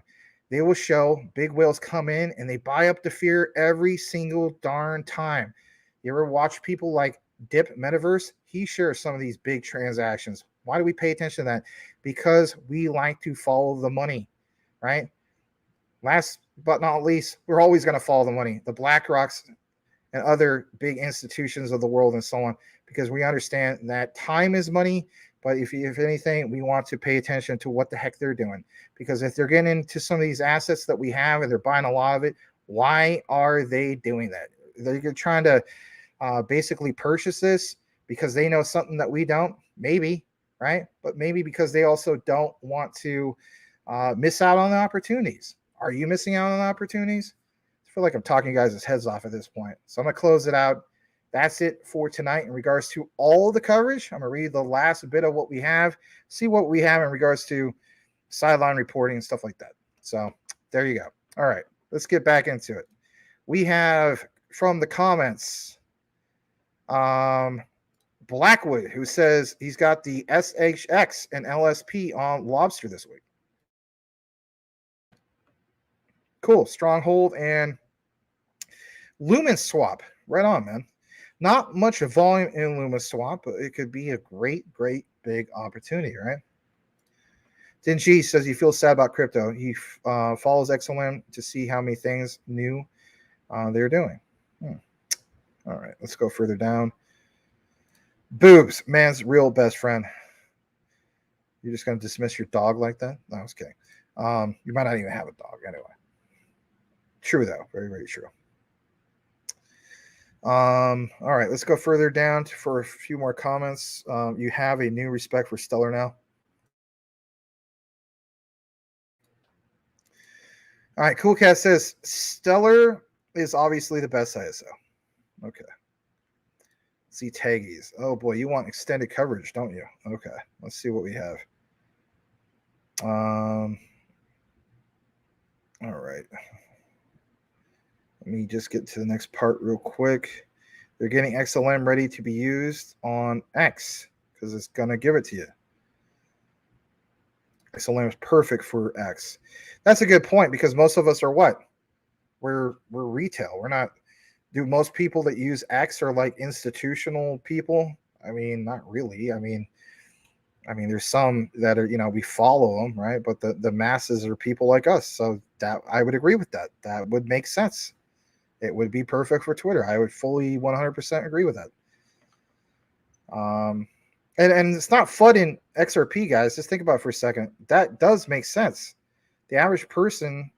They will show big whales come in and they buy up the fear every single darn time. You ever watch people like Dip Metaverse? He shares some of these big transactions. Why do we pay attention to that? Because we like to follow the money, right? Last but not least, we're always going to follow the money. The BlackRocks and other big institutions of the world and so on, because we understand that time is money. But if anything, we want to pay attention to what the heck they're doing. Because if they're getting into some of these assets that we have and they're buying a lot of it, why are they doing that? They're trying to basically purchase this because they know something that we don't, maybe, right? But maybe because they also don't want to miss out on the opportunities. Are you missing out on the opportunities? I feel like I'm talking you guys' heads off at this point. So I'm going to close it out. That's it for tonight in regards to all the coverage. I'm going to read the last bit of what we have, see what we have in regards to sideline reporting and stuff like that. So there you go. All right, let's get back into it. We have from the comments, Blackwood, who says he's got the SHX and LSP on Lobster this week. Cool. Stronghold and Lumen Swap. Right on, man. Not much volume in Lumen Swap, but it could be a great big opportunity, right? Dingy says he feels sad about crypto. He follows XLM to see how many things new they're doing. All right, let's go further down. Boobs, man's real best friend. You're just going to dismiss your dog like that? No, I was kidding. You might not even have a dog anyway. True, though. Very true. All right, let's go further down for a few more comments. You have a new respect for Stellar now. All right, Cool Cat says Stellar is obviously the best ISO. Okay. See taggies. Oh boy, you want extended coverage, don't you? Okay, let's see what we have. All right. Let me just get to the next part real quick. They're getting XLM ready to be used on X because it's going to give it to you. XLM is perfect for X. That's a good point because most of us are what? We're retail. We're not. Do most people that use X are like institutional people? I mean, not really. I mean, there's some that are, we follow them, right? But the masses are people like us. So that I would agree with that. That would make sense. it would be perfect for Twitter. I would fully 100% agree with that. And it's not FUD in XRP, guys. Just think about it for a second. That does make sense. The average person,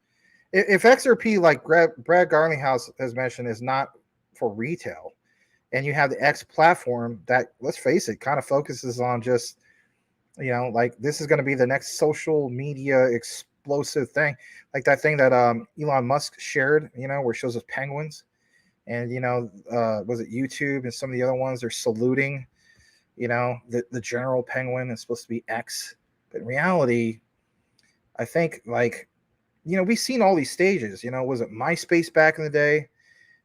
if XRP, like Brad Garlinghouse has mentioned, is not for retail, and you have the X platform that, let's face it, kind of focuses on just, like this is going to be the next social media explosive thing, like that thing that Elon Musk shared, where it shows us penguins, and was it YouTube and some of the other ones, they're saluting, the general penguin is supposed to be X, but in reality, I think, like, we've seen all these stages. Was it MySpace back in the day?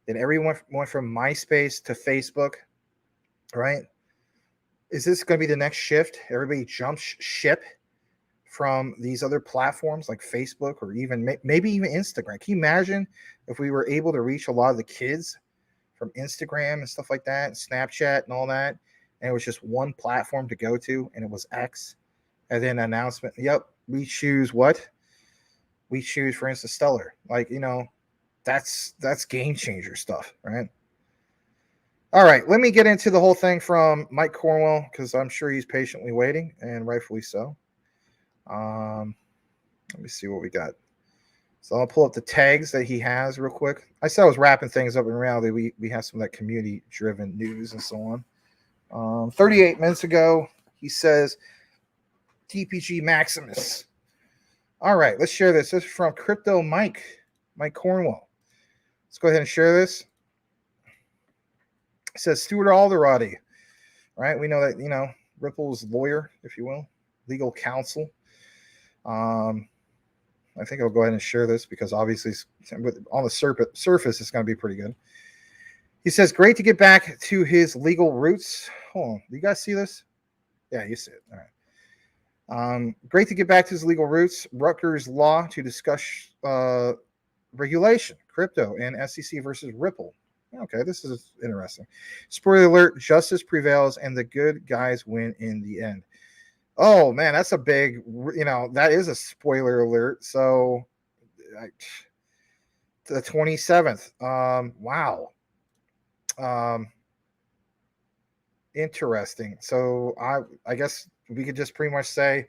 Then everyone went from MySpace to Facebook, right? Is this going to be the next shift? Everybody jumps ship from these other platforms like Facebook, or even maybe even Instagram. Can you imagine if we were able to reach a lot of the kids from Instagram and stuff like that, and Snapchat and all that, and it was just one platform to go to, and it was X, and then an announcement, yep, we choose what? We choose, for instance, Stellar. Like, that's game changer stuff, right? All right, let me get into the whole thing from Mike Cornwell, because I'm sure he's patiently waiting, and rightfully so. Let me see what we got. So I'll pull up the tags that he has real quick. I said I was wrapping things up. In reality, we have some of that community-driven news and so on. 38 minutes ago, he says, TPG Maximus. All right, let's share this. This is from Crypto Mike Cornwell. Let's go ahead and share this. It says Stuart Alderati, right? We know that, Ripple's lawyer, if you will, legal counsel. I think I'll go ahead and share this because obviously on the surface, it's going to be pretty good. He says, great to get back to his legal roots. Hold on. Do you guys see this? Yeah, you see it. All right. Great to get back to his legal roots. Rutgers Law to discuss regulation, crypto, and SEC versus Ripple. Okay, this is interesting. Spoiler alert, justice prevails and the good guys win in the end. Oh, man, that's a big, that is a spoiler alert. So, the 27th. Wow. Interesting. So, I guess we could just pretty much say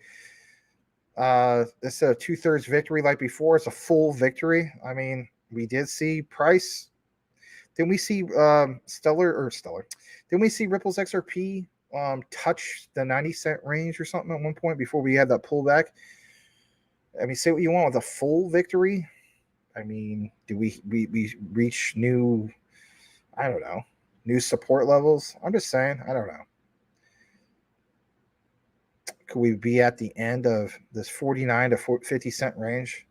it's a 2/3 victory like before. It's a full victory. I mean, we did see price. Didn't we see Stellar? Didn't we see Ripple's XRP touch the 90-cent range or something at one point before we had that pullback? I mean, say what you want with a full victory. I mean, do we reach new, I don't know, new support levels? I'm just saying, I don't know. Could we be at the end of this 49 to 50 cent range?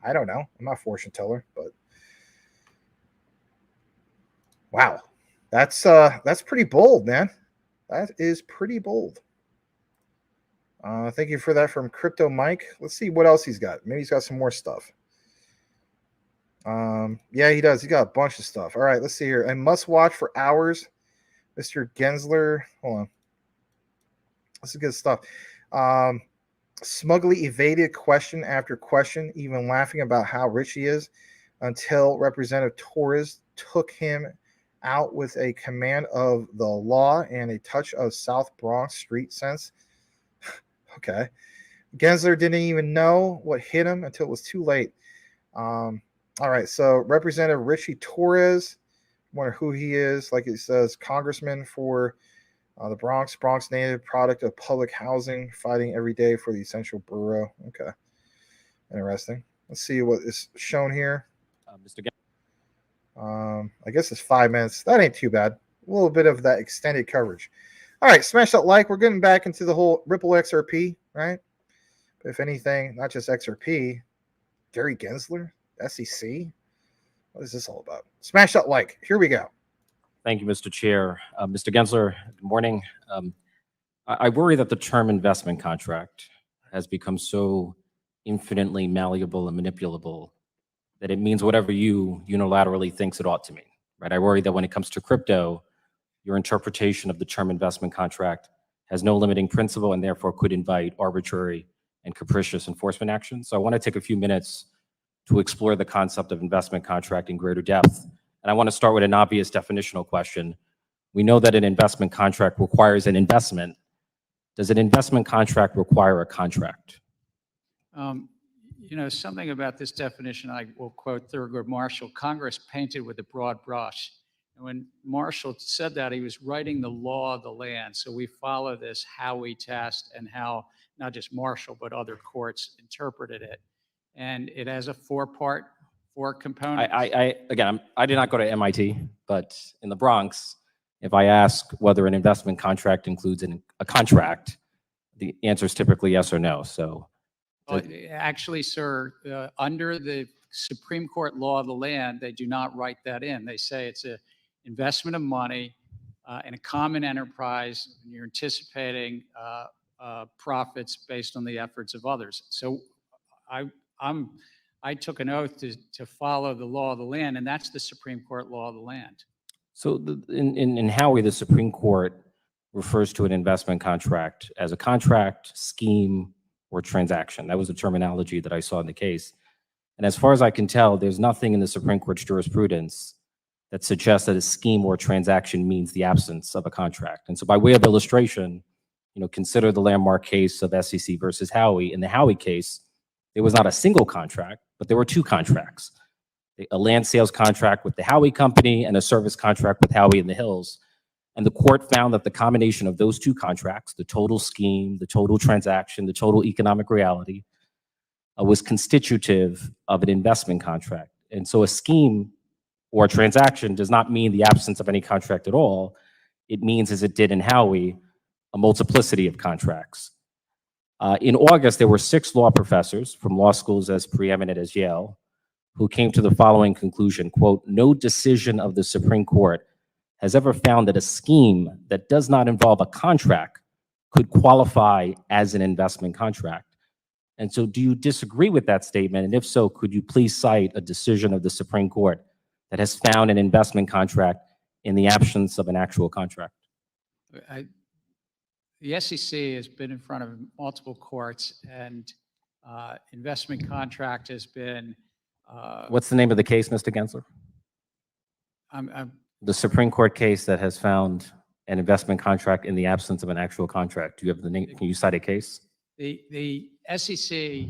I don't know. I'm not a fortune teller, but wow, that's pretty bold, man. That is pretty bold. Thank you for that from Crypto Mike. Let's see what else he's got. Maybe he's got some more stuff. Yeah, he does. He got a bunch of stuff. All right, let's see here. And must watch for hours, Mr. Gensler. Hold on. This is good stuff. Smugly evaded question after question, even laughing about how rich he is, until Representative Torres took him out with a command of the law and a touch of South Bronx street sense. Okay. Gensler didn't even know what hit him until it was too late. All right. So Representative Richie Torres, wonder who he is. Like it says, congressman for the Bronx native, product of public housing, fighting every day for the essential borough. Okay. Interesting. Let's see what is shown here. Mr. I guess it's 5 minutes. That ain't too bad. A little bit of that extended coverage. All right, smash that like. We're getting back into the whole Ripple XRP, right? But if anything, not just XRP, Gary Gensler, SEC. What is this all about? Smash that like. Here we go. Thank you, Mr. Chair. Mr. Gensler, good morning. I worry that the term investment contract has become so infinitely malleable and manipulable that it means whatever you unilaterally thinks it ought to mean, right? I worry that when it comes to crypto, your interpretation of the term investment contract has no limiting principle and therefore could invite arbitrary and capricious enforcement action. So I want to take a few minutes to explore the concept of investment contract in greater depth And I want to start with an obvious definitional question. We know that an investment contract requires an investment. Does an investment contract require a contract? You know, something about this definition, I will quote Thurgood Marshall: Congress painted with a broad brush. And when Marshall said that, he was writing the law of the land. So we follow this Howey test and how not just Marshall, but other courts interpreted it. And it has a four components. Again, I did not go to MIT, but in the Bronx, if I ask whether an investment contract includes a contract, the answer is typically yes or no. So, Actually, sir, under the Supreme Court law of the land, they do not write that in. They say it's an investment of money in a common enterprise, and you're anticipating profits based on the efforts of others. So I took an oath to follow the law of the land, and that's the Supreme Court law of the land. so in Howey, the Supreme Court refers to an investment contract as a contract, scheme, or transaction. That was the terminology that I saw in the case. And as far as I can tell, there's nothing in the Supreme Court's jurisprudence that suggests that a scheme or transaction means the absence of a contract. And so by way of illustration, you know, consider the landmark case of SEC versus Howey. In the Howey case, there was not a single contract, but there were two contracts: a land sales contract with the Howey company and a service contract with Howey in the Hills. And the court found that the combination of those two contracts, the total scheme, the total transaction, the total economic reality, was constitutive of an investment contract. And so a scheme or a transaction does not mean the absence of any contract at all. It means, as it did in Howey, a multiplicity of contracts. In August, there were 6 law professors from law schools as preeminent as Yale who came to the following conclusion, quote, "No decision of the Supreme Court has ever found that a scheme that does not involve a contract could qualify as an investment contract." And so do you disagree with that statement? And if so, could you please cite a decision of the Supreme Court that has found an investment contract in the absence of an actual contract? The SEC has been in front of multiple courts, and investment contract has been. What's the name of the case, Mr. Gensler? The Supreme Court case that has found an investment contract in the absence of an actual contract. Do you have the name? Can you cite a case? The SEC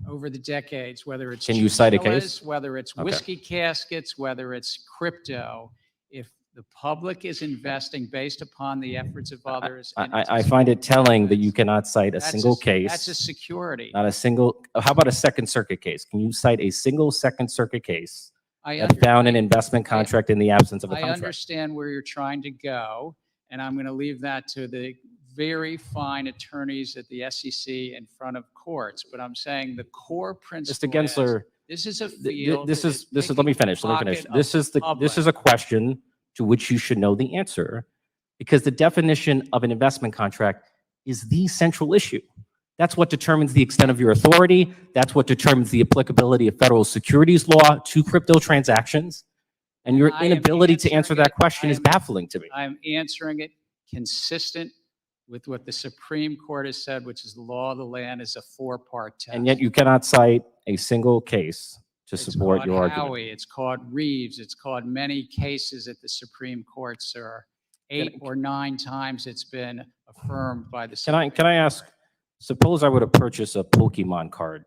over the decades, whether it's Can you cite a chinchillas, case? whether it's whiskey caskets, whether it's crypto, if the public is investing based upon the efforts of others. I find it telling that you cannot cite a single case. That's a security. Not a single. How about a Second Circuit case? Can you cite a single Second Circuit case that found an investment contract in the absence of a contract? I understand where you're trying to go, and I'm going to leave that to the very fine attorneys at the SEC in front of courts. But I'm saying the core principle. Mr. Gensler, this is a field. This is. Let me finish. This is a question to which you should know the answer, because the definition of an investment contract is the central issue. That's what determines the extent of your authority. That's what determines the applicability of federal securities law to crypto transactions. And your inability to answer that question is baffling to me. I'm answering it consistent with what the Supreme Court has said, which is the law of the land is a 4-part test. And yet you cannot cite a single case to support your argument. Howey, it's called Reeves. It's called many cases at the Supreme Court, sir. 8 or 9 times it's been affirmed by the Supreme Court. Can I ask, suppose I were to purchase a Pokemon card.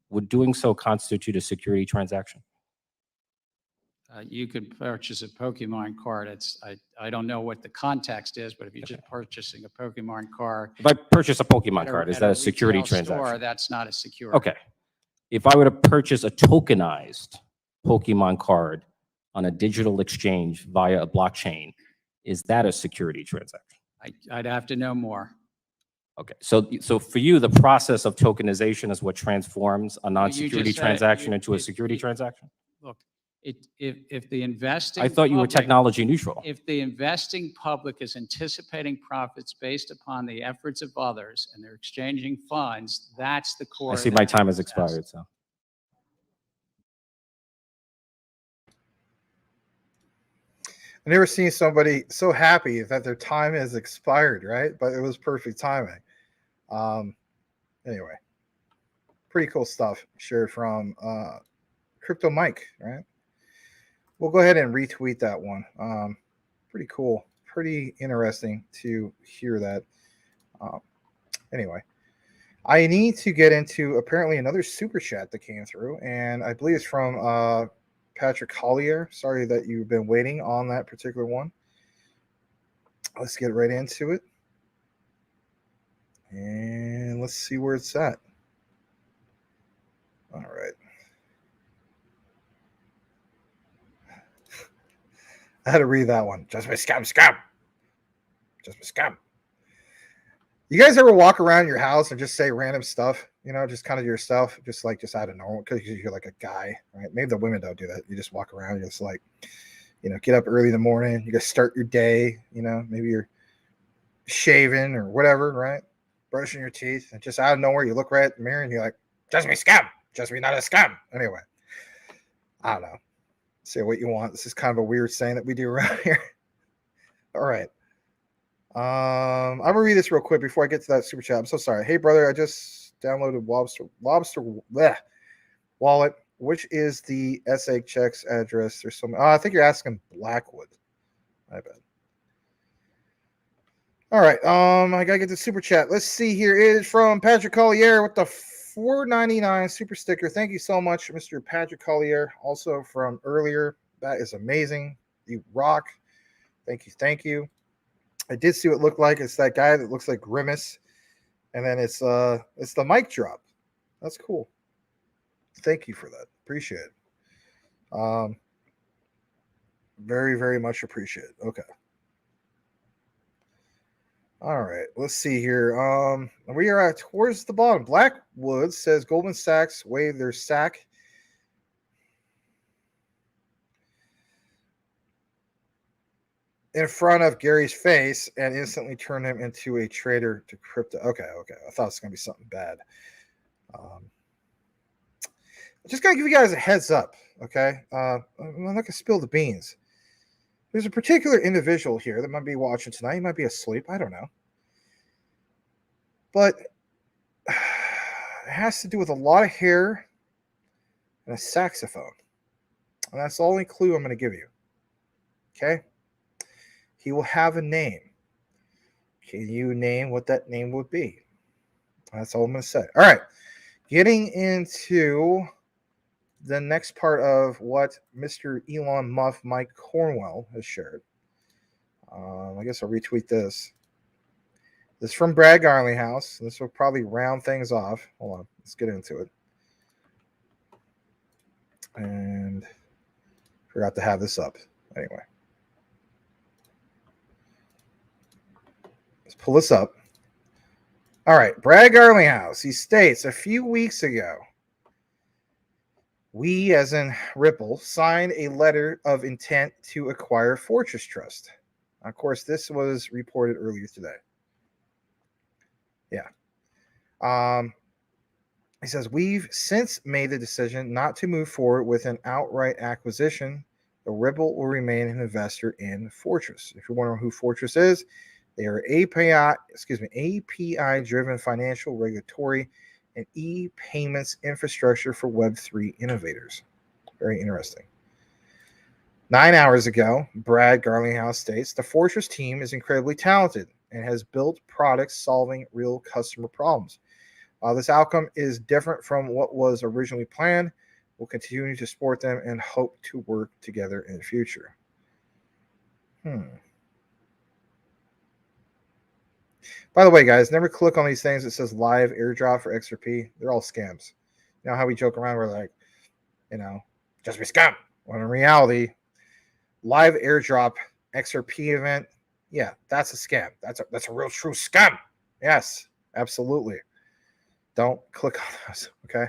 Would doing so constitute a security transaction? You could purchase a Pokemon card. I don't know what the context is, but if you're just purchasing a Pokemon card. If I purchase a Pokemon card, is that a security transaction? That's not a security. Okay. If I were to purchase a tokenized Pokemon card on a digital exchange via a blockchain, is that a security transaction? I'd have to know more. Okay. So for you, the process of tokenization is what transforms a non-security transaction into a security transaction? Look, if the investing. I thought you were technology neutral. If the investing public is anticipating profits based upon the efforts of others and they're exchanging funds, that's the core. I see my time has expired, so. I've never seen somebody so happy that their time has expired, right? But it was perfect timing. Anyway, pretty cool stuff shared from Crypto Mike, right? we'll go ahead and retweet that one. Pretty cool. Pretty interesting to hear that. Anyway, I need to get into apparently another super chat that came through, and I believe it's from Patrick Collier. Sorry that you've been waiting on that particular one. Let's get right into it. And let's see where it's at. All right. I had to read that one. Just my scam. Just my scam. You guys ever walk around your house and just say random stuff? You know, just kind of yourself, just out of nowhere, because you're like a guy, right? Maybe the women don't do that. You just walk around, you're just like, you know, get up early in the morning, you just start your day, you know, maybe you're shaving or whatever, right? Brushing your teeth, and just out of nowhere, you look right at the mirror and you're like, just me scam, just me not a scam. Anyway, I don't know. Say what you want. This is kind of a weird saying that we do around here. All right. I'm gonna read this real quick before I get to that super chat. I'm so sorry. Hey brother, I just downloaded Lobster wallet. Which is the SHX address? There's some. I think you're asking Blackwood. I bet. All right. I gotta get the super chat. Let's see here. It is from Patrick Collier with the $4.99 super sticker. Thank you so much, Mr. Patrick Collier. Also from earlier. That is amazing. You rock. Thank you. Thank you. I did see what it looked like. It's that guy that looks like Grimace. And then it's the mic drop. That's cool. Thank you for that. Appreciate it. Very, very much appreciate it. Okay. All right. Let's see here. We are at towards the bottom. Blackwood says Goldman Sachs waived their SAC in front of Gary's face and instantly turned him into a trader to crypto. Okay. I thought it was going to be something bad. Just going to give you guys a heads up, okay? I'm not going to spill the beans. There's a particular individual here that might be watching tonight. He might be asleep. I don't know. But it has to do with a lot of hair and a saxophone. And that's the only clue I'm going to give you. Okay? He will have a name. Can you name what that name would be? That's all I'm going to say. All right. Getting into the next part of what Mr. Elon Muff Mike Cornwell has shared. I guess I'll retweet this. This is from Brad Garlinghouse. This will probably round things off. Hold on. Let's get into it. And forgot to have this up. Anyway. Let's pull this up. All right. Brad Garlinghouse. He states a few weeks ago, we, as in Ripple, signed a letter of intent to acquire Fortress Trust. Of course, this was reported earlier today. Yeah. He says, we've since made the decision not to move forward with an outright acquisition. The Ripple will remain an investor in Fortress. If you're wondering who Fortress is, they are API-driven financial, regulatory, and e-payments infrastructure for Web3 innovators. Very interesting. 9 hours ago, Brad Garlinghouse states, the Fortress team is incredibly talented and has built products solving real customer problems. While this outcome is different from what was originally planned, we'll continue to support them and hope to work together in the future. By the way, guys, never click on these things that says live airdrop for XRP. They're all scams. You know how we joke around, we're like, you know, just be scam. When in reality, live airdrop XRP event, yeah, that's a scam. That's a real true scam. Yes, absolutely. Don't click on those, okay?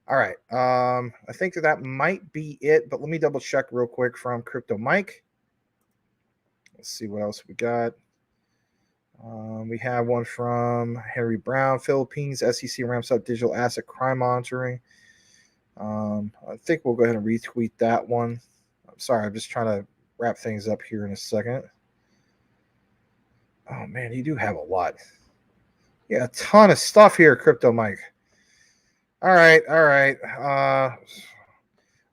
All right. I think that might be it, but let me double check real quick from Crypto Mike. Let's see what else we got. We have one from Henry Brown, Philippines. SEC ramps up digital asset crime monitoring. I think we'll go ahead and retweet that one. I'm sorry, I'm just trying to wrap things up here in a second. Oh, man, you do have a lot. Yeah, a ton of stuff here, Crypto Mike. All right. Oh,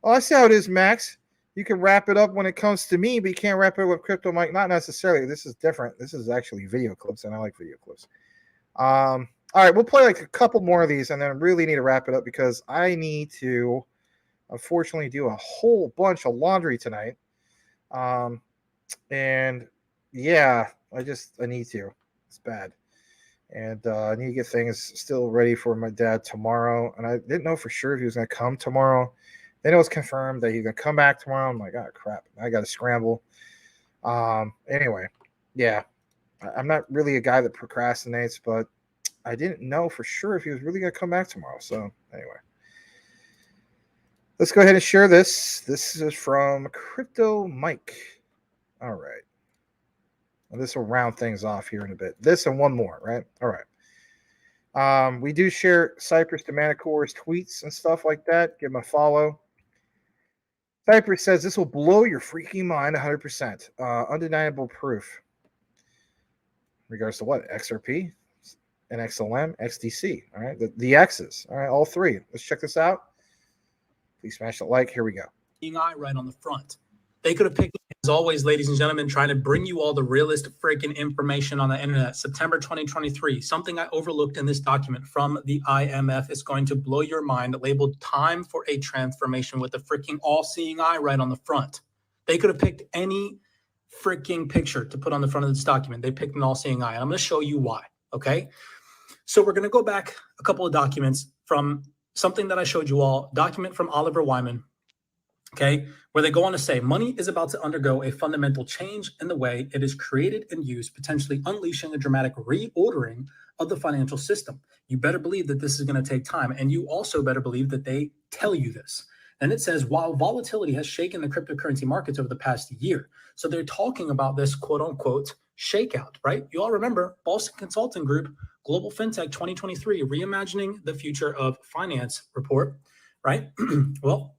I see how it is, Max. You can wrap it up when it comes to me, but you can't wrap it up with Crypto Mike. Not necessarily. This is different. This is actually video clips, and I like video clips. All right, we'll play like a couple more of these, and then really need to wrap it up because I need to, unfortunately, do a whole bunch of laundry tonight. And yeah, I need to. It's bad. And I need to get things still ready for my dad tomorrow. And I didn't know for sure if he was going to come tomorrow. Then it was confirmed that he's going to come back tomorrow. I'm like, oh, crap. I got to scramble. Anyway, yeah. I'm not really a guy that procrastinates, but I didn't know for sure if he was really going to come back tomorrow. So anyway. Let's go ahead and share this. This is from Crypto Mike. All right. Well, this will round things off here in a bit. This and one more, right? All right. We do share Cypress to Manicore's tweets and stuff like that. Give him a follow. Cypress says this will blow your freaking mind 100%. Undeniable proof. In regards to what? XRP, NXLM, XDC. All right. The X's. All right. All three. Let's check this out. Please smash the like. Here we go. Right on the front. They could have picked, as always, ladies and gentlemen, trying to bring you all the realest freaking information on the internet. September 2023, something I overlooked in this document from the IMF is going to blow your mind, labeled Time for a Transformation with a freaking all-seeing eye right on the front. They could have picked any freaking picture to put on the front of this document. They picked an all-seeing eye, and I'm going to show you why, okay? So we're going to go back a couple of documents from something that I showed you all, document from Oliver Wyman, okay, where they go on to say, money is about to undergo a fundamental change in the way it is created and used, potentially unleashing a dramatic reordering of the financial system. You better believe that this is going to take time, and you also better believe that they tell you this. And it says, while volatility has shaken the cryptocurrency markets over the past year, so they're talking about this quote-unquote shakeout, right? You all remember Boston Consulting Group, Global FinTech 2023, Reimagining the Future of Finance report, right? Well,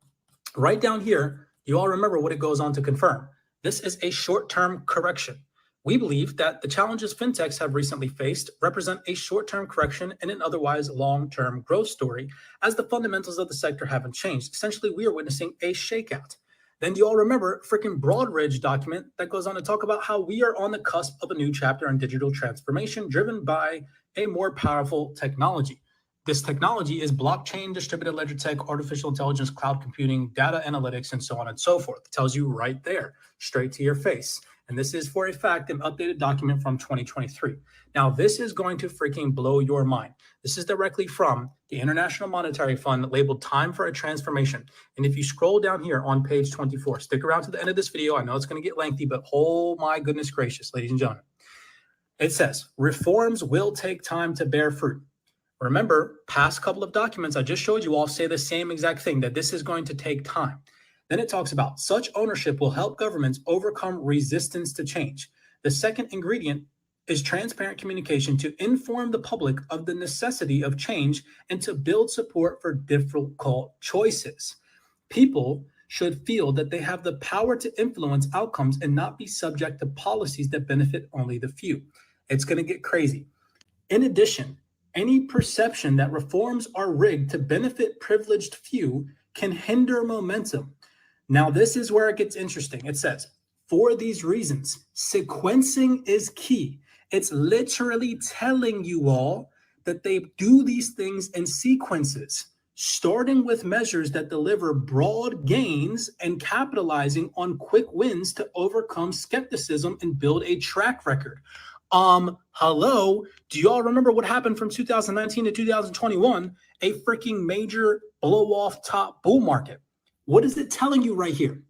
right down here, you all remember what it goes on to confirm. This is a short-term correction. We believe that the challenges fintechs have recently faced represent a short-term correction in an otherwise long-term growth story, as the fundamentals of the sector haven't changed. Essentially, we are witnessing a shakeout. Then do you all remember freaking Broadridge document that goes on to talk about how we are on the cusp of a new chapter in digital transformation driven by a more powerful technology. This technology is blockchain, distributed ledger tech, artificial intelligence, cloud computing, data analytics, and so on and so forth. It tells you right there, straight to your face. And this is, for a fact, an updated document from 2023. Now, this is going to freaking blow your mind. This is directly from the International Monetary Fund, labeled Time for a Transformation. And if you scroll down here on page 24, stick around to the end of this video. I know it's going to get lengthy, but oh my goodness gracious, ladies and gentlemen. It says, reforms will take time to bear fruit. Remember, past couple of documents I just showed you all say the same exact thing, that this is going to take time. Then it talks about such ownership will help governments overcome resistance to change. The second ingredient is transparent communication to inform the public of the necessity of change and to build support for difficult choices. People should feel that they have the power to influence outcomes and not be subject to policies that benefit only the few. It's going to get crazy. In addition, any perception that reforms are rigged to benefit privileged few can hinder momentum. Now, this is where it gets interesting. It says, for these reasons, sequencing is key. It's literally telling you all that they do these things in sequences, starting with measures that deliver broad gains and capitalizing on quick wins to overcome skepticism and build a track record. Hello, do you all remember what happened from 2019 to 2021? A freaking major blow off top bull market. What is it telling you right here?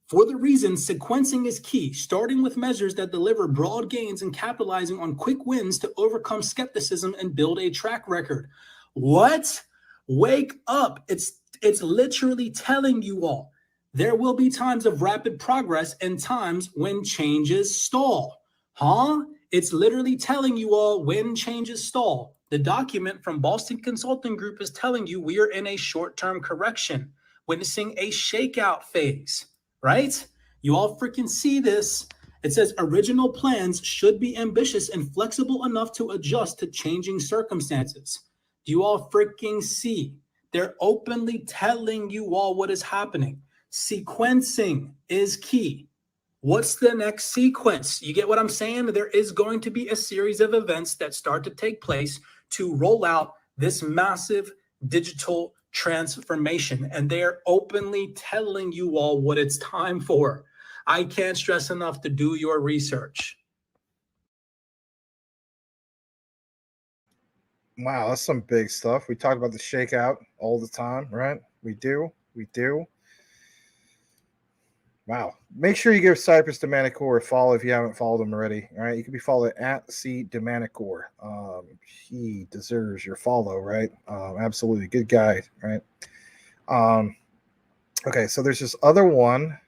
For the reason sequencing is key, starting with measures that deliver broad gains and capitalizing on quick wins to overcome skepticism and build a track record. What? Wake up. It's literally telling you all. There will be times of rapid progress and times when changes stall. It's literally telling you all when changes stall. The document from Boston Consulting Group is telling you we are in a short-term correction, witnessing a shakeout phase, right? You all freaking see this. It says original plans should be ambitious and flexible enough to adjust to changing circumstances. Do you all freaking see? They're openly telling you all what is happening. Sequencing is key. What's the next sequence? You get what I'm saying? There is going to be a series of events that start to take place to roll out this massive digital transformation. And they're openly telling you all what it's time for. I can't stress enough to do your research. Wow, that's some big stuff. We talk about the shakeout all the time, right? We do. Wow. Make sure you give Cypress Domanicore a follow if you haven't followed him already. All right. You can be followed at C Domanicore. He deserves your follow, right? Absolutely. Good guy, right? Okay, so there's this other one.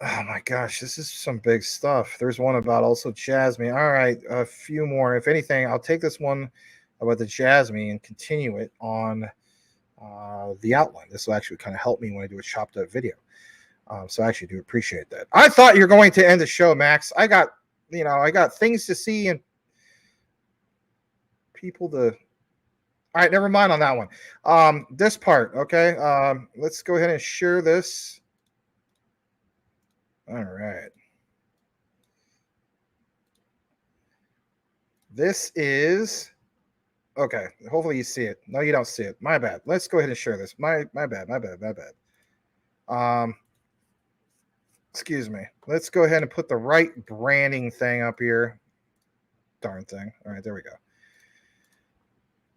Oh my gosh, this is some big stuff. There's one about also Jasmy. All right, a few more. If anything, I'll take this one about the Jasmy and continue it on the outline. This will actually kind of help me when I do a chopped up video. So I actually do appreciate that. I thought you were going to end the show, Max. I got things to see and people to. All right, never mind on that one. This part, okay. Let's go ahead and share this. All right. This is okay. Hopefully you see it. No, you don't see it. My bad. Let's go ahead and share this. My bad. Excuse me. Let's go ahead and put the right branding thing up here. Darn thing. All right, there we go.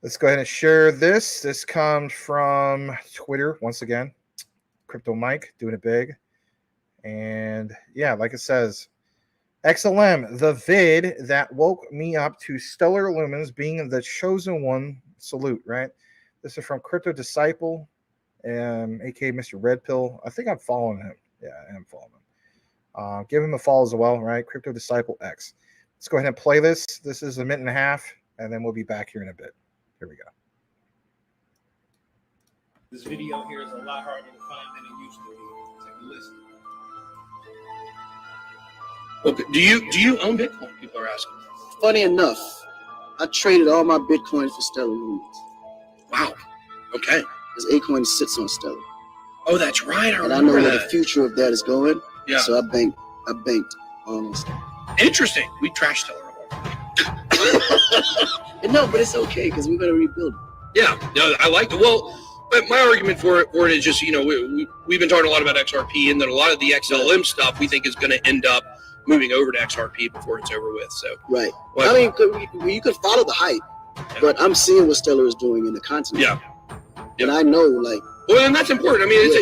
Let's go ahead and share this. This comes from Twitter once again. Crypto Mike doing it big. And yeah, like it says, XLM, the vid that woke me up to stellar lumens being the chosen one. Salute, right? This is from Crypto Disciple, aka Mr. Red Pill. I think I'm following him. Yeah, I am following him. Give him a follow as well, right? Crypto Disciple X. Let's go ahead and play this. This is a minute and a half, and then we'll be back here in a bit. Here we go. This video here is a lot harder to find than it used to be. Take a listen. Okay. Do you own Bitcoin? People are asking. Funny enough, I traded all my Bitcoin for Stellar Lumens. Wow. Okay. Because Acorn sits on Stellar. Oh, that's right. And I know where the future of that is going. Yeah. So I banked all on Stellar. Interesting. We trashed Stellar. No, but it's okay because we're gonna rebuild it. Yeah. No, I like it. Well, but my argument for it is just, you know, we've been talking a lot about XRP, and then a lot of the XLM stuff we think is going to end up moving over to XRP before it's over with. So right. Well, I mean, you could follow the hype, but I'm seeing what Stellar is doing in the continent. Yeah. And I know, like. Well, and that's important. I mean, it's,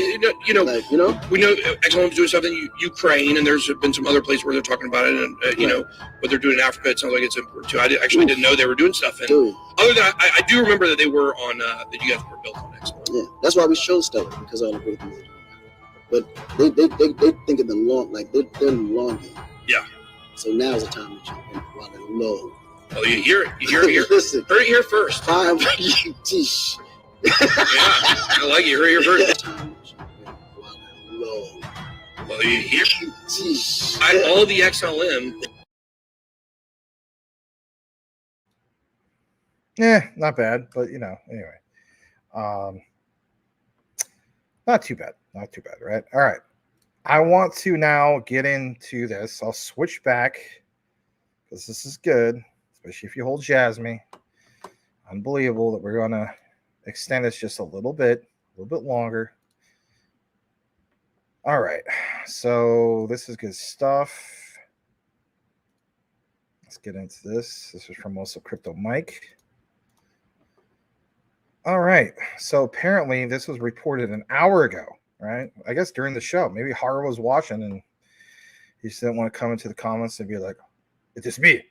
you know, like, we know XLM is doing something in Ukraine, and there's been some other places where they're talking about it, and you know what they're doing in Africa. It sounds like it's important too. I actually didn't know they were doing stuff. And other than I do remember that they were on that you guys were built on XLM. Yeah, that's why we chose Stellar, because all the great things they're doing. But they think in the long, like they're in the long game. Yeah. So now is the time to jump in while they're low. Oh, you hear it here. Listen, heard it here first. Yeah, I like it. Heard it here first. Low. Well, you hear all the XLM. Yeah, not bad, but you know, anyway. Not too bad, right? All right. I want to now get into this. I'll switch back because this is good, especially if you hold Jasmy. Unbelievable that we're gonna extend this just a little bit longer. All right, so this is good stuff. Let's get into this. This is from also Crypto Mike. All right, so apparently this was reported an hour ago, right? I guess during the show. Maybe Hara was watching and he just didn't want to come into the comments and be like, "It is me,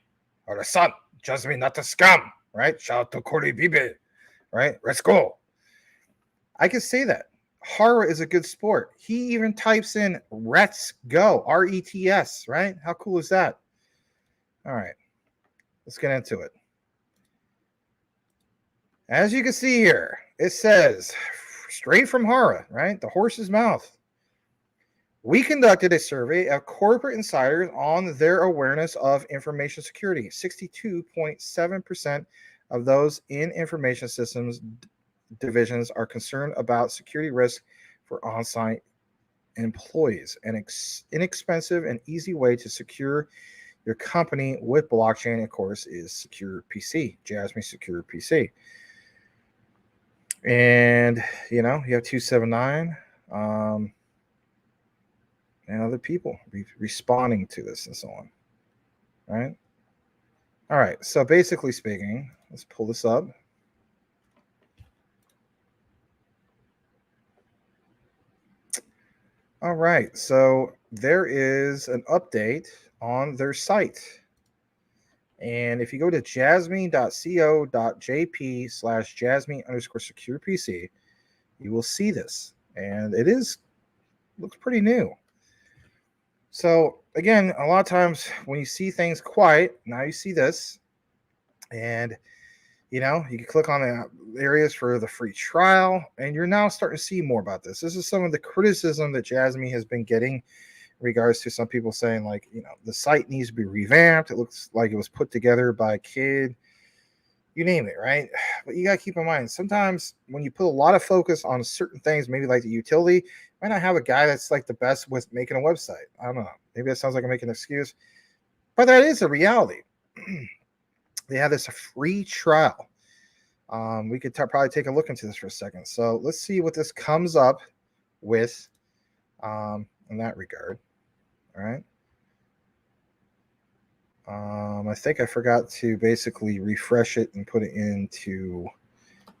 or the son, Jasmy, not the scam," right? Shout out to Corey Bibe, right? Let's go. I can say that. Hara is a good sport. He even types in "Rets go," RETS, right? How cool is that? All right, let's get into it. As you can see here, it says straight from Hara, right? The horse's mouth. We conducted a survey of corporate insiders on their awareness of information security. 62.7% of those in information systems divisions are concerned about security risk for on-site employees. An inexpensive and easy way to secure your company with blockchain, of course, is Secure PC, Jasmy Secure PC. And, you know, you have 279 and other people responding to this and so on, right? All right, so basically speaking, let's pull this up. All right, so there is an update on their site. And if you go to jasmy.co.jp/jasmy_securepc, you will see this. And it looks pretty new. So again, a lot of times when you see things quiet, now you see this. And you know, you can click on the areas for the free trial, and you're now starting to see more about this. This is some of the criticism that Jasmy has been getting in regards to some people saying, like, you know, the site needs to be revamped. It looks like it was put together by a kid. You name it, right? But you got to keep in mind, sometimes when you put a lot of focus on certain things, maybe like the utility, you might not have a guy that's like the best with making a website. I don't know. Maybe that sounds like I'm making an excuse, but that is a reality. They have this free trial. We could probably take a look into this for a second. So let's see what this comes up with in that regard. All right. I think I forgot to basically refresh it and put it into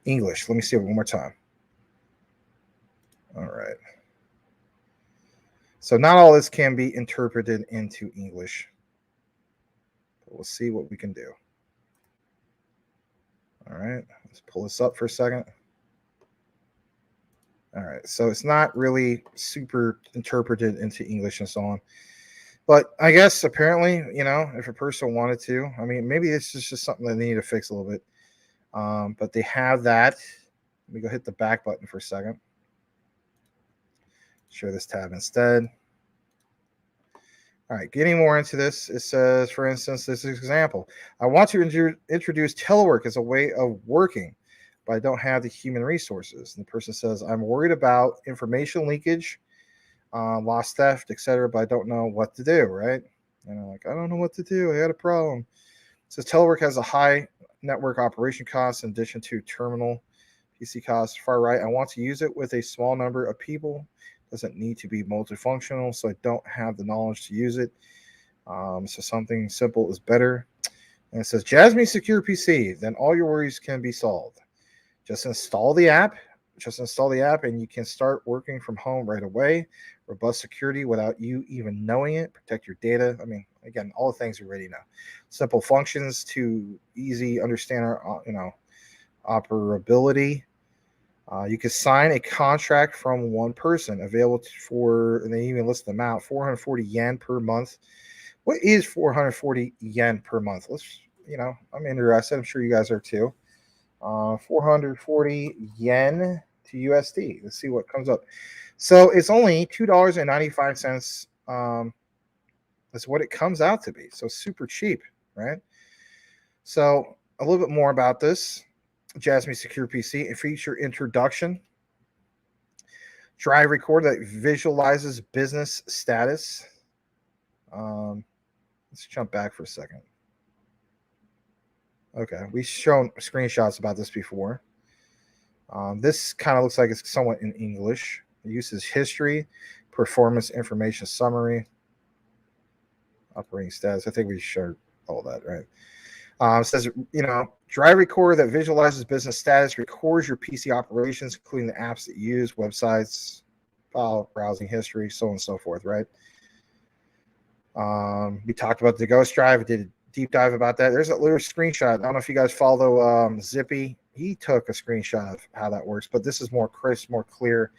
English. Let me see it one more time. All right. So not all this can be interpreted into English, but we'll see what we can do. All right, let's pull this up for a second. All right, so it's not really super interpreted into English and so on. But I guess apparently, you know, if a person wanted to, I mean, maybe this is just something that they need to fix a little bit. But they have that. Let me go hit the back button for a second. Share this tab instead. All right, getting more into this, it says, for instance, this example. I want to introduce telework as a way of working, but I don't have the human resources. And the person says, I'm worried about information leakage, loss theft, etc., but I don't know what to do, right? And I'm like, I don't know what to do. I had a problem. It says telework has a high network operation cost in addition to terminal PC costs. Far right, I want to use it with a small number of people. Doesn't need to be multifunctional, so I don't have the knowledge to use it. So something simple is better. And it says, Jasmy Secure PC, then all your worries can be solved. Just install the app. And you can start working from home right away. Robust security without you even knowing it. Protect your data. I mean, again, all the things we already know. Simple functions to easy understand our, operability. You can sign a contract from one person, available for, and they even list the amount, 440 yen per month. What is 440 yen per month? I'm interested. I'm sure you guys are too. 440 yen to USD. Let's see what comes up. So it's only $2.95. That's what it comes out to be. So super cheap, right? So a little bit more about this. Jasmy Secure PC, a feature introduction. Drive recorder that visualizes business status. Let's jump back for a second. Okay, we've shown screenshots about this before. This kind of looks like it's somewhat in English. It uses history, performance information summary, operating status. I think we showed all that, right? It says, drive recorder that visualizes business status, records your PC operations, including the apps that you use, websites, file browsing history, so on and so forth, right? We talked about the Ghost Drive. We did a deep dive about that. There's a little screenshot. I don't know if you guys follow Zippy. He took a screenshot of how that works, but this is more crisp, more clear.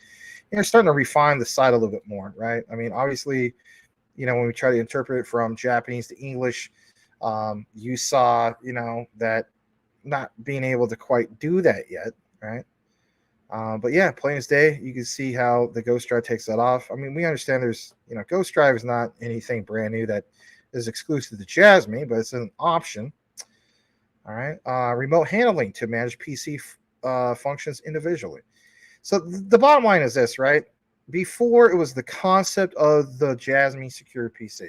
You're starting to refine the site a little bit more, right? I mean, obviously, when we try to interpret it from Japanese to English, you saw, that not being able to quite do that yet, right? But yeah, plain as day, you can see how the Ghost Drive takes that off. I mean, we understand there's, Ghost Drive is not anything brand new that is exclusive to Jasmy, but it's an option. All right. Remote handling to manage PC functions individually. So the bottom line is this, right? before it was the concept of the Jasmy secure PC.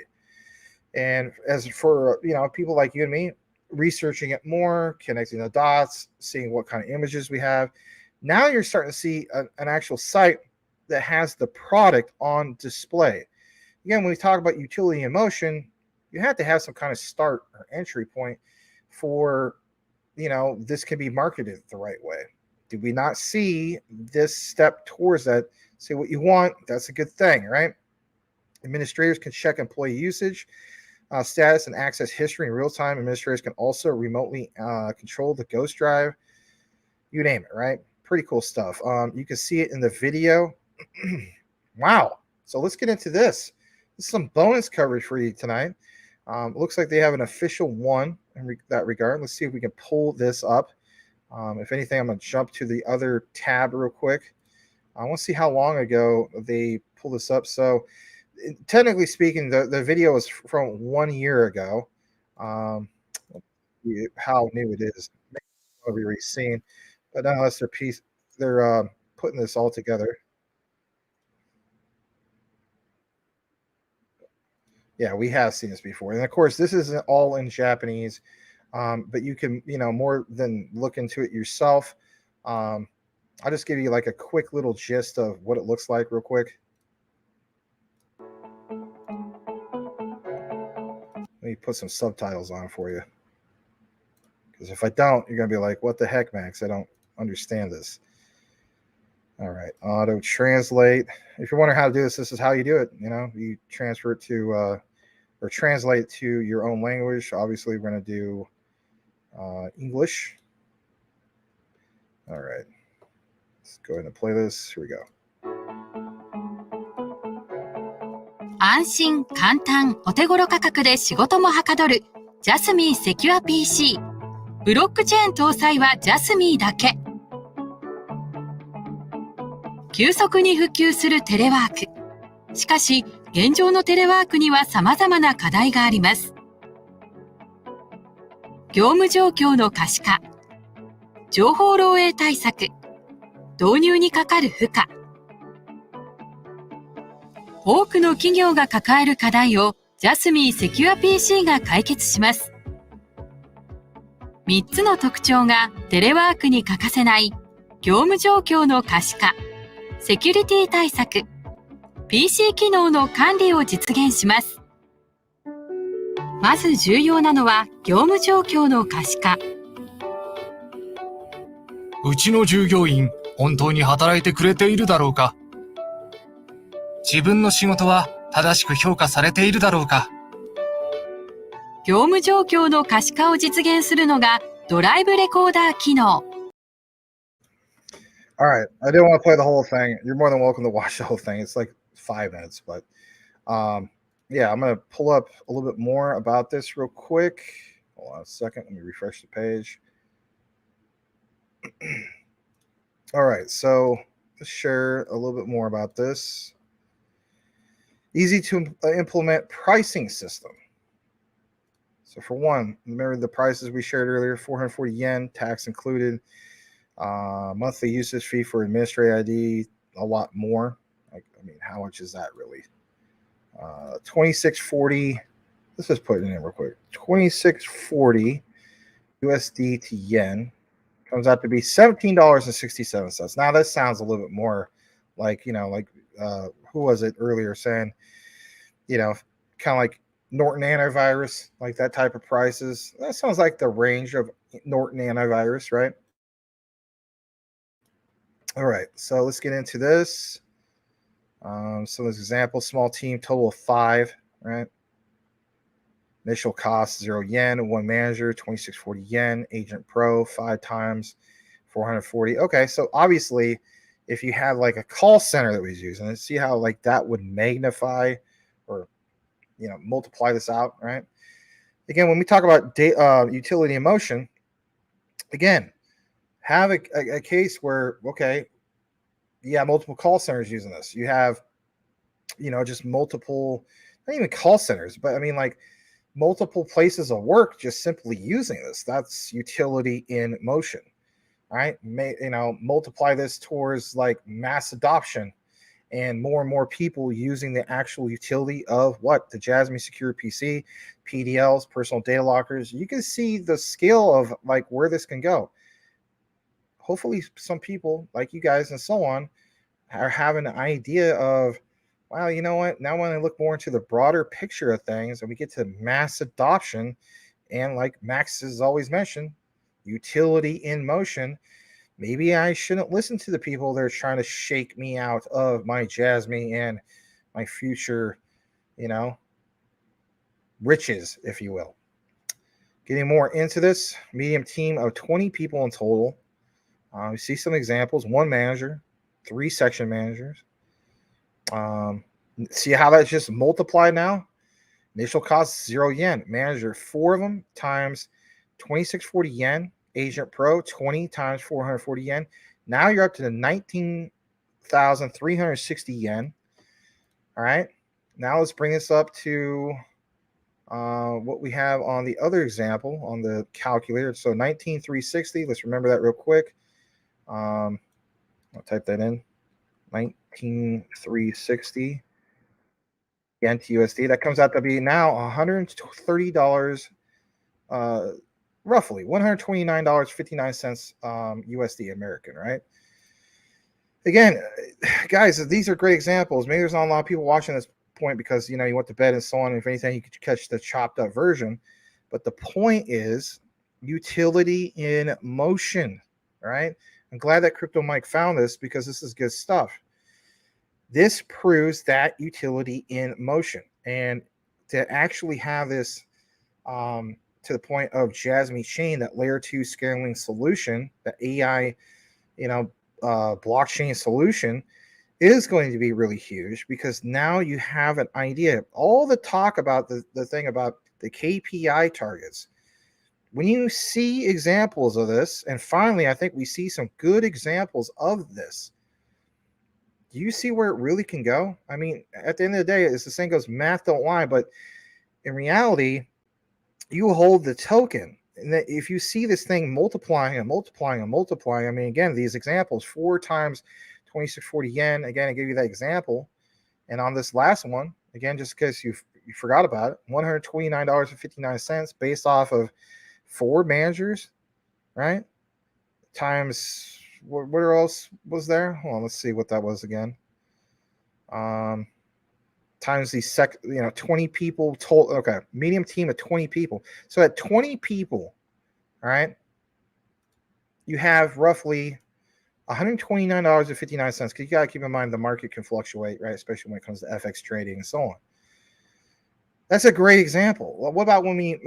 And as for, people like you and me, researching it more, connecting the dots, seeing what kind of images we have, now you're starting to see an actual site that has the product on display. Again, when we talk about utility in motion, you have to have some kind of start or entry point for, this can be marketed the right way. Did we not see this step towards that? Say what you want, that's a good thing, right? Administrators can check employee usage status and access history in real time. Administrators can also remotely control the Ghost Drive. You name it, right? Pretty cool stuff. You can see it in the video. Wow. So let's get into this. This is some bonus coverage for you tonight. Looks like they have an official one in that regard. Let's see if we can pull this up. If anything, I'm going to jump to the other tab real quick. I want to see how long ago they pulled this up. So technically speaking, the video is from 1 year ago. How new it is. Maybe we've already seen. But nonetheless, they're putting this all together. Yeah, we have seen this before. And of course, this isn't all in Japanese, but you can, more than look into it yourself. I'll just give you like a quick little gist of what it looks like real quick. Let me put some subtitles on for you. Because if I don't, you're going to be like, what the heck, Max? I don't understand this. All right, auto translate. If you're wondering how to do this, this is how you do it. You transfer it to or translate it to your own language. Obviously, we're going to do English. All right, let's go ahead and play this. Here we go. 安心、簡単、お手頃価格で仕事もはかどる Jasmy セキュア PC。ブロックチェーン搭載は Jasmy だけ。急速に普及するテレワーク。しかし、現状のテレワークには様々な課題があります。業務状況の可視化、情報漏洩対策、導入にかかる負荷。多くの企業が抱える課題を Jasmy セキュア PC が解決します。3つの特徴がテレワークに欠かせない業務状況の可視化、セキュリティ対策、PC 機能の管理を実現します。まず重要なのは業務状況の可視化。うちの従業員、本当に働いてくれているだろうか？自分の仕事は正しく評価されているだろうか？業務状況の可視化を実現するのがドライブレコーダー機能。All right, I didn't want to play the whole thing. You're more than welcome to watch the whole thing. It's like 5 minutes, but yeah, I'm going to pull up a little bit more about this real quick. Hold on a second. Let me refresh the page. All right, so let's share a little bit more about this. Easy to implement pricing system. So for one, remember the prices we shared earlier, 440 yen, tax included, monthly usage fee for administrator ID, a lot more. How much is that really? 2640. Let's just put it in real quick. 2640 USD to yen comes out to be $17.67. Now that sounds a little bit more like, who was it earlier saying, kind of like Norton antivirus, like that type of prices. That sounds like the range of Norton antivirus, right? All right, so let's get into this. So this example, small team, total of 5, right? Initial cost 0 yen, 1 manager, 2640 yen, agent pro 5 times 440. Okay, so obviously if you had like a call center that was using it, see how like that would magnify or multiply this out, right? Again, when we talk about utility in motion, again, have a case where, okay, yeah, multiple call centers using this. You have, just multiple, not even call centers, but like multiple places of work just simply using this. That's utility in motion, right? Multiply this towards like mass adoption and more people using the actual utility of what? The Jasmy Secure PC, PDLs, personal data lockers. You can see the scale of like where this can go. Hopefully some people like you guys and so on are having an idea of, wow, you know what? Now when I look more into the broader picture of things and we get to mass adoption, and like Max has always mentioned, utility in motion, maybe I shouldn't listen to the people that are trying to shake me out of my Jasmy and my future, riches, if you will. Getting more into this, medium team of 20 people in total. We see some examples, 1 manager, 3 section managers. See how that's just multiplied now? Initial cost 0 yen. Manager 4 of them times 2640 yen. Agent Pro 20 times 440 yen. Now you're up to the 19,360 yen. All right. Now let's bring this up to what we have on the other example on the calculator. So 19,360. Let's remember that real quick. I'll type that in. 19,360 yen to USD. That comes out to be now $130, roughly $129.59 USD American, right? Again, guys, these are great examples. Maybe there's not a lot of people watching this point because you went to bed and so on. If anything, you could catch the chopped up version. But the point is utility in motion, right? I'm glad that Crypto Mike found this because this is good stuff. This proves that utility in motion, and to actually have this to the point of Jasmy Chain, that layer 2 scaling solution, the AI, blockchain solution, is going to be really huge because now you have an idea. All the talk about the thing about the KPI targets. When you see examples of this, and finally, I think we see some good examples of this. Do you see where it really can go? I mean, at the end of the day, as the saying goes, math don't lie, but in reality, you hold the token. And that if you see this thing multiplying and multiplying and multiplying, I mean, again, these examples, 4 times 2640 yen, again, I give you that example. And on this last one, again, just because you forgot about it, $129.59 based off of 4 managers, right? Times what else was there? Hold on, let's see what that was again. Times the 20 people total. Okay, medium team of 20 people. So at 20 people, all right, you have roughly $129.59. Because you got to keep in mind the market can fluctuate, right? Especially when it comes to FX trading and so on. That's a great example. Well, what about when we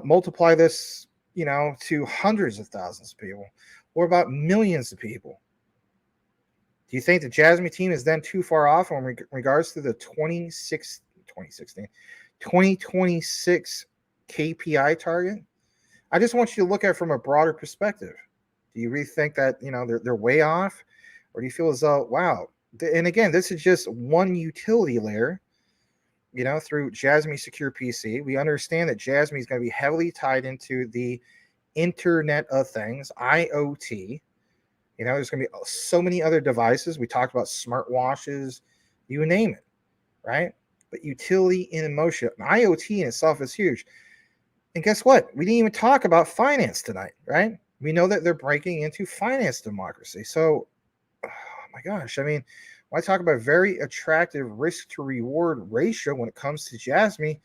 multiply this, to hundreds of thousands of people? What about millions of people? Do you think the Jasmy team is then too far off in regards to the 2026 KPI target? I just want you to look at it from a broader perspective. Do you really think that they're way off, or do you feel as though, wow? And again, this is just one utility layer, through Jasmy Secure PC. We understand that Jasmy is going to be heavily tied into the Internet of Things, IoT. There's going to be so many other devices. We talked about smartwatches, you name it, right? But utility in motion, IoT in itself is huge. And guess what? We didn't even talk about finance tonight, right? We know that they're breaking into finance democracy. So, oh my gosh, I mean, when I talk about very attractive risk to reward ratio when it comes to Jasmy,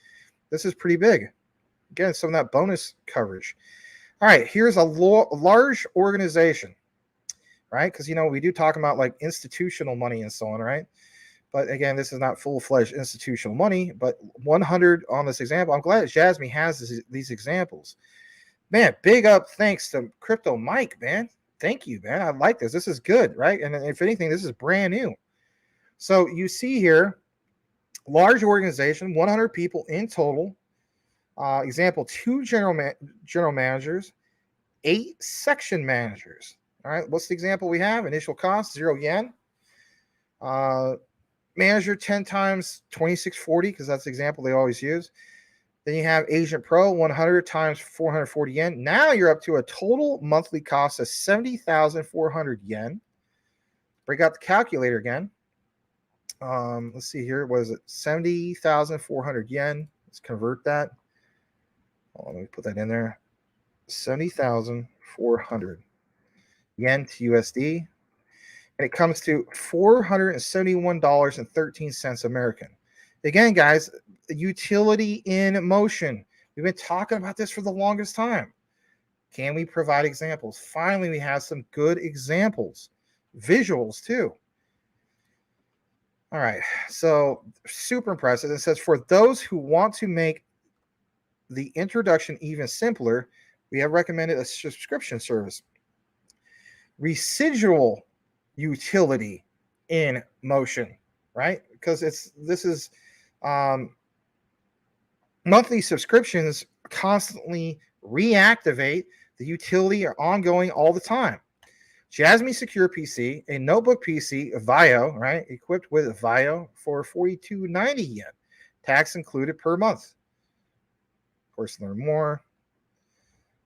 this is pretty big. Again, some of that bonus coverage. All right, here's a large organization, right? Because, we do talk about like institutional money and so on, right? But again, this is not full-fledged institutional money, but 100 on this example. I'm glad Jasmy has these examples. Man, big up thanks to Crypto Mike, man. Thank you, man. I like this. This is good, right? And if anything, this is brand new. So you see here, large organization, 100 people in total. Example, 2 general managers, 8 section managers. All right, what's the example we have? Initial cost, 0 yen. Manager 10 times 2640, because that's the example they always use. Then you have Agent Pro, 100 times 440 yen. Now you're up to a total monthly cost of 70,400 yen. Break out the calculator again. Let's see here. What is it? 70,400 yen. Let's convert that. Let me put that in there. 70,400 yen to USD. And it comes to $471.13 American. Again, guys, utility in motion. We've been talking about this for the longest time. Can we provide examples? Finally, we have some good examples, visuals too. All right, so super impressive. It says, for those who want to make the introduction even simpler, we have recommended a subscription service. Residual utility in motion, right? Because this is monthly subscriptions constantly reactivate the utility are ongoing all the time. Jasmy Secure PC, a notebook PC, VIO, right? Equipped with VIO for 42.90 yen, tax included per month. Of course, learn more.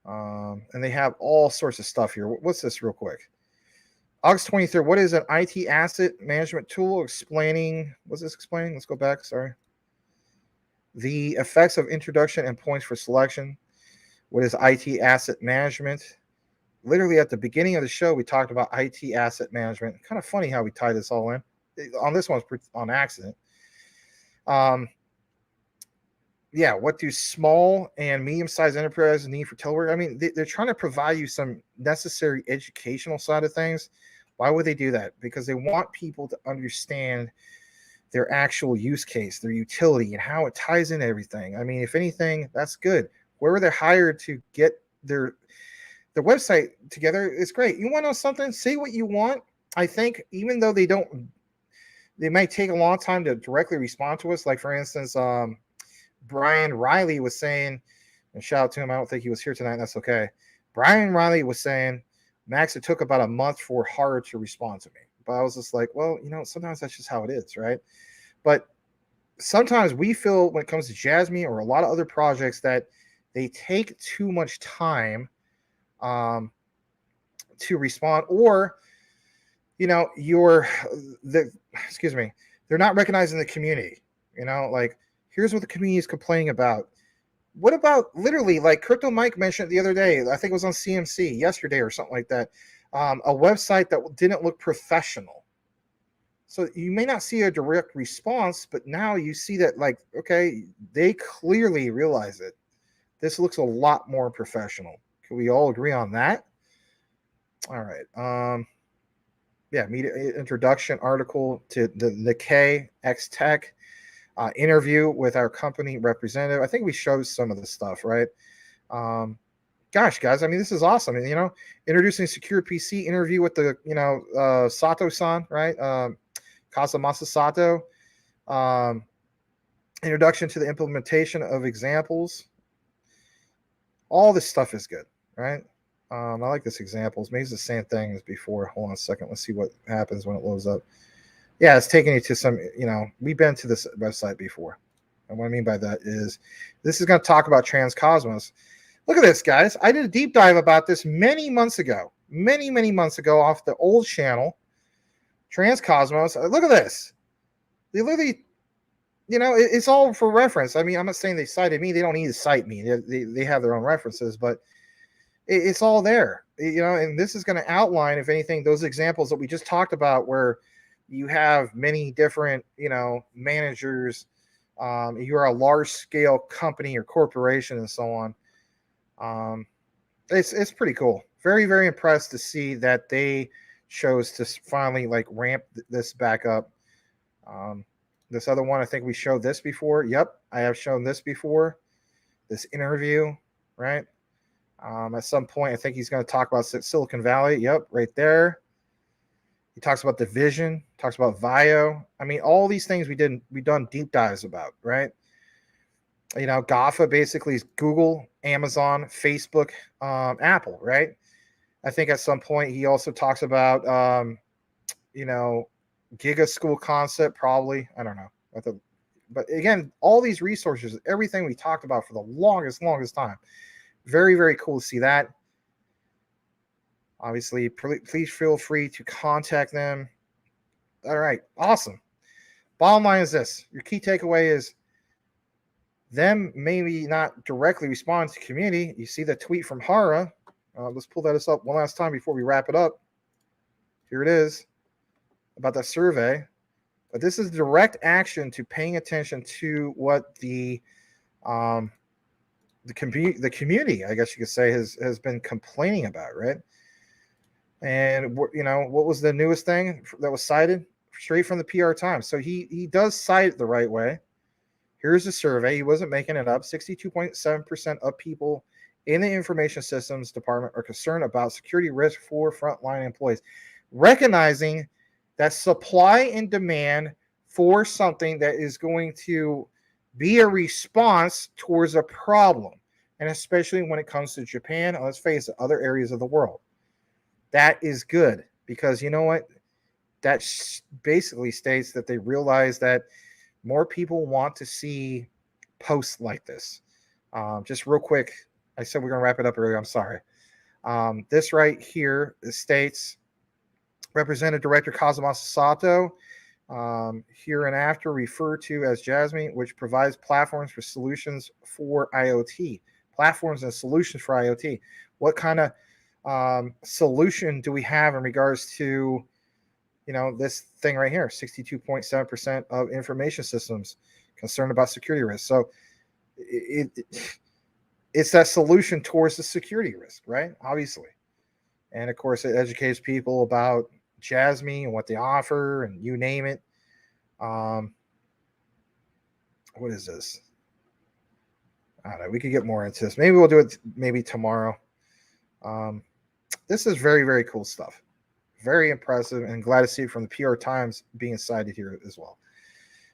And they have all sorts of stuff here. What's this real quick? August 23rd, what is an IT asset management tool explaining? What's this explaining? Let's go back. Sorry. The effects of introduction and points for selection. What is IT asset management? Literally at the beginning of the show, we talked about IT asset management. Kind of funny how we tie this all in. On this one's on accident. Yeah, what do small and medium-sized enterprises need for telework? I mean, they're trying to provide you some necessary educational side of things. Why would they do that? Because they want people to understand their actual use case, their utility, and how it ties in everything. I mean, if anything, that's good. Where they're hired to get their website together is great. You want to know something? Say what you want. I think even though they might take a long time to directly respond to us. Like for instance, Brian Riley was saying, and shout out to him. I don't think he was here tonight. That's okay. Brian Riley was saying, Max, it took about a month for Hard to respond to me. But I was just like, well, sometimes that's just how it is, right? But sometimes we feel when it comes to Jasmy or a lot of other projects that they take too much time to respond, or they're not recognizing the community. Like, here's what the community is complaining about. What about literally, like Crypto Mike mentioned the other day, I think it was on CMC yesterday or something like that, a website that didn't look professional. So you may not see a direct response, but now you see that, like, okay, they clearly realize it. This looks a lot more professional. Can we all agree on that? All right. Yeah, media introduction article to the Nikkei X Tech. Interview with our company representative. I think we showed some of this stuff, right? Gosh, guys, I mean, this is awesome. And, introducing Secure PC interview with the, Sato-san, right? Kazumasa Sato. Introduction to the implementation of examples. All this stuff is good, right? I like this examples. Maybe it's the same thing as before. Hold on a second. Let's see what happens when it loads up. Yeah, it's taking you to some, we've been to this website before. And what I mean by that is this is going to talk about Transcosmos. Look at this, guys. I did a deep dive about this many months ago off the old channel, Transcosmos. Look at this. They literally, it's all for reference. I mean, I'm not saying they cited me. They don't need to cite me. They have their own references, but it's all there, and this is going to outline, if anything, those examples that we just talked about where you have many different, managers. You're a large scale company or corporation and so on. It's pretty cool. Very, very impressed to see that they chose to finally ramp this back up. This other one, I think we showed this before. Yep, I have shown this before. This interview, right? At some point, I think he's going to talk about Silicon Valley. Yep, right there. He talks about the vision, talks about VIO. I mean, all these things we've done deep dives about, right? GAFA basically is Google, Amazon, Facebook, Apple, right? I think at some point he also talks about, Giga School concept, probably. I don't know. But again, all these resources, everything we talked about for the longest time. Very, very cool to see that. Obviously, please feel free to contact them. All right, awesome. Bottom line is this. Your key takeaway is them maybe not directly respond to community. You see the tweet from Hara. Let's pull that up one last time before we wrap it up. Here it is about that survey. But this is direct action to paying attention to what the community, I guess you could say, has been complaining about, right? And what was the newest thing that was cited straight from the PR Times? So he does cite it the right way. Here's the survey. He wasn't making it up. 62.7% of people in the information systems department are concerned about security risk for frontline employees, recognizing that supply and demand for something that is going to be a response towards a problem, and especially when it comes to Japan, let's face it, other areas of the world. That is good, because you know what? That basically states that they realize that more people want to see posts like this. Just real quick, I said we're going to wrap it up earlier. I'm sorry. This right here states, Representative Director Kazumasa Sato, hereinafter referred to as Jasmy, which provides platforms for solutions for IoT. Platforms and solutions for IoT. What kind of solution do we have in regards to, this thing right here? 62.7% of information systems concerned about security risk. So it's that solution towards the security risk, right? Obviously. And of course, it educates people about Jasmy and what they offer, and you name it. What is this? I don't know. We could get more into this. Maybe we'll do it tomorrow. This is very, very cool stuff. Very impressive, and glad to see it from the PR Times being cited here as well.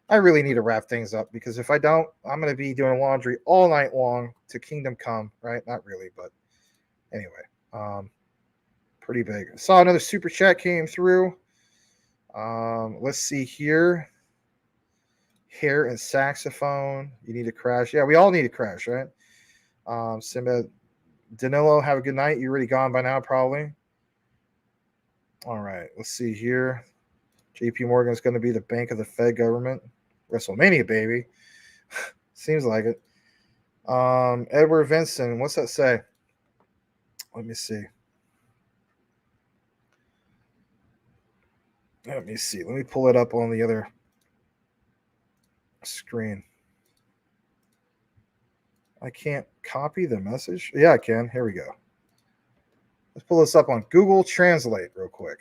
I really need to wrap things up, because if I don't, I'm going to be doing laundry all night long to Kingdom Come, right? Not really, but anyway. Pretty big. Saw another super chat came through. Let's see here. Hair and saxophone. You need to crash. Yeah, we all need to crash, right? Simba, Danilo, have a good night. You're already gone by now, probably. All right, let's see here. JP Morgan is going to be the bank of the Fed government. WrestleMania, baby. Seems like it. Edward Vincent, what's that say? Let me see. Let me pull it up on the other screen. I can't copy the message. Yeah, I can. Here we go. Let's pull this up on Google Translate real quick.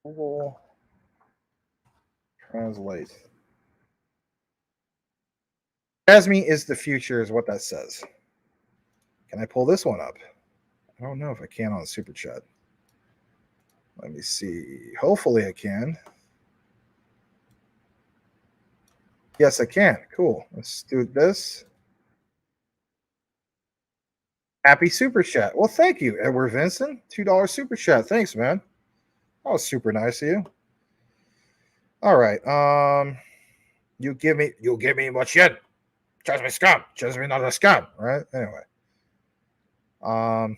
Google Translate. Jasmy is the future is what that says. Can I pull this one up? I don't know if I can on the super chat. Let me see. Hopefully I can. Yes, I can. Cool. Let's do this. Happy super chat. Well, thank you, Edward Vincent. $2 super chat. Thanks, man. That was super nice of you. All right. You'll give me much yet. Jasmy scum. Jasmy not a scum. Right? Anyway. Oh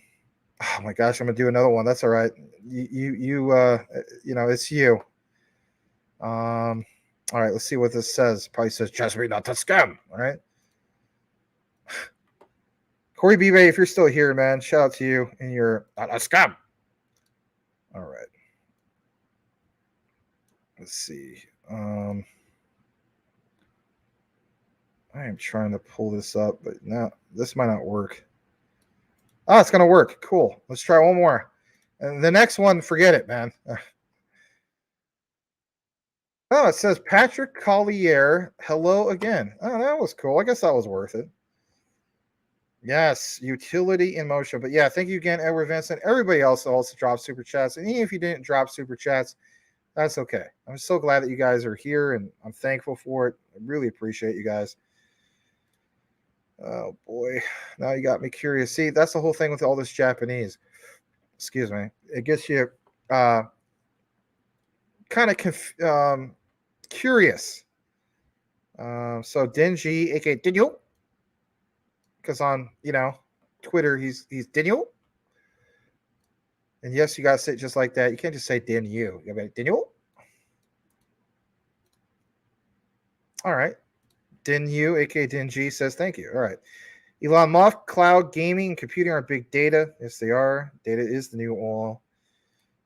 my gosh, I'm gonna do another one. That's all right. It's you. All right, let's see what this says. Probably says Jasmy not a scum. All right. Corey B-Ray, if you're still here, man, shout out to you and you're not a scum. All right. Let's see. I am trying to pull this up, but no, this might not work. Oh, it's going to work. Cool. Let's try one more. And the next one, forget it, man. Oh, it says Patrick Collier, hello again. Oh, that was cool. I guess that was worth it. Yes, utility in motion. But yeah, thank you again, Edward Vincent. Everybody else also dropped super chats. And even if you didn't drop super chats, that's okay. I'm so glad that you guys are here, and I'm thankful for it. I really appreciate you guys. Oh, boy. Now you got me curious. See, that's the whole thing with all this Japanese. Excuse me. It gets you kind of curious. So Denji, aka Dinyo, because on Twitter he's Dinyo. And yes, you got to say it just like that. You can't just say Din you. You got to be Din you. All right. Din you, aka Din G, says thank you. All right. Elon Musk, cloud gaming, and computing are big data. Yes, they are. Data is the new oil.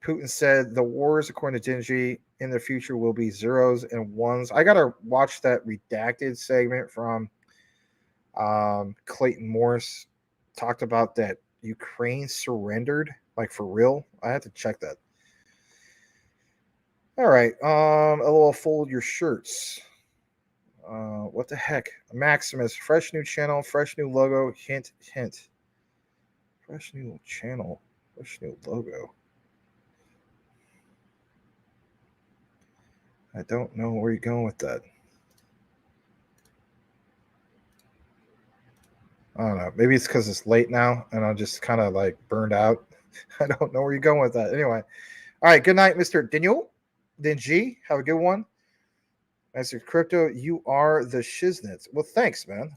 Putin said the wars, according to Dingy, in the future will be zeros and ones. I got to watch that redacted segment from Clayton Morris. Talked about that Ukraine surrendered, like for real. I had to check that. All right. LOL, fold your shirts. What the heck? Maximus, fresh new channel, fresh new logo. Hint, hint. Fresh new channel, fresh new logo. I don't know where you're going with that. I don't know. Maybe it's because it's late now and I'm just kind of like burned out. I don't know where you're going with that. Anyway. All right. Good night, Mr. Daniel. Dingy. Have a good one. Master Crypto, you are the shiznits. Well, thanks, man.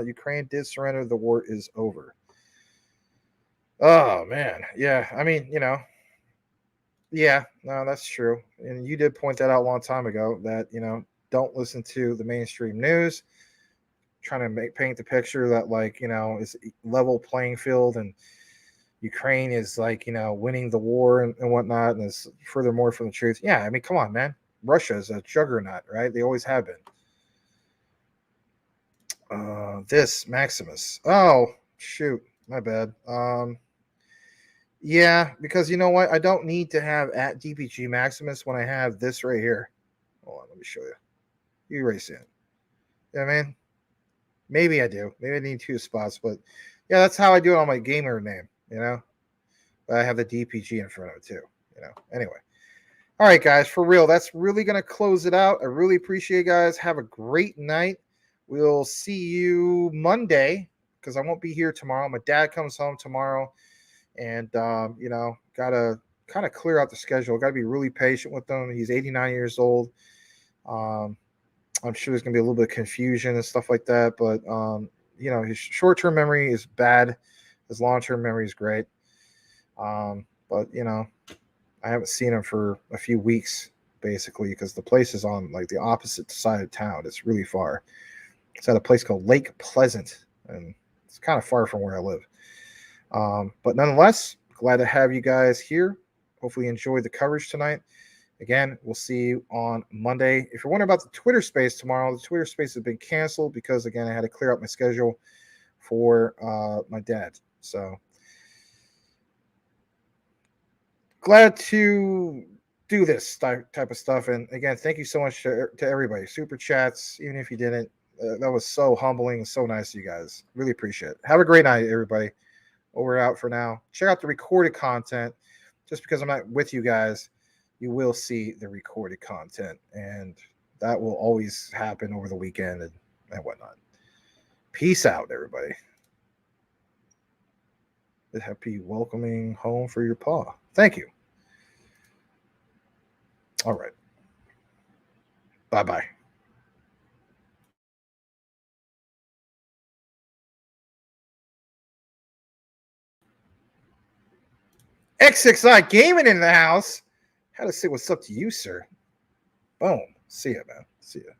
Ukraine did surrender. The war is over. Oh, man. Yeah. I mean, yeah, no, that's true. And you did point that out a long time ago that, don't listen to the mainstream news. Trying to paint the picture that it's level playing field and Ukraine is winning the war and whatnot, and is furthermore from the truth. Yeah, I mean, come on, man. Russia is a juggernaut, right? They always have been. This Maximus. Oh, shoot, my bad. Yeah, because you know what? I don't need to have at DPG Maximus when I have this right here. Hold on, let me show you. You already see it. You know what I mean? Maybe I do. Maybe I need 2 spots, but yeah, that's how I do it on my gamer name, But I have the DPG in front of it too, Anyway. All right, guys, for real, that's really going to close it out. I really appreciate you guys. Have a great night. We'll see you Monday because I won't be here tomorrow. My dad comes home tomorrow and, got to kind of clear out the schedule. Got to be really patient with him. He's 89 years old. I'm sure there's going to be a little bit of confusion and stuff like that. But, his short-term memory is bad. His long-term memory is great. But, I haven't seen him for a few weeks, basically, because the place is on, the opposite side of town. It's really far. It's at a place called Lake Pleasant, and it's kind of far from where I live. But nonetheless, glad to have you guys here. Hopefully you enjoyed the coverage tonight. Again, we'll see you on Monday. If you're wondering about the Twitter space tomorrow, the Twitter space has been canceled because, again, I had to clear out my schedule for my dad. So glad to do this type of stuff. And, again, thank you so much to everybody. Super chats, even if you didn't. That was so humbling and so nice of you guys. Really appreciate it. Have a great night, everybody. Over and out for now. Check out the recorded content. Just because I'm not with you guys, you will see the recorded content, and that will always happen over the weekend and whatnot. Peace out, everybody. Happy welcoming home for your paw. Thank you. All right. Bye-bye. X6I Gaming in the house. Had to say what's up to you, sir. Boom. See ya, man. See ya.